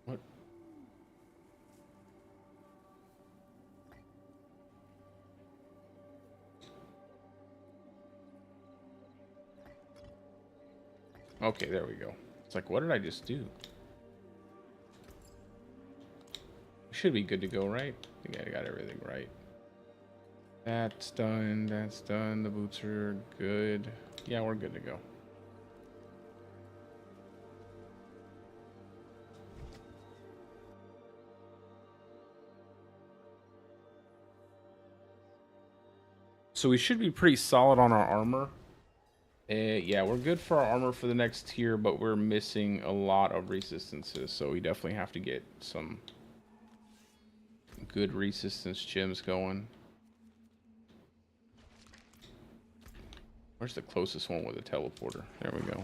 S1: What? Okay, there we go. It's like, what did I just do? Should be good to go, right? I think I got everything right. That's done. That's done. The boots are good. Yeah, we're good to go. So we should be pretty solid on our armor. Yeah, we're good for our armor for the next tier, but we're missing a lot of resistances, so we definitely have to get some good resistance gems going. Where's the closest one with a teleporter? There we go.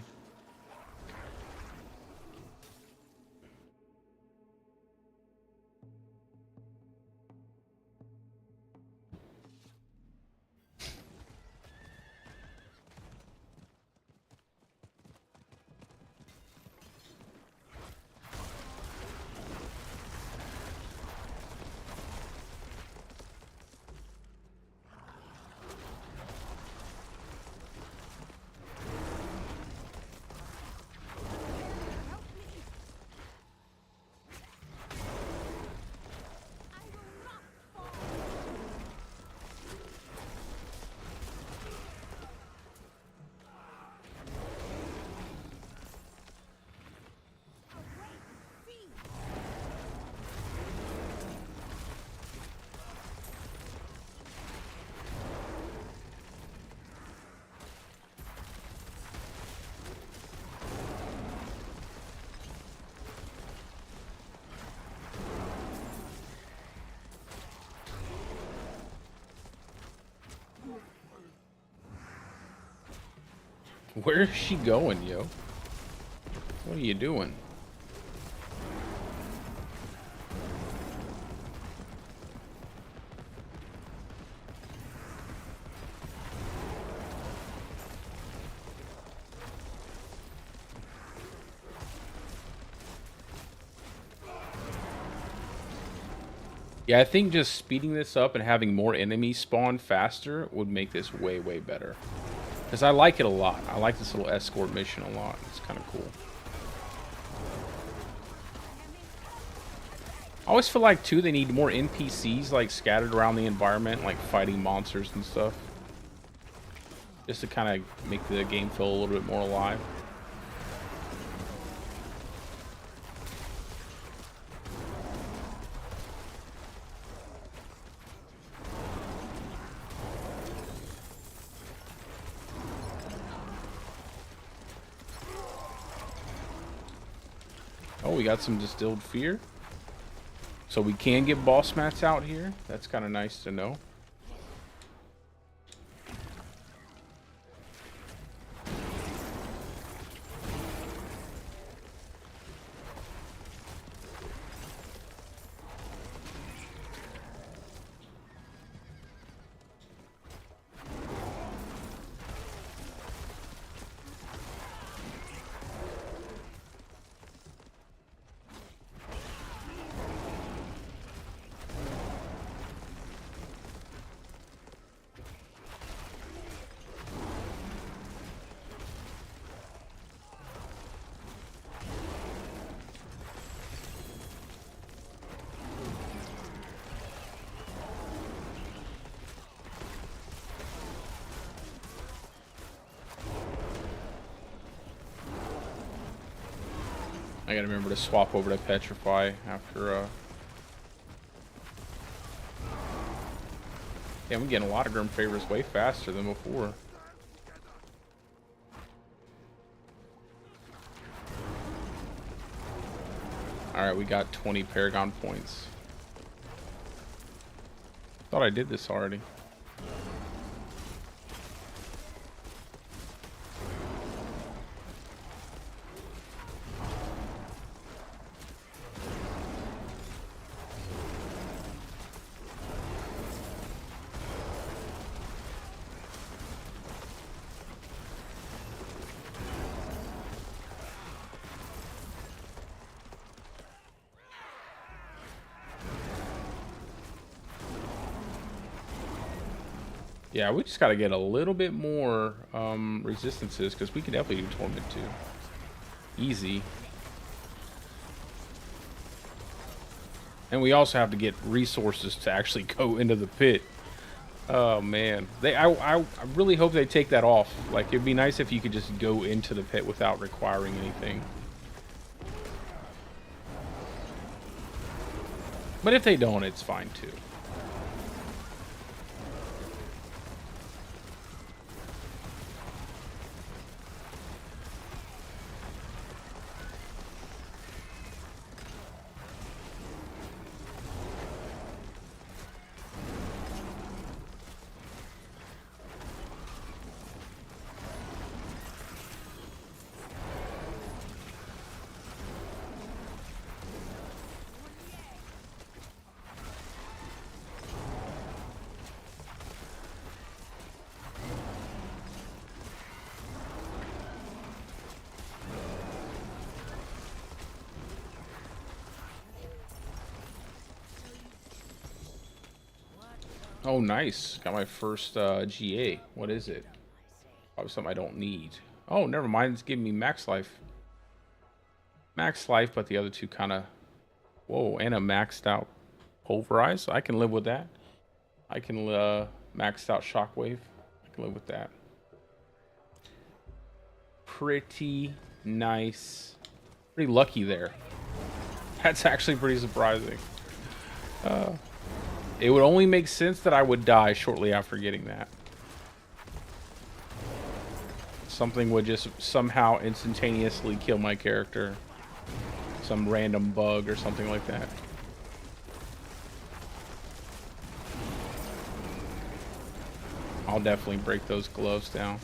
S1: Where is she going, yo? What are you doing? Yeah, I think just speeding this up and having more enemies spawn faster would make this way, way better. Because I like it a lot. I like this little escort mission a lot. It's kind of cool. I always feel like, too, they need more NPCs, like, scattered around the environment, like, fighting monsters and stuff. Just to kind of make the game feel a little bit more alive. Oh, we got some distilled fear. So we can get boss mats out here. That's kind of nice to know. I gotta remember to swap over to Petrify after, Yeah, we're getting a lot of Grim Favors way faster than before. Alright, we got 20 Paragon points. Thought I did this already. Yeah, we just got to get a little bit more resistances, because we can definitely do Torment too. Easy. And we also have to get resources to actually go into the pit. Oh man, I really hope they take that off. Like, it'd be nice if you could just go into the pit without requiring anything. But if they don't, it's fine too. Oh, nice. Got my first GA. What is it? Probably something I don't need. Oh, never mind. It's giving me max life. Max life, but the other two kind of... Whoa, and a maxed out Pulverize. I can live with that. I can maxed out Shockwave. I can live with that. Pretty nice. Pretty lucky there. That's actually pretty surprising. It would only make sense that I would die shortly after getting that. Something would just somehow instantaneously kill my character. Some random bug or something like that. I'll definitely break those gloves down.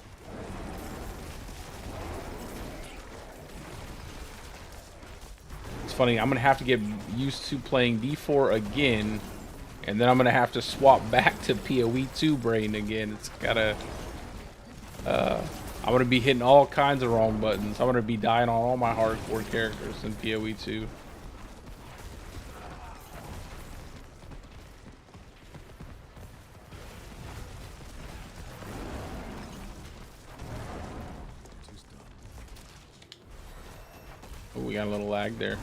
S1: It's funny, I'm gonna have to get used to playing D4 again, and then I'm gonna have to swap back to PoE 2 brain again. It's gotta I'm gonna be hitting all kinds of wrong buttons. I'm gonna be dying on all my hardcore characters in PoE 2. Oh, we got a little lag there.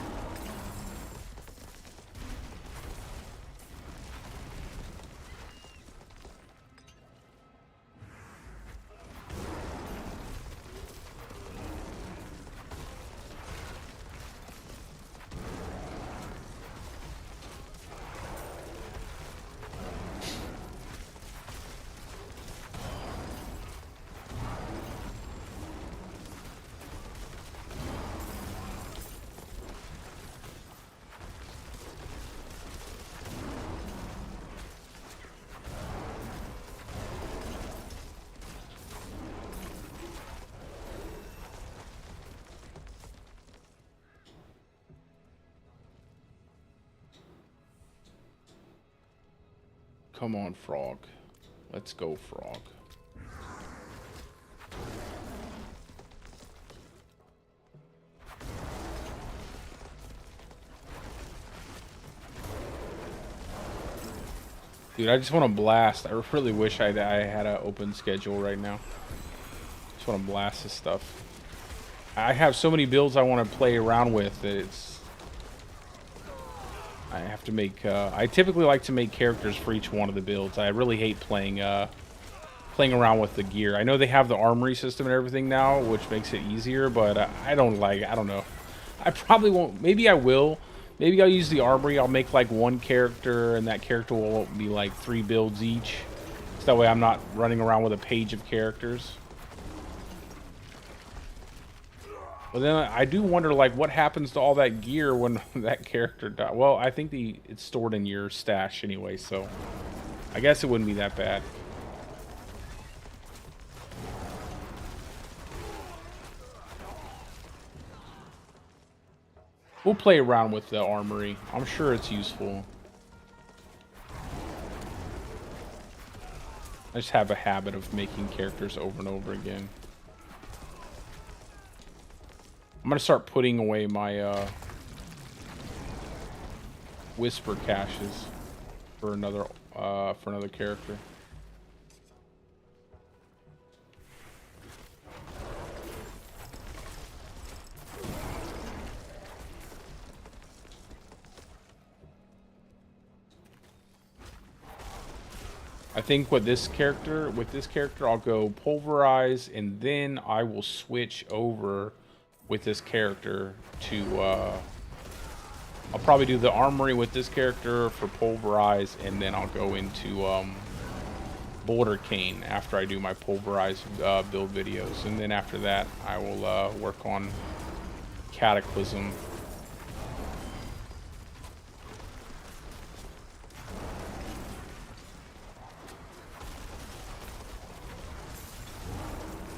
S1: Come on, Frog. Let's go, Frog. Dude, I just want to blast. I really wish I had an open schedule right now. Just want to blast this stuff. I have so many builds I want to play around with that it's... I have to make... I typically like to make characters for each one of the builds. I really hate playing around with the gear. I know they have the armory system and everything now, which makes it easier, but I don't like... I don't know. I probably won't... Maybe I will. Maybe I'll use the armory. I'll make like one character, and that character will be like 3 builds each. So that way I'm not running around with a page of characters. But then I do wonder, like, what happens to all that gear when that character dies? Well, I think it's stored in your stash anyway, so I guess it wouldn't be that bad. We'll play around with the armory. I'm sure it's useful. I just have a habit of making characters over and over again. I'm gonna start putting away my whisper caches for another character. I think with this character, I'll go Pulverize, and then I will switch over with this character to I'll probably do the armory with this character for Pulverize, and then I'll go into Boulder Cane after I do my Pulverize build videos, and then after that I will work on Cataclysm.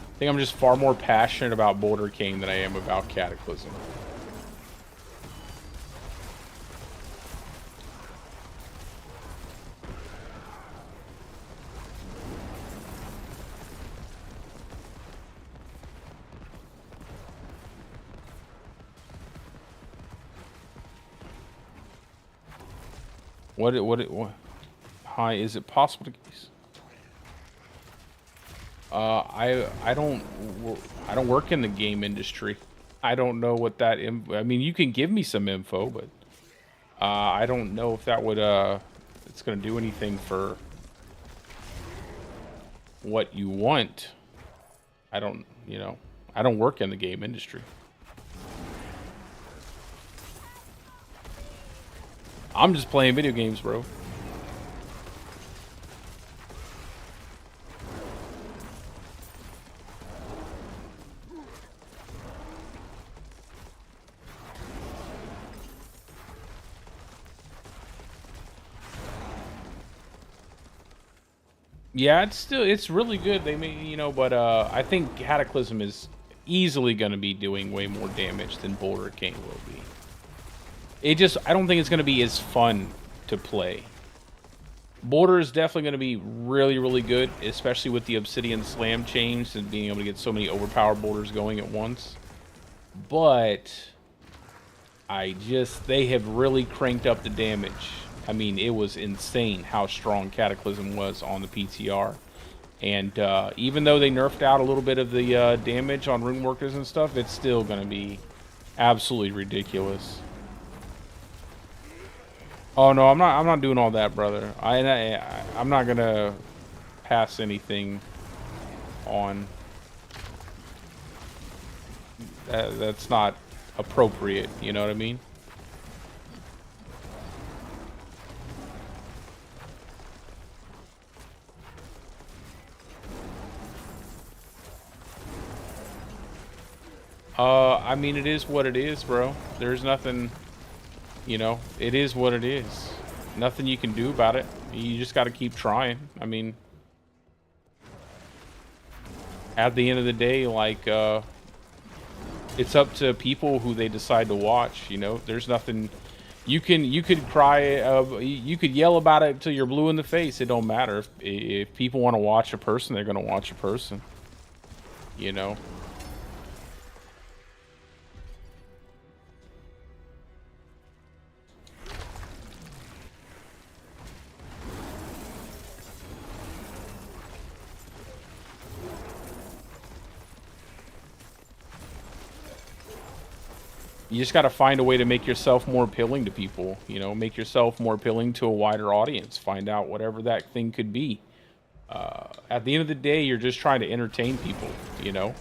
S1: I think I'm just far more passionate about Boulder Cane than I am about Cataclysm. What Hi, is it possible to? I don't work in the game industry. I don't know what that. I mean, you can give me some info, but I don't know if that would it's gonna do anything for what you want. I don't, you know, I don't work in the game industry. I'm just playing video games, bro. Yeah, it's really good. They may, you know, but I think Cataclysm is easily going to be doing way more damage than Boulder King will be. I don't think it's going to be as fun to play. Boulder is definitely going to be really, really good, especially with the Obsidian Slam change and being able to get so many overpowered boulders going at once. But they have really cranked up the damage. I mean, it was insane how strong Cataclysm was on the PTR. And even though they nerfed out a little bit of the damage on rune workers and stuff, it's still going to be absolutely ridiculous. Oh no, I'm not doing all that, brother. I'm not going to pass anything on. That's not appropriate, you know what I mean? I mean, it is what it is, bro. There's nothing, you know, it is what it is. Nothing you can do about it. You just got to keep trying. I mean, at the end of the day, like, it's up to people who they decide to watch, you know? There's nothing, you could cry, you could yell about it until you're blue in the face. It don't matter. If people want to watch a person, they're going to watch a person, you know? You just got to find a way to make yourself more appealing to people, you know, make yourself more appealing to a wider audience, find out whatever that thing could be. At the end of the day, you're just trying to entertain people, you know,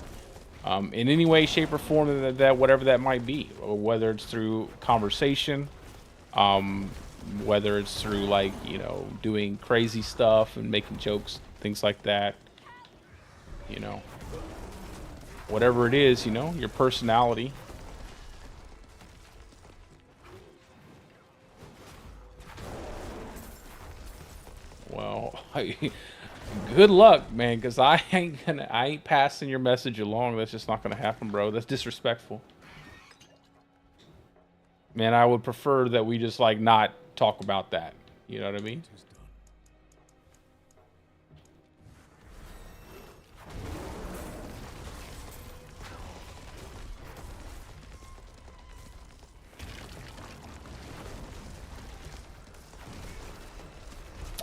S1: in any way, shape, or form that whatever that might be, whether it's through conversation, whether it's through, like, you know, doing crazy stuff and making jokes, things like that, you know, whatever it is, you know, your personality. Well, good luck, man, because I ain't passing your message along. That's just not gonna happen, bro. That's disrespectful. Man, I would prefer that we just, like, not talk about that. You know what I mean?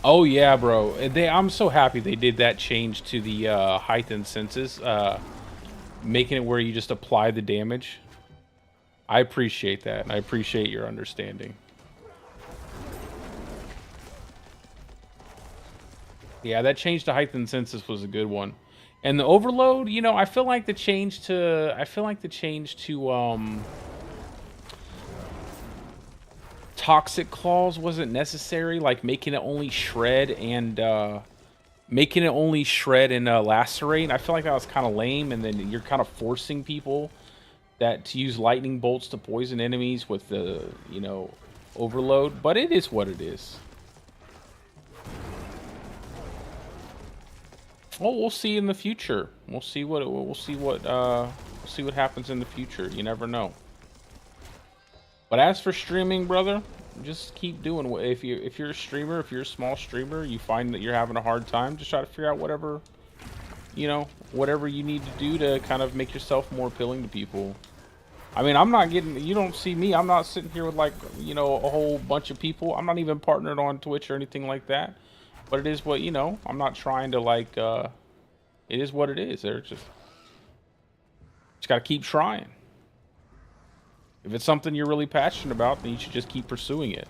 S1: Oh yeah, bro. I'm so happy they did that change to the heightened senses, making it where you just apply the damage. I appreciate that, and I appreciate your understanding. Yeah, that change to heightened senses was a good one. And the overload, you know, I feel like the change to toxic claws wasn't necessary, like making it only shred and lacerate. I feel like that was kind of lame, and then you're kind of forcing people to use lightning bolts to poison enemies with the, you know, overload. But it is what it is. Well, we'll see in the future. We'll see what happens in the future. You never know. But as for streaming, brother, just keep doing what. If you're a streamer, if you're a small streamer, you find that you're having a hard time, just try to figure out whatever, you know, whatever you need to do to kind of make yourself more appealing to people. I mean, you don't see me. I'm not sitting here with, like, you know, a whole bunch of people. I'm not even partnered on Twitch or anything like that. But it is what, you know, I'm not trying to like, it is what it is. They're just gotta keep trying. If it's something you're really passionate about, then you should just keep pursuing it.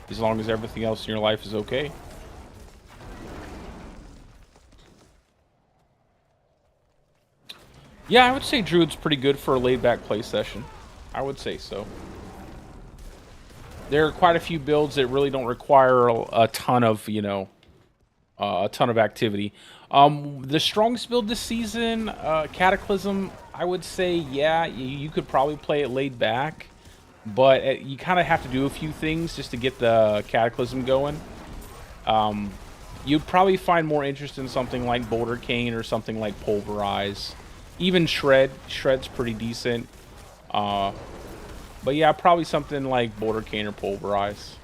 S1: As long as everything else in your life is okay. Yeah, I would say Druid's pretty good for a laid-back play session. I would say so. There are quite a few builds that really don't require a ton of, you know, a ton of activity. The strongest build this season, Cataclysm, I would say, yeah, you could probably play it laid back, but you kind of have to do a few things just to get the Cataclysm going. You'd probably find more interest in something like Boulder Cane or something like Pulverize. Even Shred's pretty decent. But yeah, probably something like Boulder Cane or Pulverize.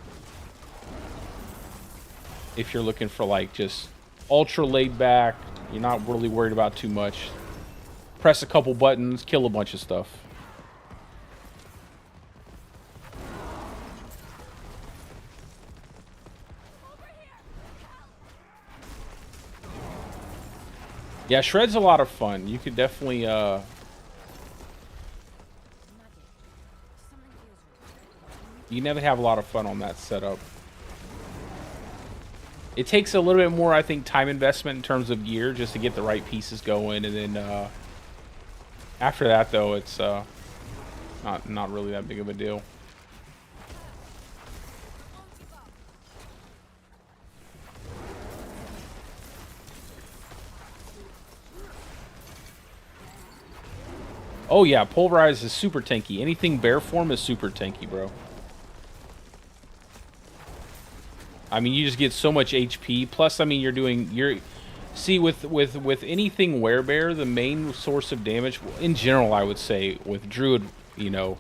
S1: If you're looking for like just ultra laid back, you're not really worried about too much. Press a couple buttons, kill a bunch of stuff. Yeah, Shred's a lot of fun. You could definitely you never have a lot of fun on that setup. It takes a little bit more, I think, time investment in terms of gear just to get the right pieces going, and then after that, though, it's not really that big of a deal. Oh yeah, Pulverize is super tanky. Anything bear form is super tanky, bro. I mean, you just get so much HP. Plus, I mean, see, with anything werebear, the main source of damage, in general, I would say, with Druid, you know,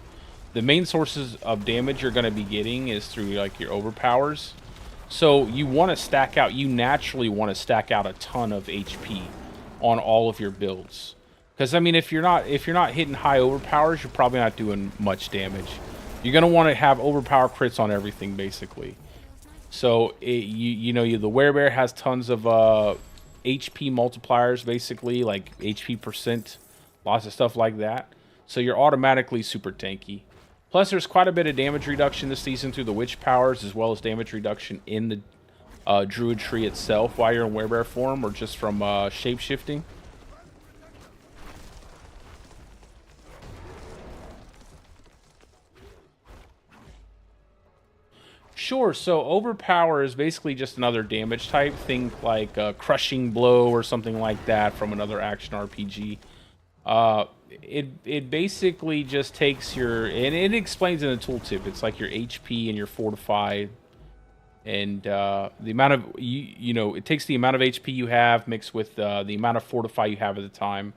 S1: the main sources of damage you're going to be getting is through, like, your overpowers. So, you want to stack out, you naturally want to stack out a ton of HP on all of your builds. Because, I mean, if you're not hitting high overpowers, you're probably not doing much damage. You're going to want to have overpower crits on everything, basically. So, you know, the werebear has tons of HP multipliers, basically, like HP percent, lots of stuff like that. So you're automatically super tanky. Plus, there's quite a bit of damage reduction this season through the witch powers, as well as damage reduction in the druid tree itself while you're in werebear form, or just from shape-shifting. Sure, so overpower is basically just another damage type. Think like a crushing blow or something like that from another action RPG. It basically just takes your, and it explains in the tooltip. It's like your HP and your fortified, and the amount of you know, it takes the amount of HP you have mixed with the amount of fortify you have at the time,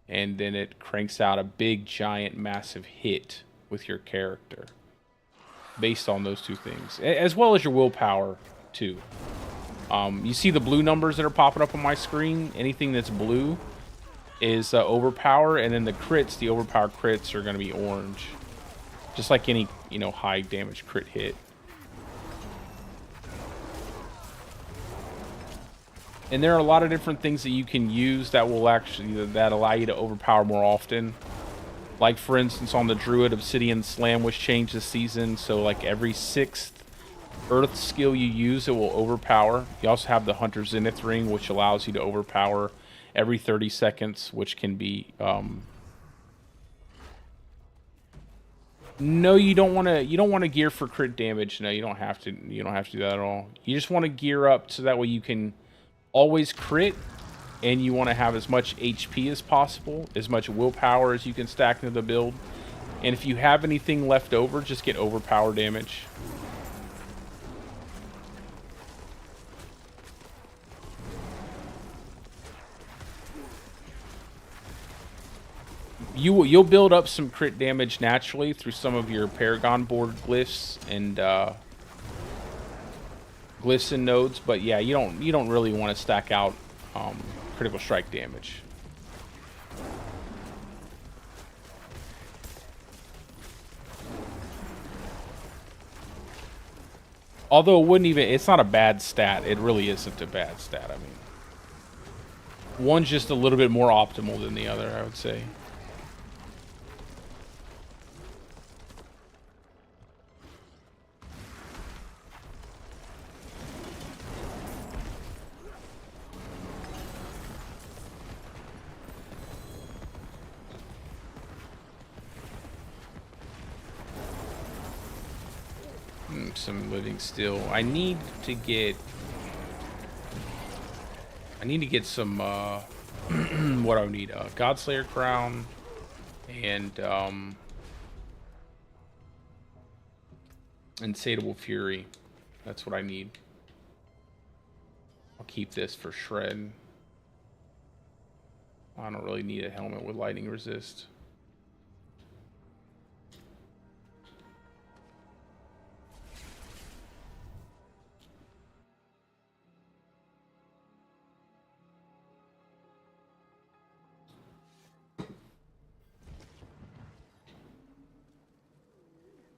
S1: and then it cranks out a big, giant, massive hit with your character. Based on those two things, as well as your willpower too. You see the blue numbers that are popping up on my screen. Anything that's blue is overpower, and then the crits, the overpower crits, are going to be orange, just like any, you know, high damage crit hit. And there are a lot of different things that you can use that will actually that allow you to overpower more often. Like, for instance, on the Druid, Obsidian Slam was changed this season, so like every 6th Earth skill you use, it will overpower. You also have the Hunter Zenith Ring, which allows you to overpower every 30 seconds, which can be... No, you don't want to gear for crit damage. No, you don't have to do that at all. You just want to gear up so that way you can always crit. And you want to have as much HP as possible, as much willpower as you can stack into the build. And if you have anything left over, just get overpower damage. You'll build up some crit damage naturally through some of your Paragon board glyphs and nodes, but yeah, you don't really want to stack out critical strike damage. Although it wouldn't even, it's not a bad stat. It really isn't a bad stat. I mean, one's just a little bit more optimal than the other, I would say. Some living still. I need to get some what do I need? Godslayer crown and insatiable fury. That's what I need. I'll keep this for shred. I don't really need a helmet with lightning resist.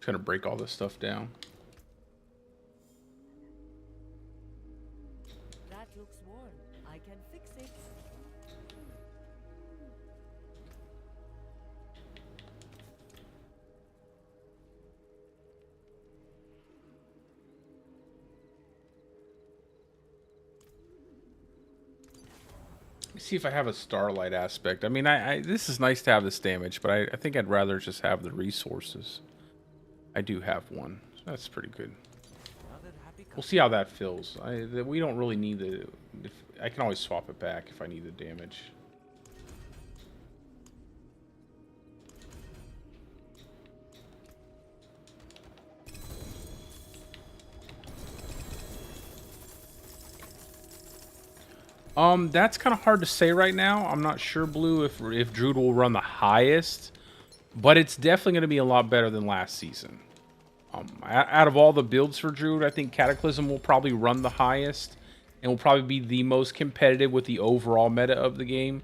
S1: Gonna break all this stuff down.
S6: That looks worn. I can fix it.
S1: Let me see if I have a starlight aspect. I mean, this is nice to have this damage, but I think I'd rather just have the resources. I do have one, so that's pretty good. We'll see how that feels. We don't really need the... I can always swap it back if I need the damage. That's kind of hard to say right now. I'm not sure, Blue, if Druid will run the highest, but it's definitely going to be a lot better than last season. Out of all the builds for Druid, I think Cataclysm will probably run the highest and will probably be the most competitive with the overall meta of the game.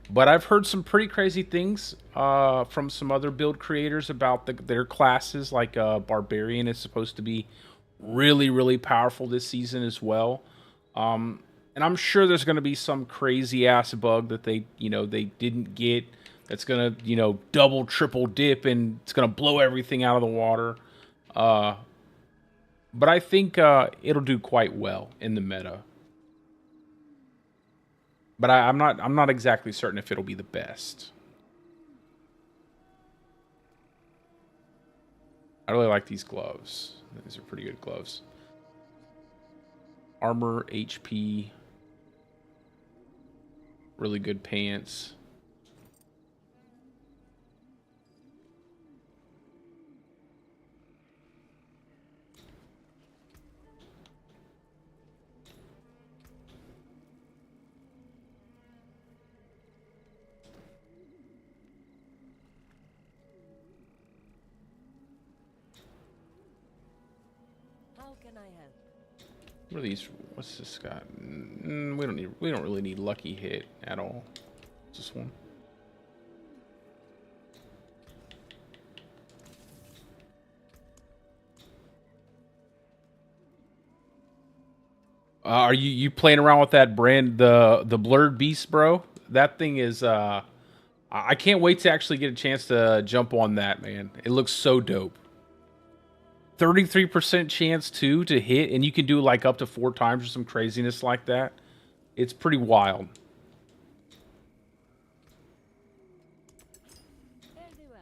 S1: But I've heard some pretty crazy things from some other build creators about their classes, like Barbarian is supposed to be really, really powerful this season as well. And I'm sure there's going to be some crazy ass bug that they didn't get that's going to, double, triple dip and it's going to blow everything out of the water. But I think it'll do quite well in the meta. But I'm not exactly certain if it'll be the best. I really like these gloves. These are pretty good gloves. Armor, HP, really good pants.
S6: How can I help?
S1: What are these? What's this got? We don't really need lucky hit at all. What's this one? Are you playing around with that brand, the Blurred Beast, bro? That thing is I can't wait to actually get a chance to jump on that, man. It looks so dope. 33% chance too to hit, and you can do like up to 4 times or some craziness like that. It's pretty wild.
S6: Very well.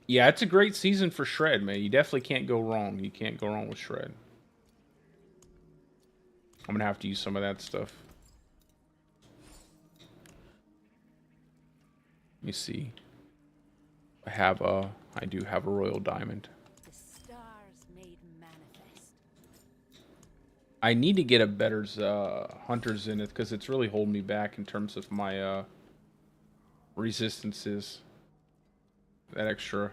S1: Yeah, it's a great season for Shred, man. You definitely can't go wrong. You can't go wrong with Shred. I'm gonna have to use some of that stuff. Let me see. I do have a royal diamond.
S6: The stars made manifest.
S1: I need to get a better hunters in it because it's really holding me back in terms of my resistances. That extra.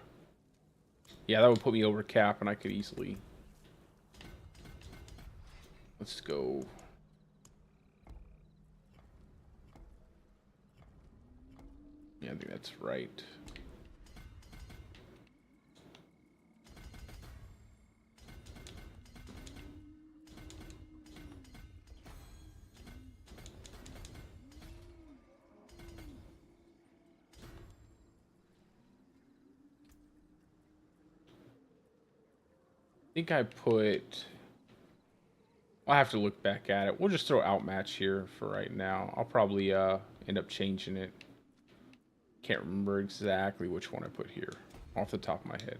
S1: Yeah, that would put me over cap and I could easily. Let's go. Yeah, I think that's right. think I put... I'll have to look back at it. We'll just throw outmatch here for right now. I'll probably end up changing it. Can't remember exactly which one I put here off the top of my head.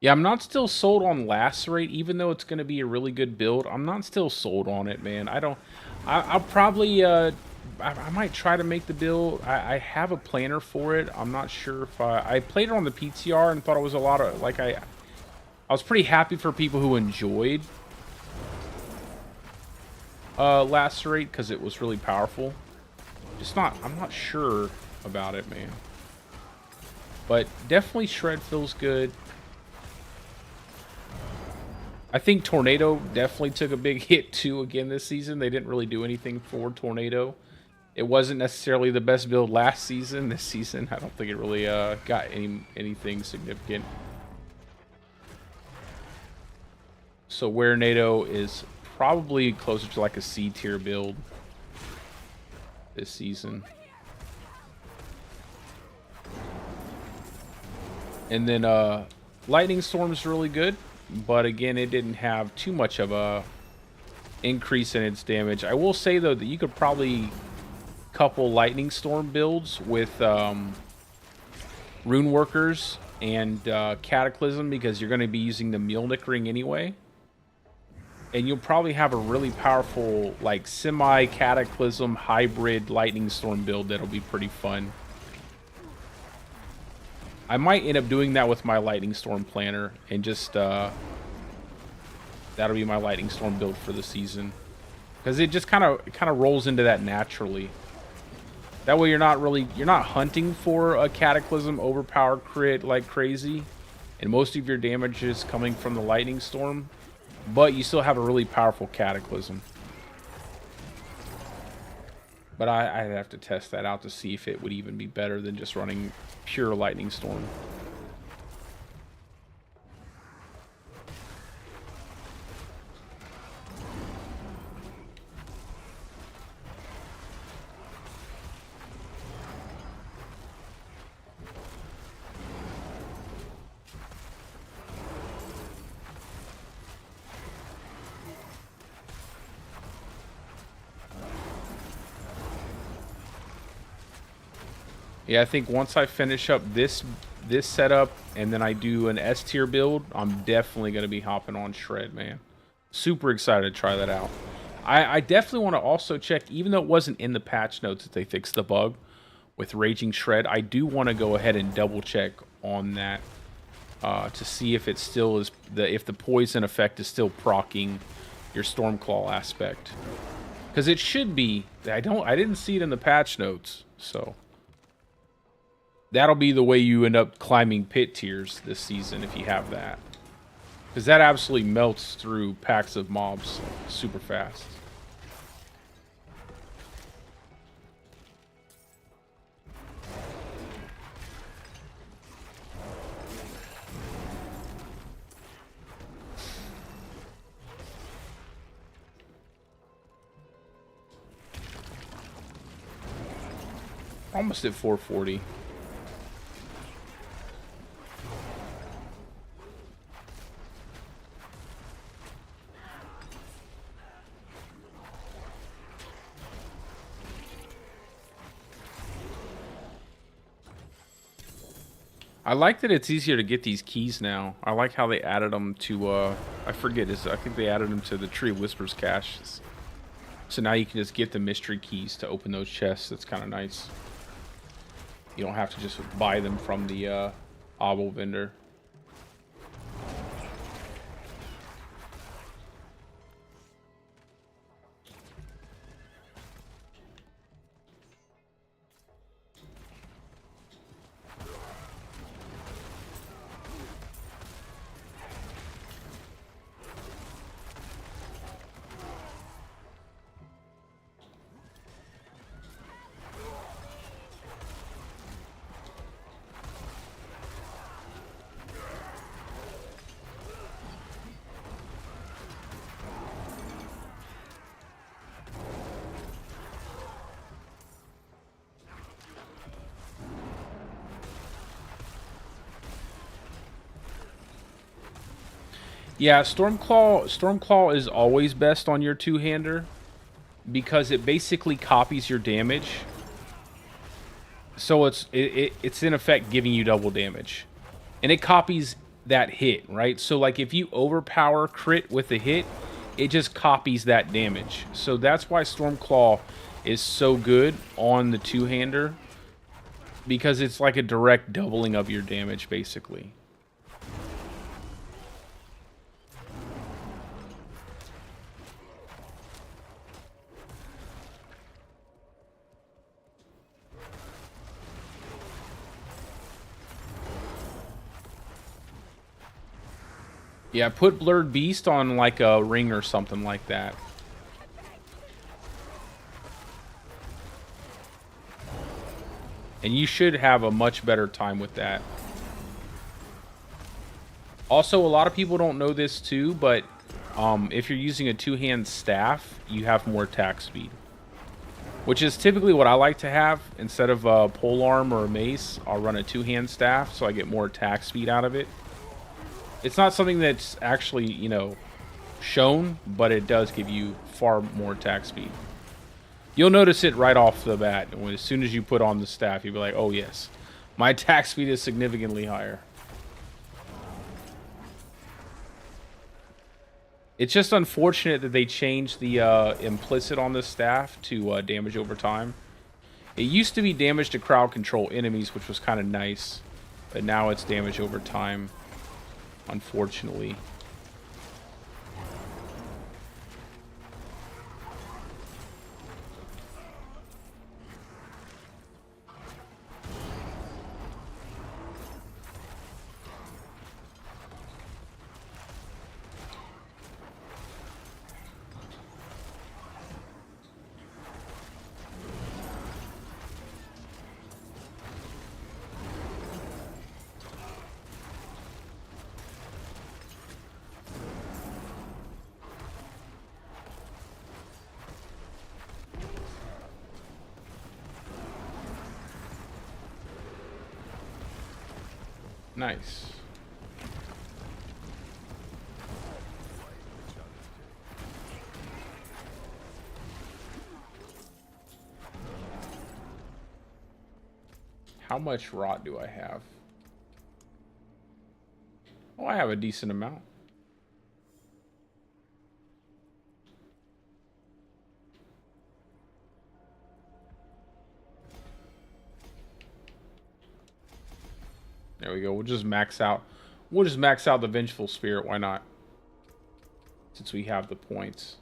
S1: Yeah, I'm not still sold on Lacerate, even though it's going to be a really good build. I'm not still sold on it, man. I'll probably, I might try to make the build. I have a planner for it. I'm not sure if I played it on the PTR and thought it was a lot of, like, I was pretty happy for people who enjoyed Lacerate because it was really powerful. I'm not sure about it, man. But definitely Shred feels good. I think Tornado definitely took a big hit too again this season. They didn't really do anything for Tornado. It wasn't necessarily the best build last season. This season, I don't think it really got anything significant. So Wernado is probably closer to like a C tier build this season. And then Lightning Storm's really good. But again, it didn't have too much of a increase in its damage. I will say, though, that you could probably couple Lightning Storm builds with Rune Workers and Cataclysm because you're going to be using the Mjolnir Ring anyway. And you'll probably have a really powerful, like, semi-Cataclysm hybrid Lightning Storm build that'll be pretty fun. I might end up doing that with my Lightning Storm planner and just that'll be my Lightning Storm build for the season, because it just kind of rolls into that naturally. That way you're not hunting for a Cataclysm overpowered crit like crazy, and most of your damage is coming from the Lightning Storm, but you still have a really powerful Cataclysm. But I'd have to test that out to see if it would even be better than just running pure Lightning Storm. Yeah, I think once I finish up this setup and then I do an S tier build, I'm definitely going to be hopping on Shred, man. Super excited to try that out. I definitely want to also check, even though it wasn't in the patch notes that they fixed the bug with Raging Shred, I do want to go ahead and double check on that to see if it still is, if the poison effect is still proccing your Stormclaw aspect. Because it should be. I didn't see it in the patch notes, so that'll be the way you end up climbing pit tiers this season if you have that. Because that absolutely melts through packs of mobs super fast. Almost at 440. I like that it's easier to get these keys now. I like how they added them to, I think they added them to the Tree of Whispers caches. So now you can just get the mystery keys to open those chests. That's kind of nice. You don't have to just buy them from the obel vendor. Yeah, Stormclaw is always best on your two-hander because it basically copies your damage. So it's in effect giving you double damage. And it copies that hit, right? So like if you overpower crit with a hit, it just copies that damage. So that's why Stormclaw is so good on the two-hander, because it's like a direct doubling of your damage basically. Yeah, put Blurred Beast on like a ring or something like that. And you should have a much better time with that. Also, a lot of people don't know this too, but if you're using a two-hand staff, you have more attack speed. Which is typically what I like to have. Instead of a polearm or a mace, I'll run a two-hand staff so I get more attack speed out of it. It's not something that's actually, you know, shown, but it does give you far more attack speed. You'll notice it right off the bat. As soon as you put on the staff, you'll be like, oh yes, my attack speed is significantly higher. It's just unfortunate that they changed the implicit on the staff to damage over time. It used to be damage to crowd control enemies, which was kind of nice, but now it's damage over time, unfortunately. Nice. How much rot do I have? Oh, I have a decent amount. There we go. We'll just max out. We'll just max out the Vengeful Spirit. Why not? Since we have the points.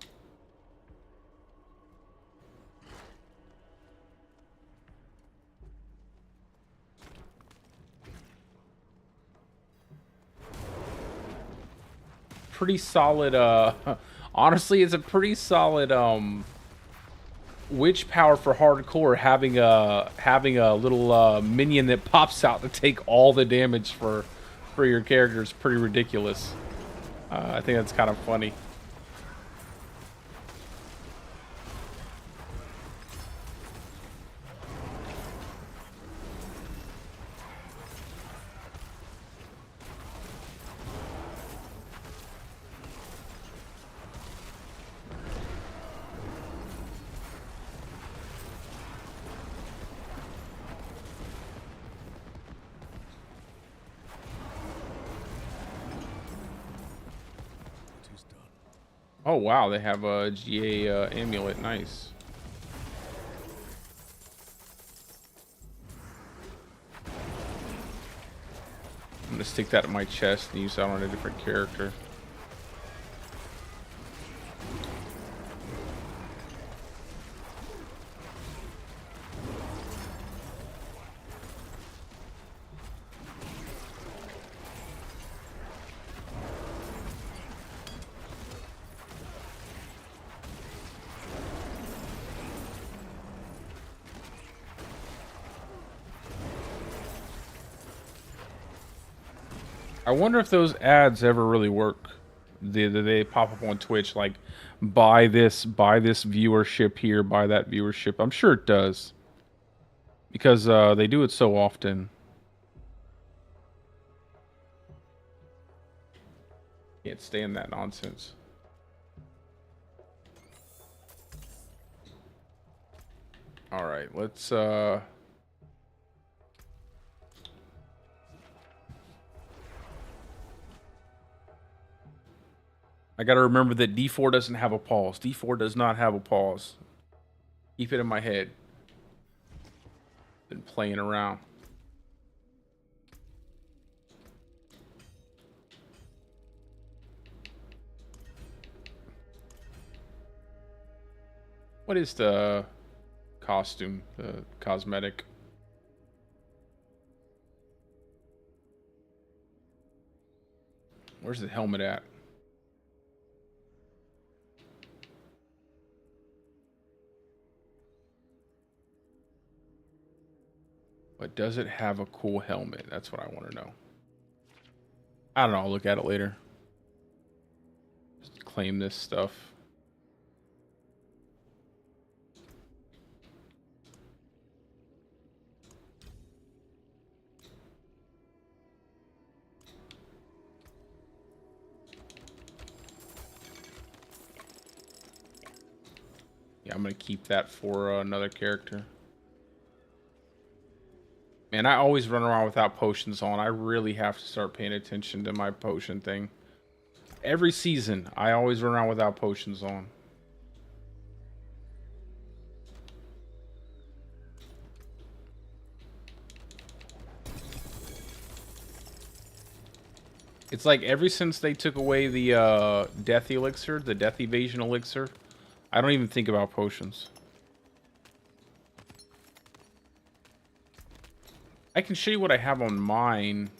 S1: Pretty solid, honestly, it's a pretty solid, witch power for hardcore, having a little minion that pops out to take all the damage for your character is pretty ridiculous. I think that's kind of funny. Oh wow, they have a GA amulet. Nice. I'm gonna stick that in my chest and use that on a different character. I wonder if those ads ever really work. They pop up on Twitch like, buy this viewership here, buy that viewership. I'm sure it does, because they do it so often. Can't stand that nonsense. All right, let's I gotta remember that D4 doesn't have a pause. D4 does not have a pause. Keep it in my head. Been playing around. What is the costume, the cosmetic? Where's the helmet at? But does it have a cool helmet? That's what I want to know. I don't know. I'll look at it later. Just claim this stuff. Yeah, I'm going to keep that for another character. Man, I always run around without potions on. I really have to start paying attention to my potion thing. Every season, I always run around without potions on. It's like ever since they took away the death elixir, the death evasion elixir, I don't even think about potions. I can show you what I have on mine.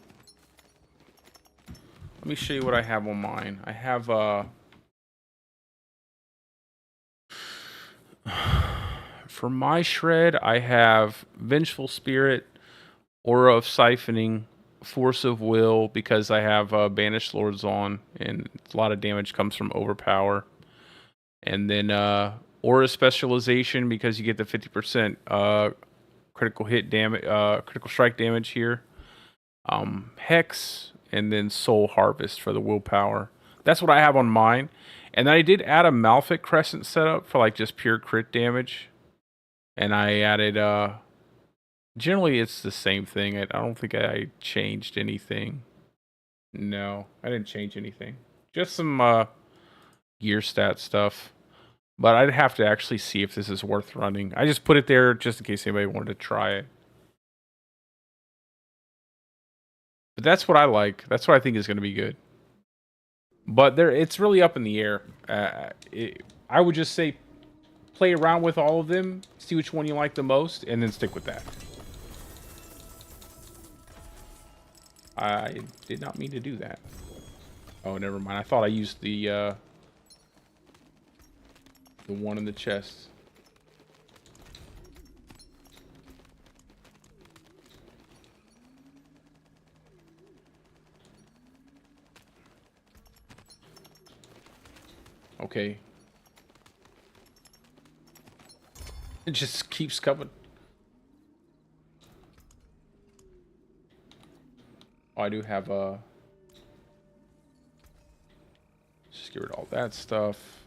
S1: Let me show you what I have on mine. I have for my shred, I have Vengeful Spirit, Aura of Siphoning, Force of Will, because I have Banished Lords on, and a lot of damage comes from Overpower. And then Aura Specialization, because you get the 50% critical hit damage, critical strike damage here. Hex, and then Soul Harvest for the willpower. That's what I have on mine. And then I did add a Malfic Crescent setup for like just pure crit damage. And I added, generally it's the same thing. I don't think I changed anything. No, I didn't change anything. Just some gear stat stuff. But I'd have to actually see if this is worth running. I just put it there just in case anybody wanted to try it. But that's what I like. That's what I think is going to be good. But it's really up in the air. I would just say play around with all of them, see which one you like the most, and then stick with that. I did not mean to do that. Oh, never mind. I thought I used the one in the chest. Okay. It just keeps coming. Oh, I do have just get rid of all that stuff.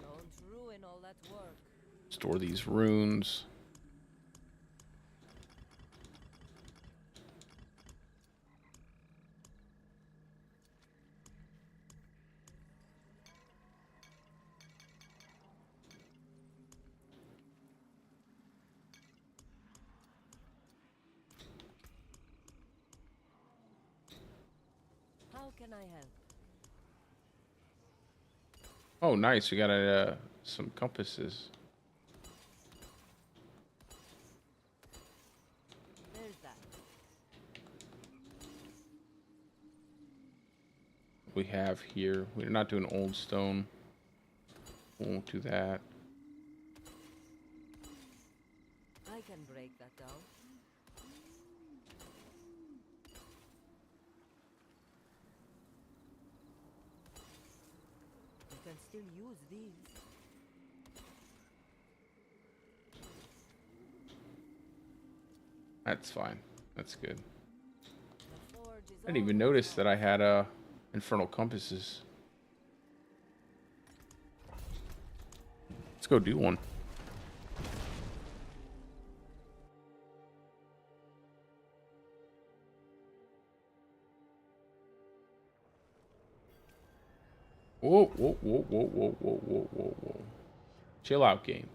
S6: Don't ruin all that work.
S1: Store these runes.
S6: How can I help?
S1: Oh, nice. We got some compasses.
S6: There's that.
S1: We have here. We're not doing old stone. We won't do that.
S6: I can break that down. You can still use these.
S1: That's fine. That's good.
S6: The forge is
S1: I didn't even
S6: almost
S1: notice
S6: done.
S1: that I had a Infernal compasses. Let's go do one. Whoa, whoa, whoa, whoa, whoa, whoa, whoa, whoa, whoa. Chill out, game.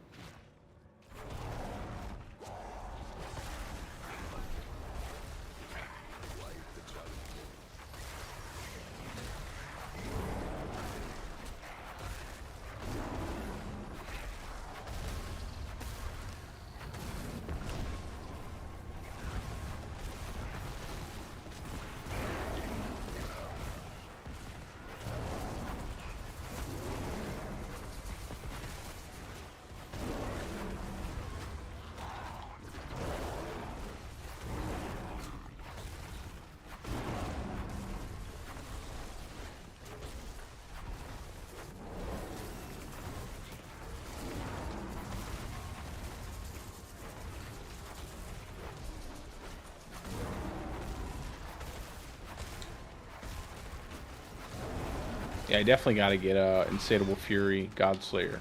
S1: Yeah, I definitely got to get Insatiable Fury, Godslayer.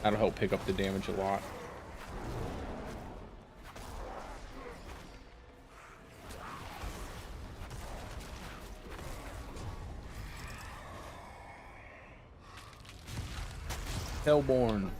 S1: That'll help pick up the damage a lot. Hellborn.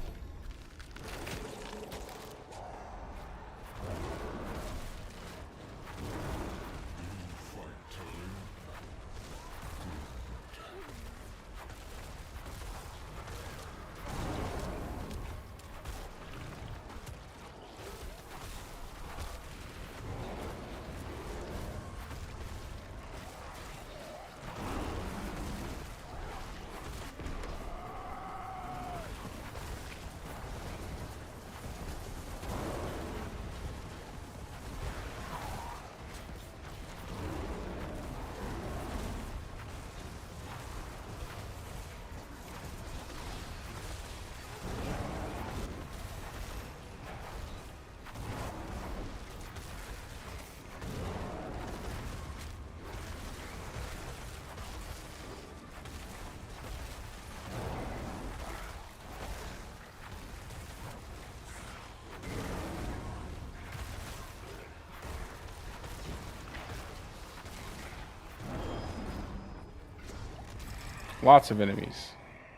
S1: Lots of enemies.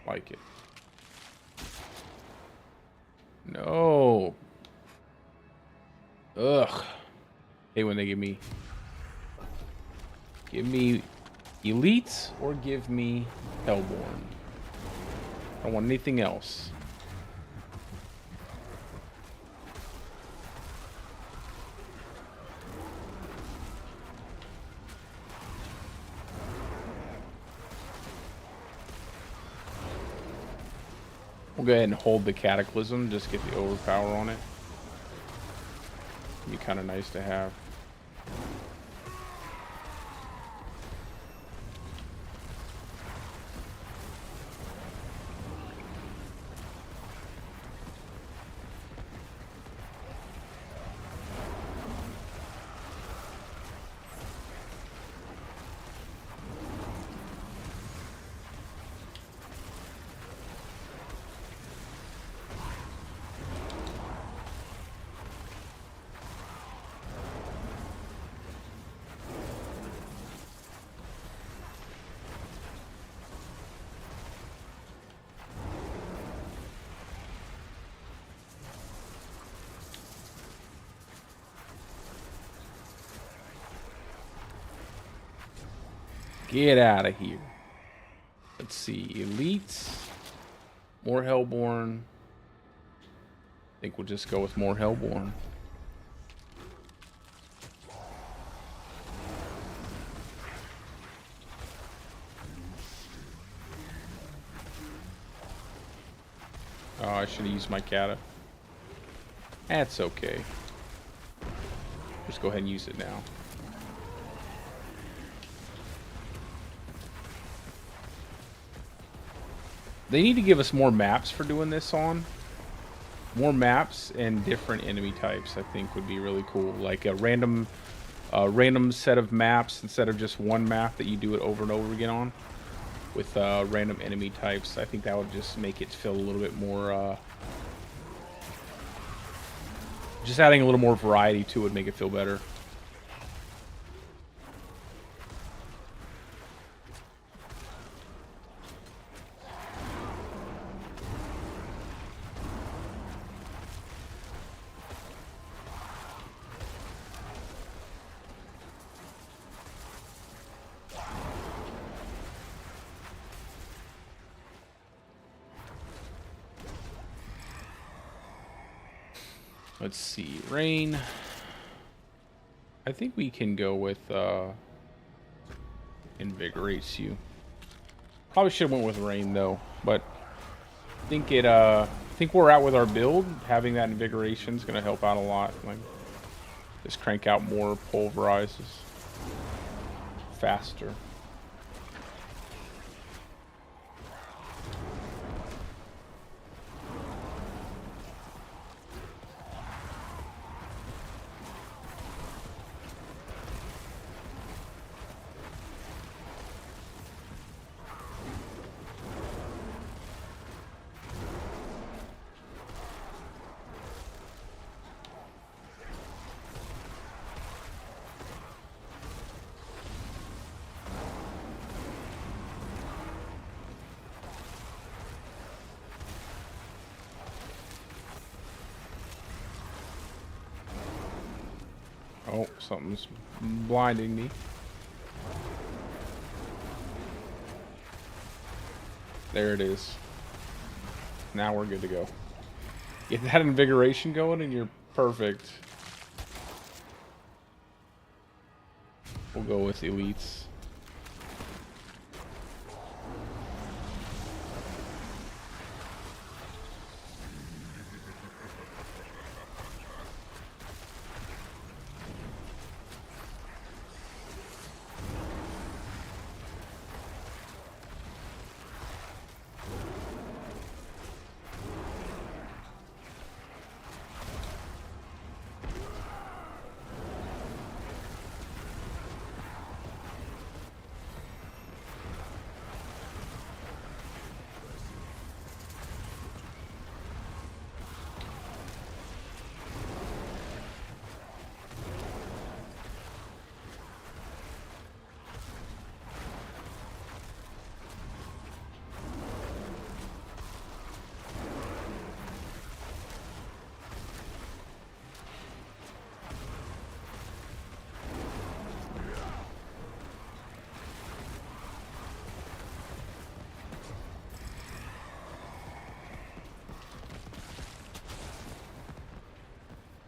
S1: Like it. No. Ugh. Hate when they give me elites or give me Hellborn. I don't want anything else. We'll go ahead and hold the Cataclysm, just get the overpower on it. It'd be kind of nice to have. Get out of here. Let's see. Elites. More Hellborn. I think we'll just go with more Hellborn. Oh, I should have used my Kata. That's okay. Just go ahead and use it now. They need to give us more maps for doing this on. more maps and different enemy types, I think, would be really cool. Like a random set of maps instead of just one map that you do it over and over again on, with random enemy types. I think that would just make it feel a little bit more. Just adding a little more variety to it would make it feel better. Let's see, rain. I think we can go with invigorates you. Probably should have went with rain though, but I think think we're out with our build. Having that invigoration is gonna help out a lot. Like, just crank out more pulverizes faster. Oh, something's blinding me. There it is. Now we're good to go. Get that invigoration going and you're perfect. We'll go with elites.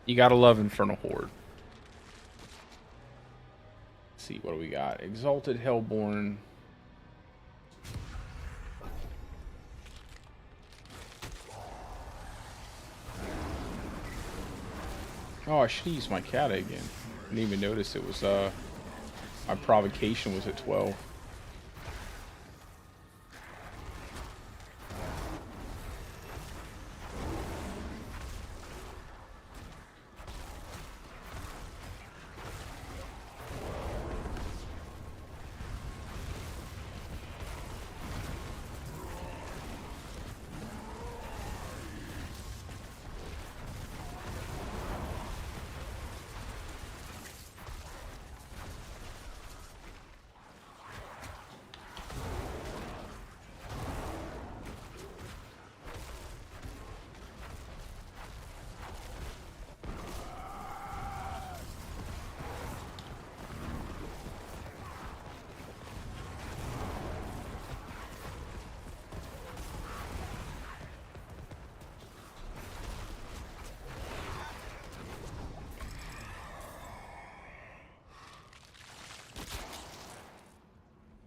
S1: You gotta love Infernal Horde. Let's see, what do we got? Exalted Hellborn. Oh, I should use my cat again. I didn't even notice it was, my provocation was at 12.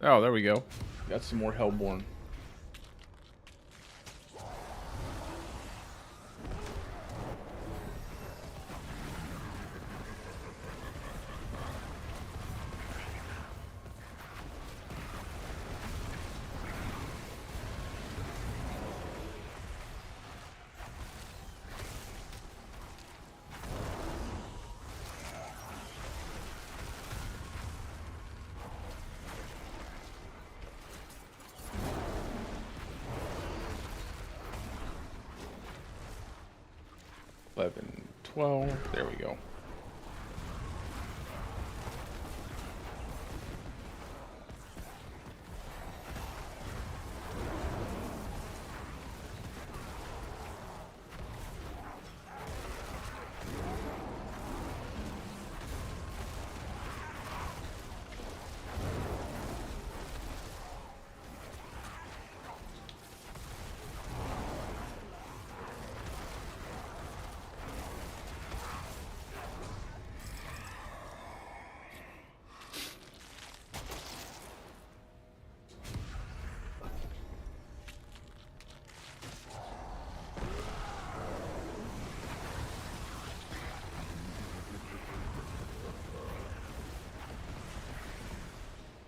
S1: Oh, there we go. Got some more Hellborn. 11, 12. There we go.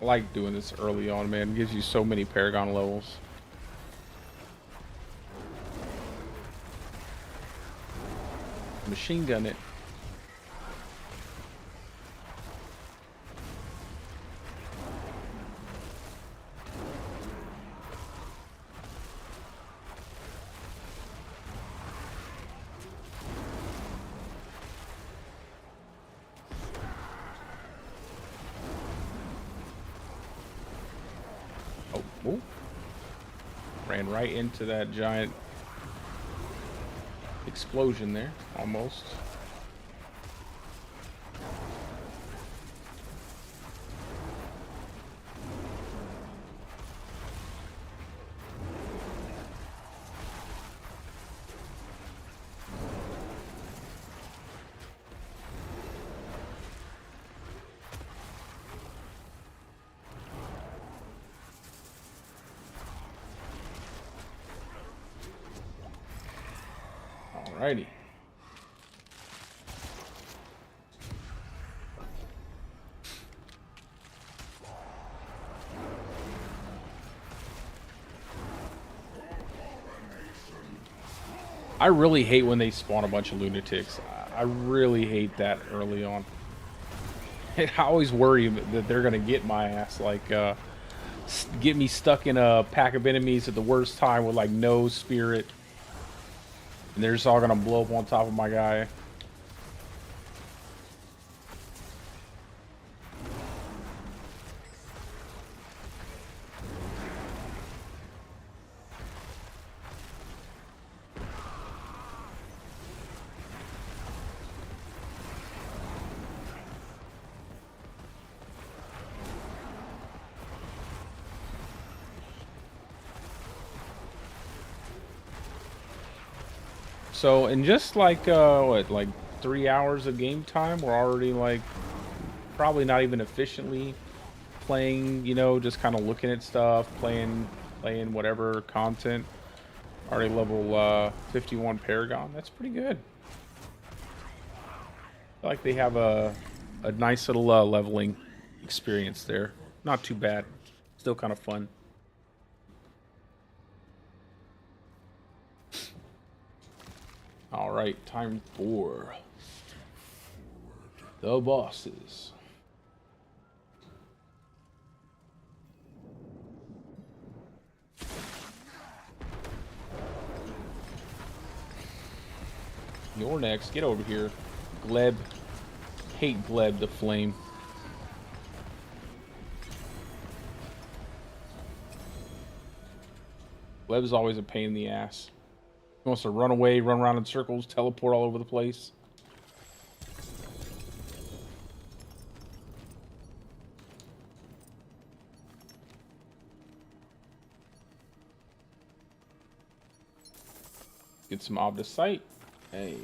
S1: I like doing this early on, man. It gives you so many Paragon levels. Machine gun it. Oh, ran right into that giant explosion there, almost. Alrighty. I really hate when they spawn a bunch of lunatics. I really hate that early on. I always worry that they're gonna get my ass, like, get me stuck in a pack of enemies at the worst time with, like, no spirit. And they're just all gonna blow up on top of my guy. So in just like what, like 3 hours of game time, we're already like probably not even efficiently playing, you know, just kind of looking at stuff, playing whatever content. Already level 51 Paragon. That's pretty good. I feel like they have a nice little leveling experience there. Not too bad. Still kind of fun. All right, time for the bosses. You're next. Get over here. Gleb. Hate Gleb the Flame. Gleb's always a pain in the ass. He wants to run away, run around in circles, teleport all over the place. Get some mob to sight. Hey.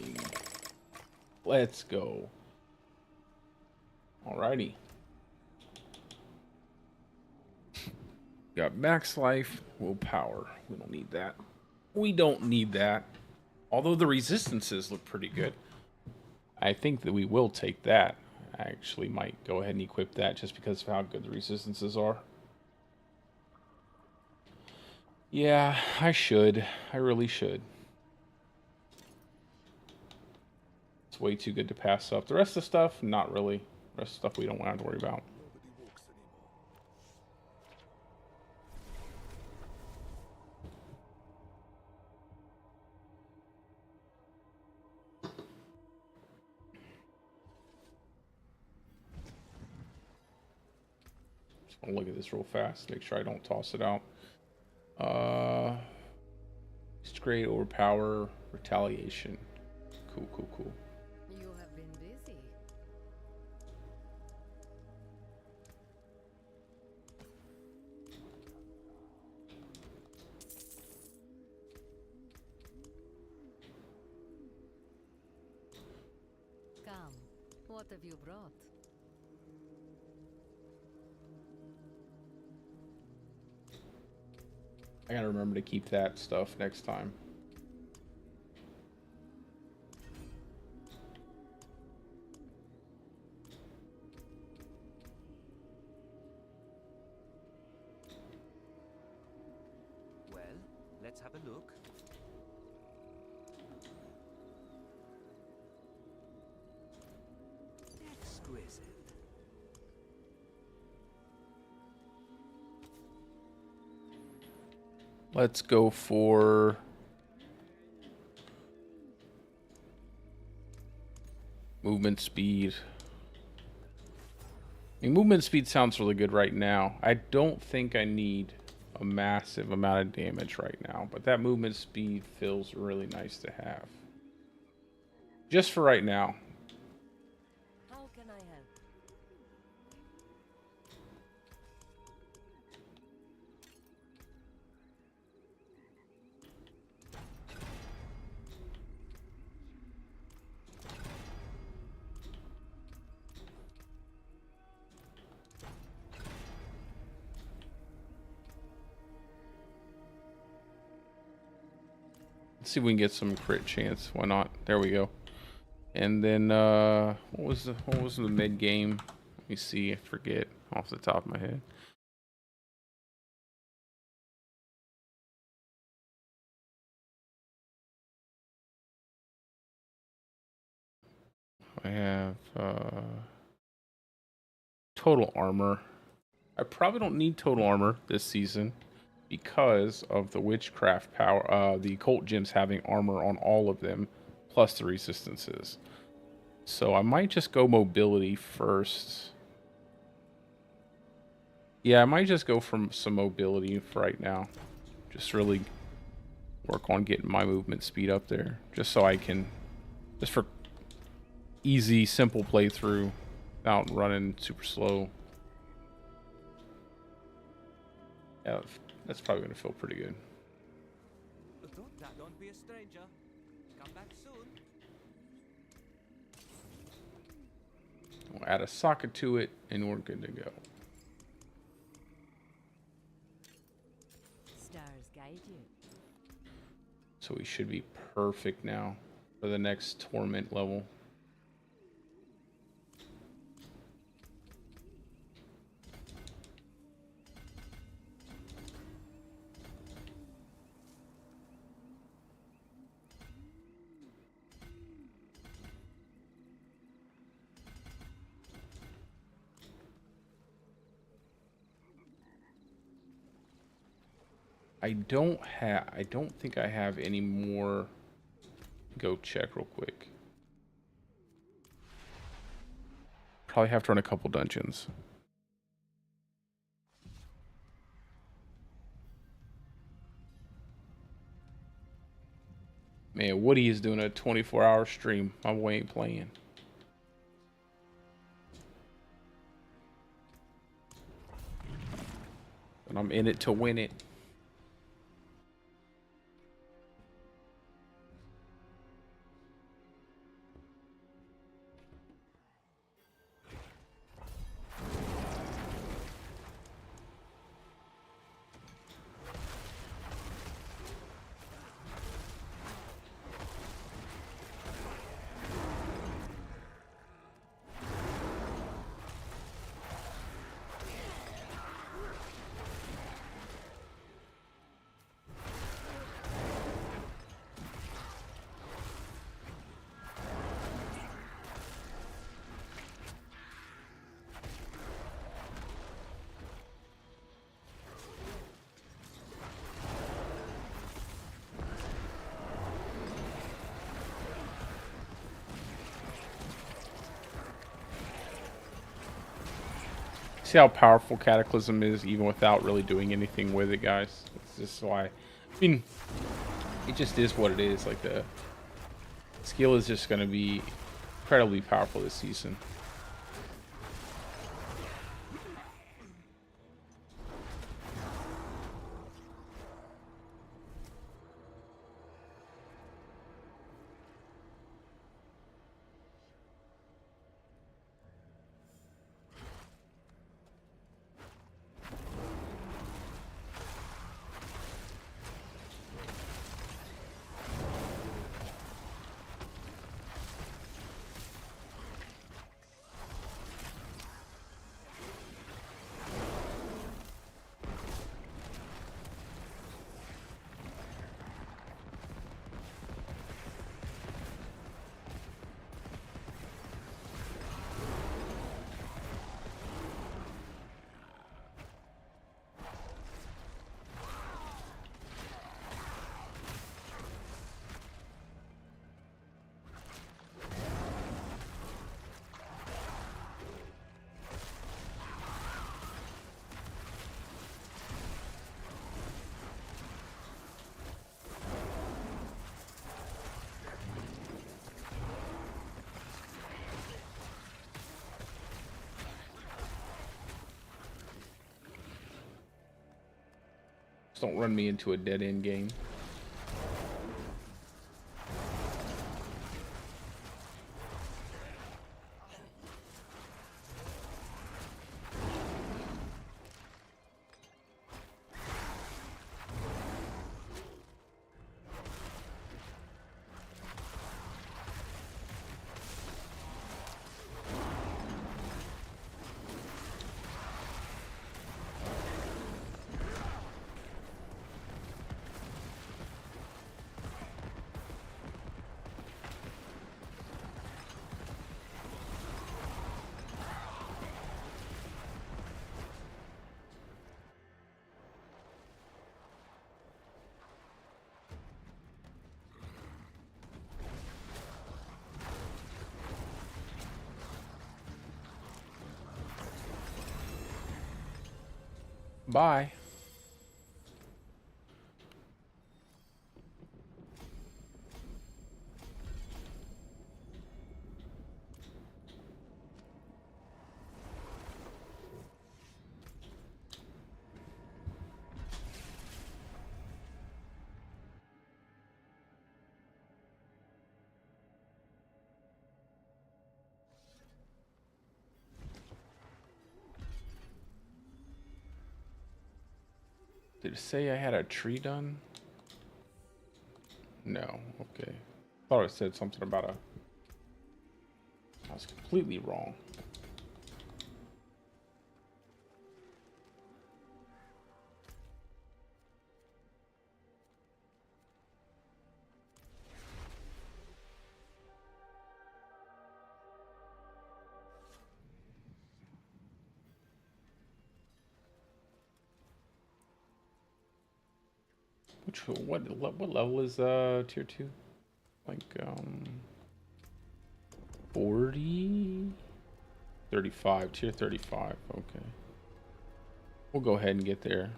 S1: Let's go. Alrighty. Got max life, willpower. We don't need that. We don't need that. Although the resistances look pretty good. I think that we will take that. I actually might go ahead and equip that just because of how good the resistances are. Yeah, I should. I really should. It's way too good to pass up. The rest of the stuff, not really. The rest of the stuff we don't have to worry about. I'll look at this real fast. Make sure I don't toss it out. It's great. Overpower. Retaliation. Cool, cool, cool.
S3: You have been busy. Come, what have you brought?
S1: I gotta remember to keep that stuff next time.
S7: Well, let's have a look. Exquisite.
S1: Let's go for movement speed. I mean, movement speed sounds really good right now. I don't think I need a massive amount of damage right now, but that movement speed feels really nice to have. Just for right now.
S6: How can I help?
S1: Let's see if we can get some crit chance. Why not? There we go. And then what was the mid game? Let me see. I forget off the top of my head. I have total armor. I probably don't need total armor this season because of the witchcraft power. The cult gems having armor on all of them, plus the resistances. So I might just go mobility first. Yeah, I might just go from some mobility for right now. Just really work on getting my movement speed up there, just so I can, just for easy, simple playthrough without running super slow. Yeah, that's probably gonna feel pretty good.
S7: Don't be a stranger. Come back soon.
S1: We'll add a socket to it, and we're good to go.
S6: Stars guide you.
S1: So we should be perfect now for the next torment level. I don't think I have any more. Go check real quick. Probably have to run a couple dungeons. Man, Woody is doing a 24-hour stream. My boy ain't playing. And I'm in it to win it. See how powerful Cataclysm is even without really doing anything with it, guys. It's just why. I mean, it just is what it is. Like, the skill is just going to be incredibly powerful this season. Just don't run me into a dead end game. Bye. Did it say I had a tree done? No. Okay. Thought it said something about a... I was completely wrong. What level is tier 2? Like 40, 35, tier 35. Okay. We'll go ahead and get there.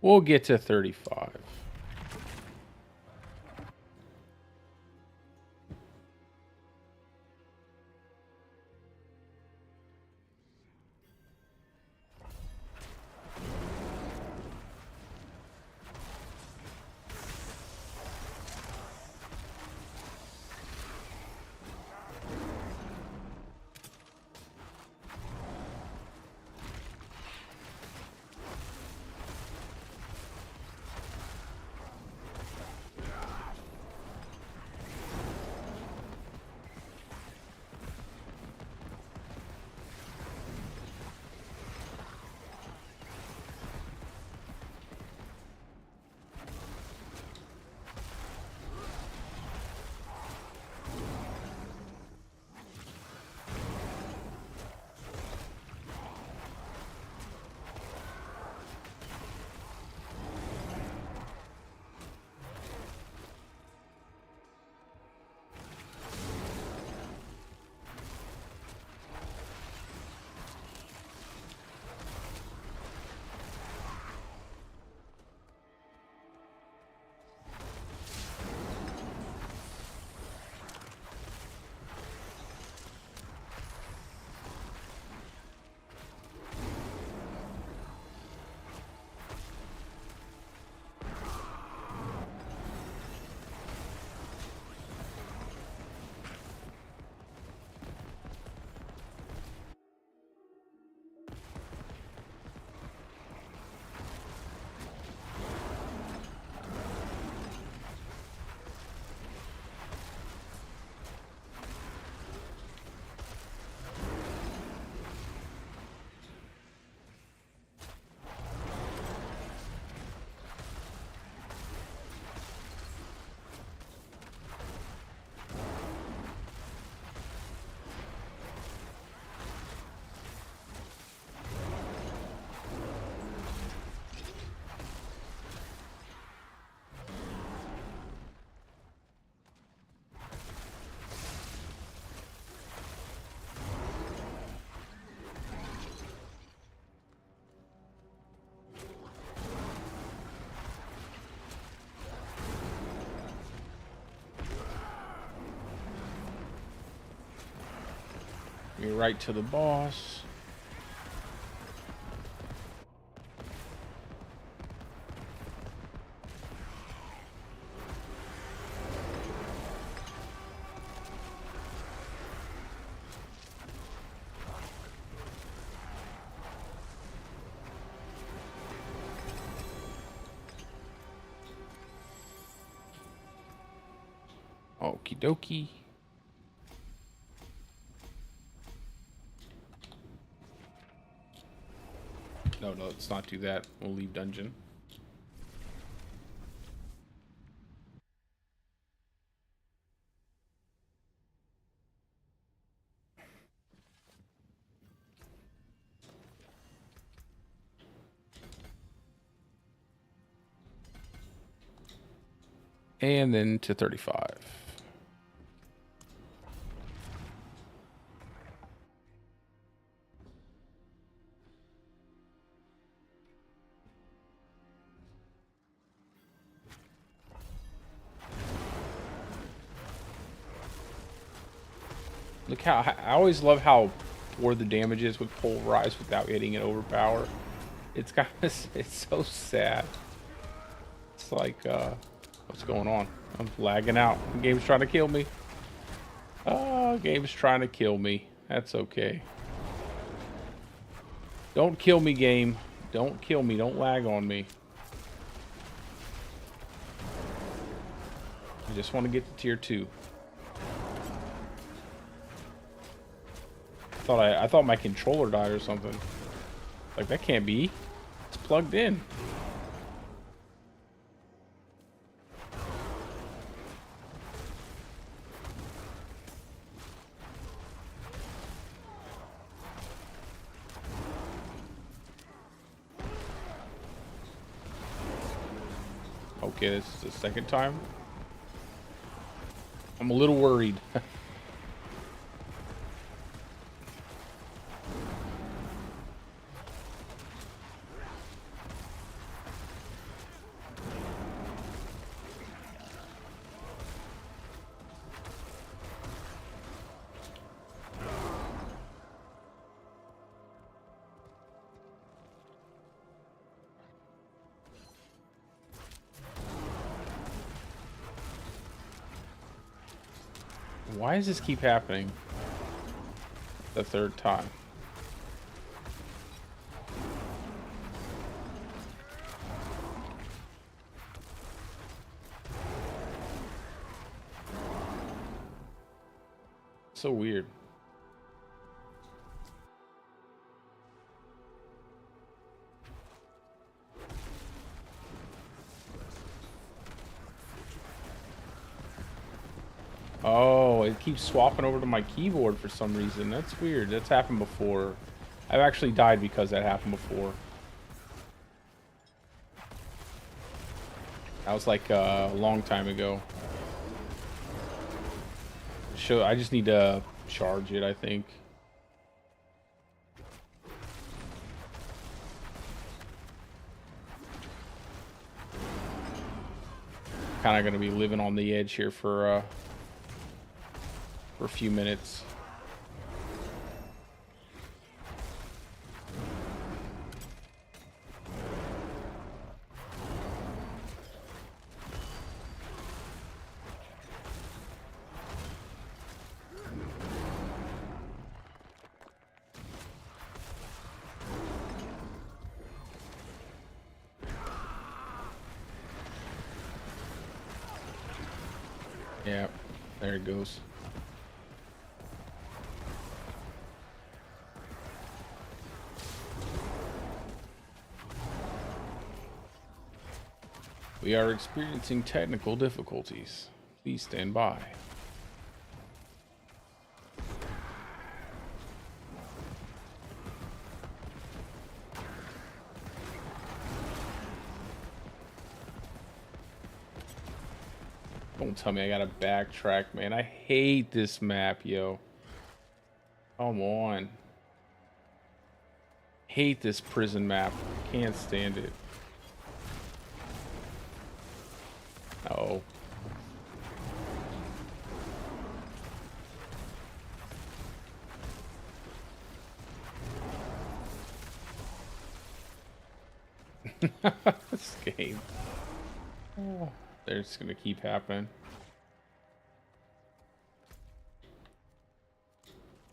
S1: We'll get to 35. me right to the boss. Okie dokie. No, let's not do that. We'll leave dungeon. And then to 35. Look how I always love how poor the damage is with Pulverize without hitting an overpower. It's kind of it's so sad. It's like what's going on? I'm lagging out. The game's trying to kill me. Oh, game's trying to kill me. That's okay. Don't kill me, game. Don't kill me. Don't lag on me. I just want to get to tier 2. I thought my controller died or something. Like, that can't be. It's plugged in. Okay, this is the second time. I'm a little worried. Why does this keep happening the third time? So weird. Oh, it keeps swapping over to my keyboard for some reason. That's weird. That's happened before. I've actually died because that happened before. That was like a long time ago. I just need to charge it, I think. Kind of going to be living on the edge here for a few minutes. Yeah, there it goes. We are experiencing technical difficulties. Please stand by. Don't tell me I gotta backtrack, man. I hate this map, yo. Come on. Hate this prison map. Can't stand it. Oh. This game. Oh, they're just gonna keep happening.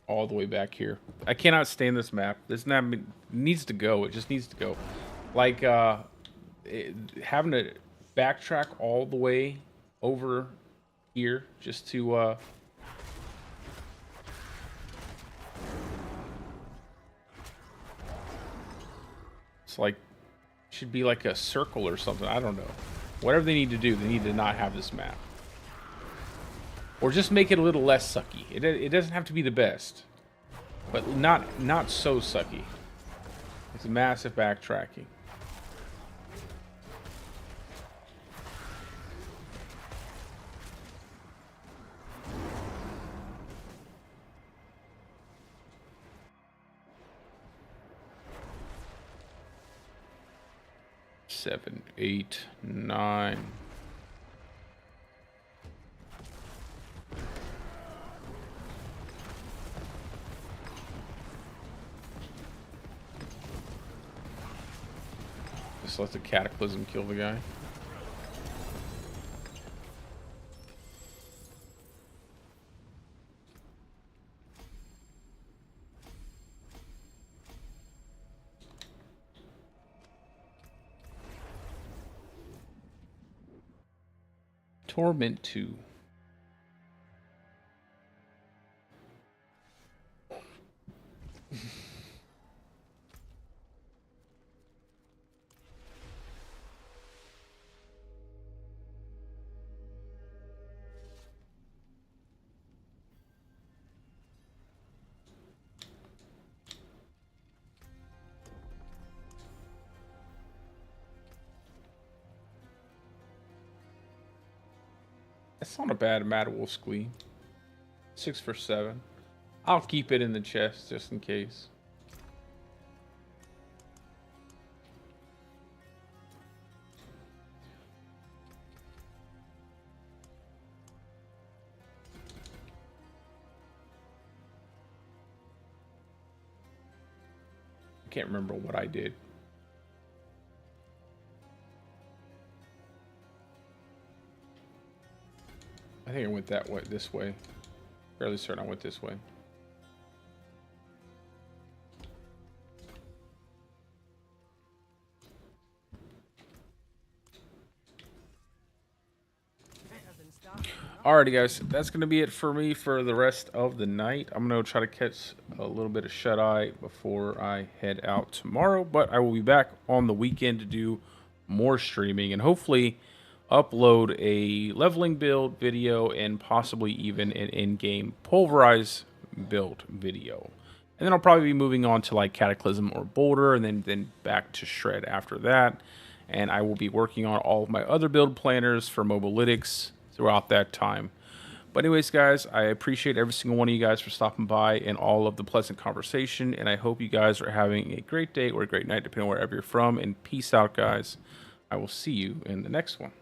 S1: All the way back here. I cannot stand this map. This map needs to go. It just needs to go. Like, having to backtrack all the way over here just to, it's like, should be like a circle or something. I don't know. Whatever they need to do, they need to not have this map. Or just make it a little less sucky. It doesn't have to be the best, but not so sucky. It's massive backtracking. Seven, 8, 9. Just let the cataclysm kill the guy. Torment 2. That's not a bad Mad Wolf Squee. 6 for 7. I'll keep it in the chest just in case. I can't remember what I did. I think I went that way, this way. Fairly certain I went this way. Alrighty guys, that's going to be it for me for the rest of the night. I'm going to try to catch a little bit of shut-eye before I head out tomorrow. But I will be back on the weekend to do more streaming and hopefully upload a leveling build video and possibly even an in-game Pulverize build video. And then I'll probably be moving on to like Cataclysm or Boulder and then back to Shred after that. And I will be working on all of my other build planners for Mobalytics throughout that time. But anyways, guys, I appreciate every single one of you guys for stopping by and all of the pleasant conversation. And I hope you guys are having a great day or a great night, depending on wherever you're from. And peace out, guys. I will see you in the next one.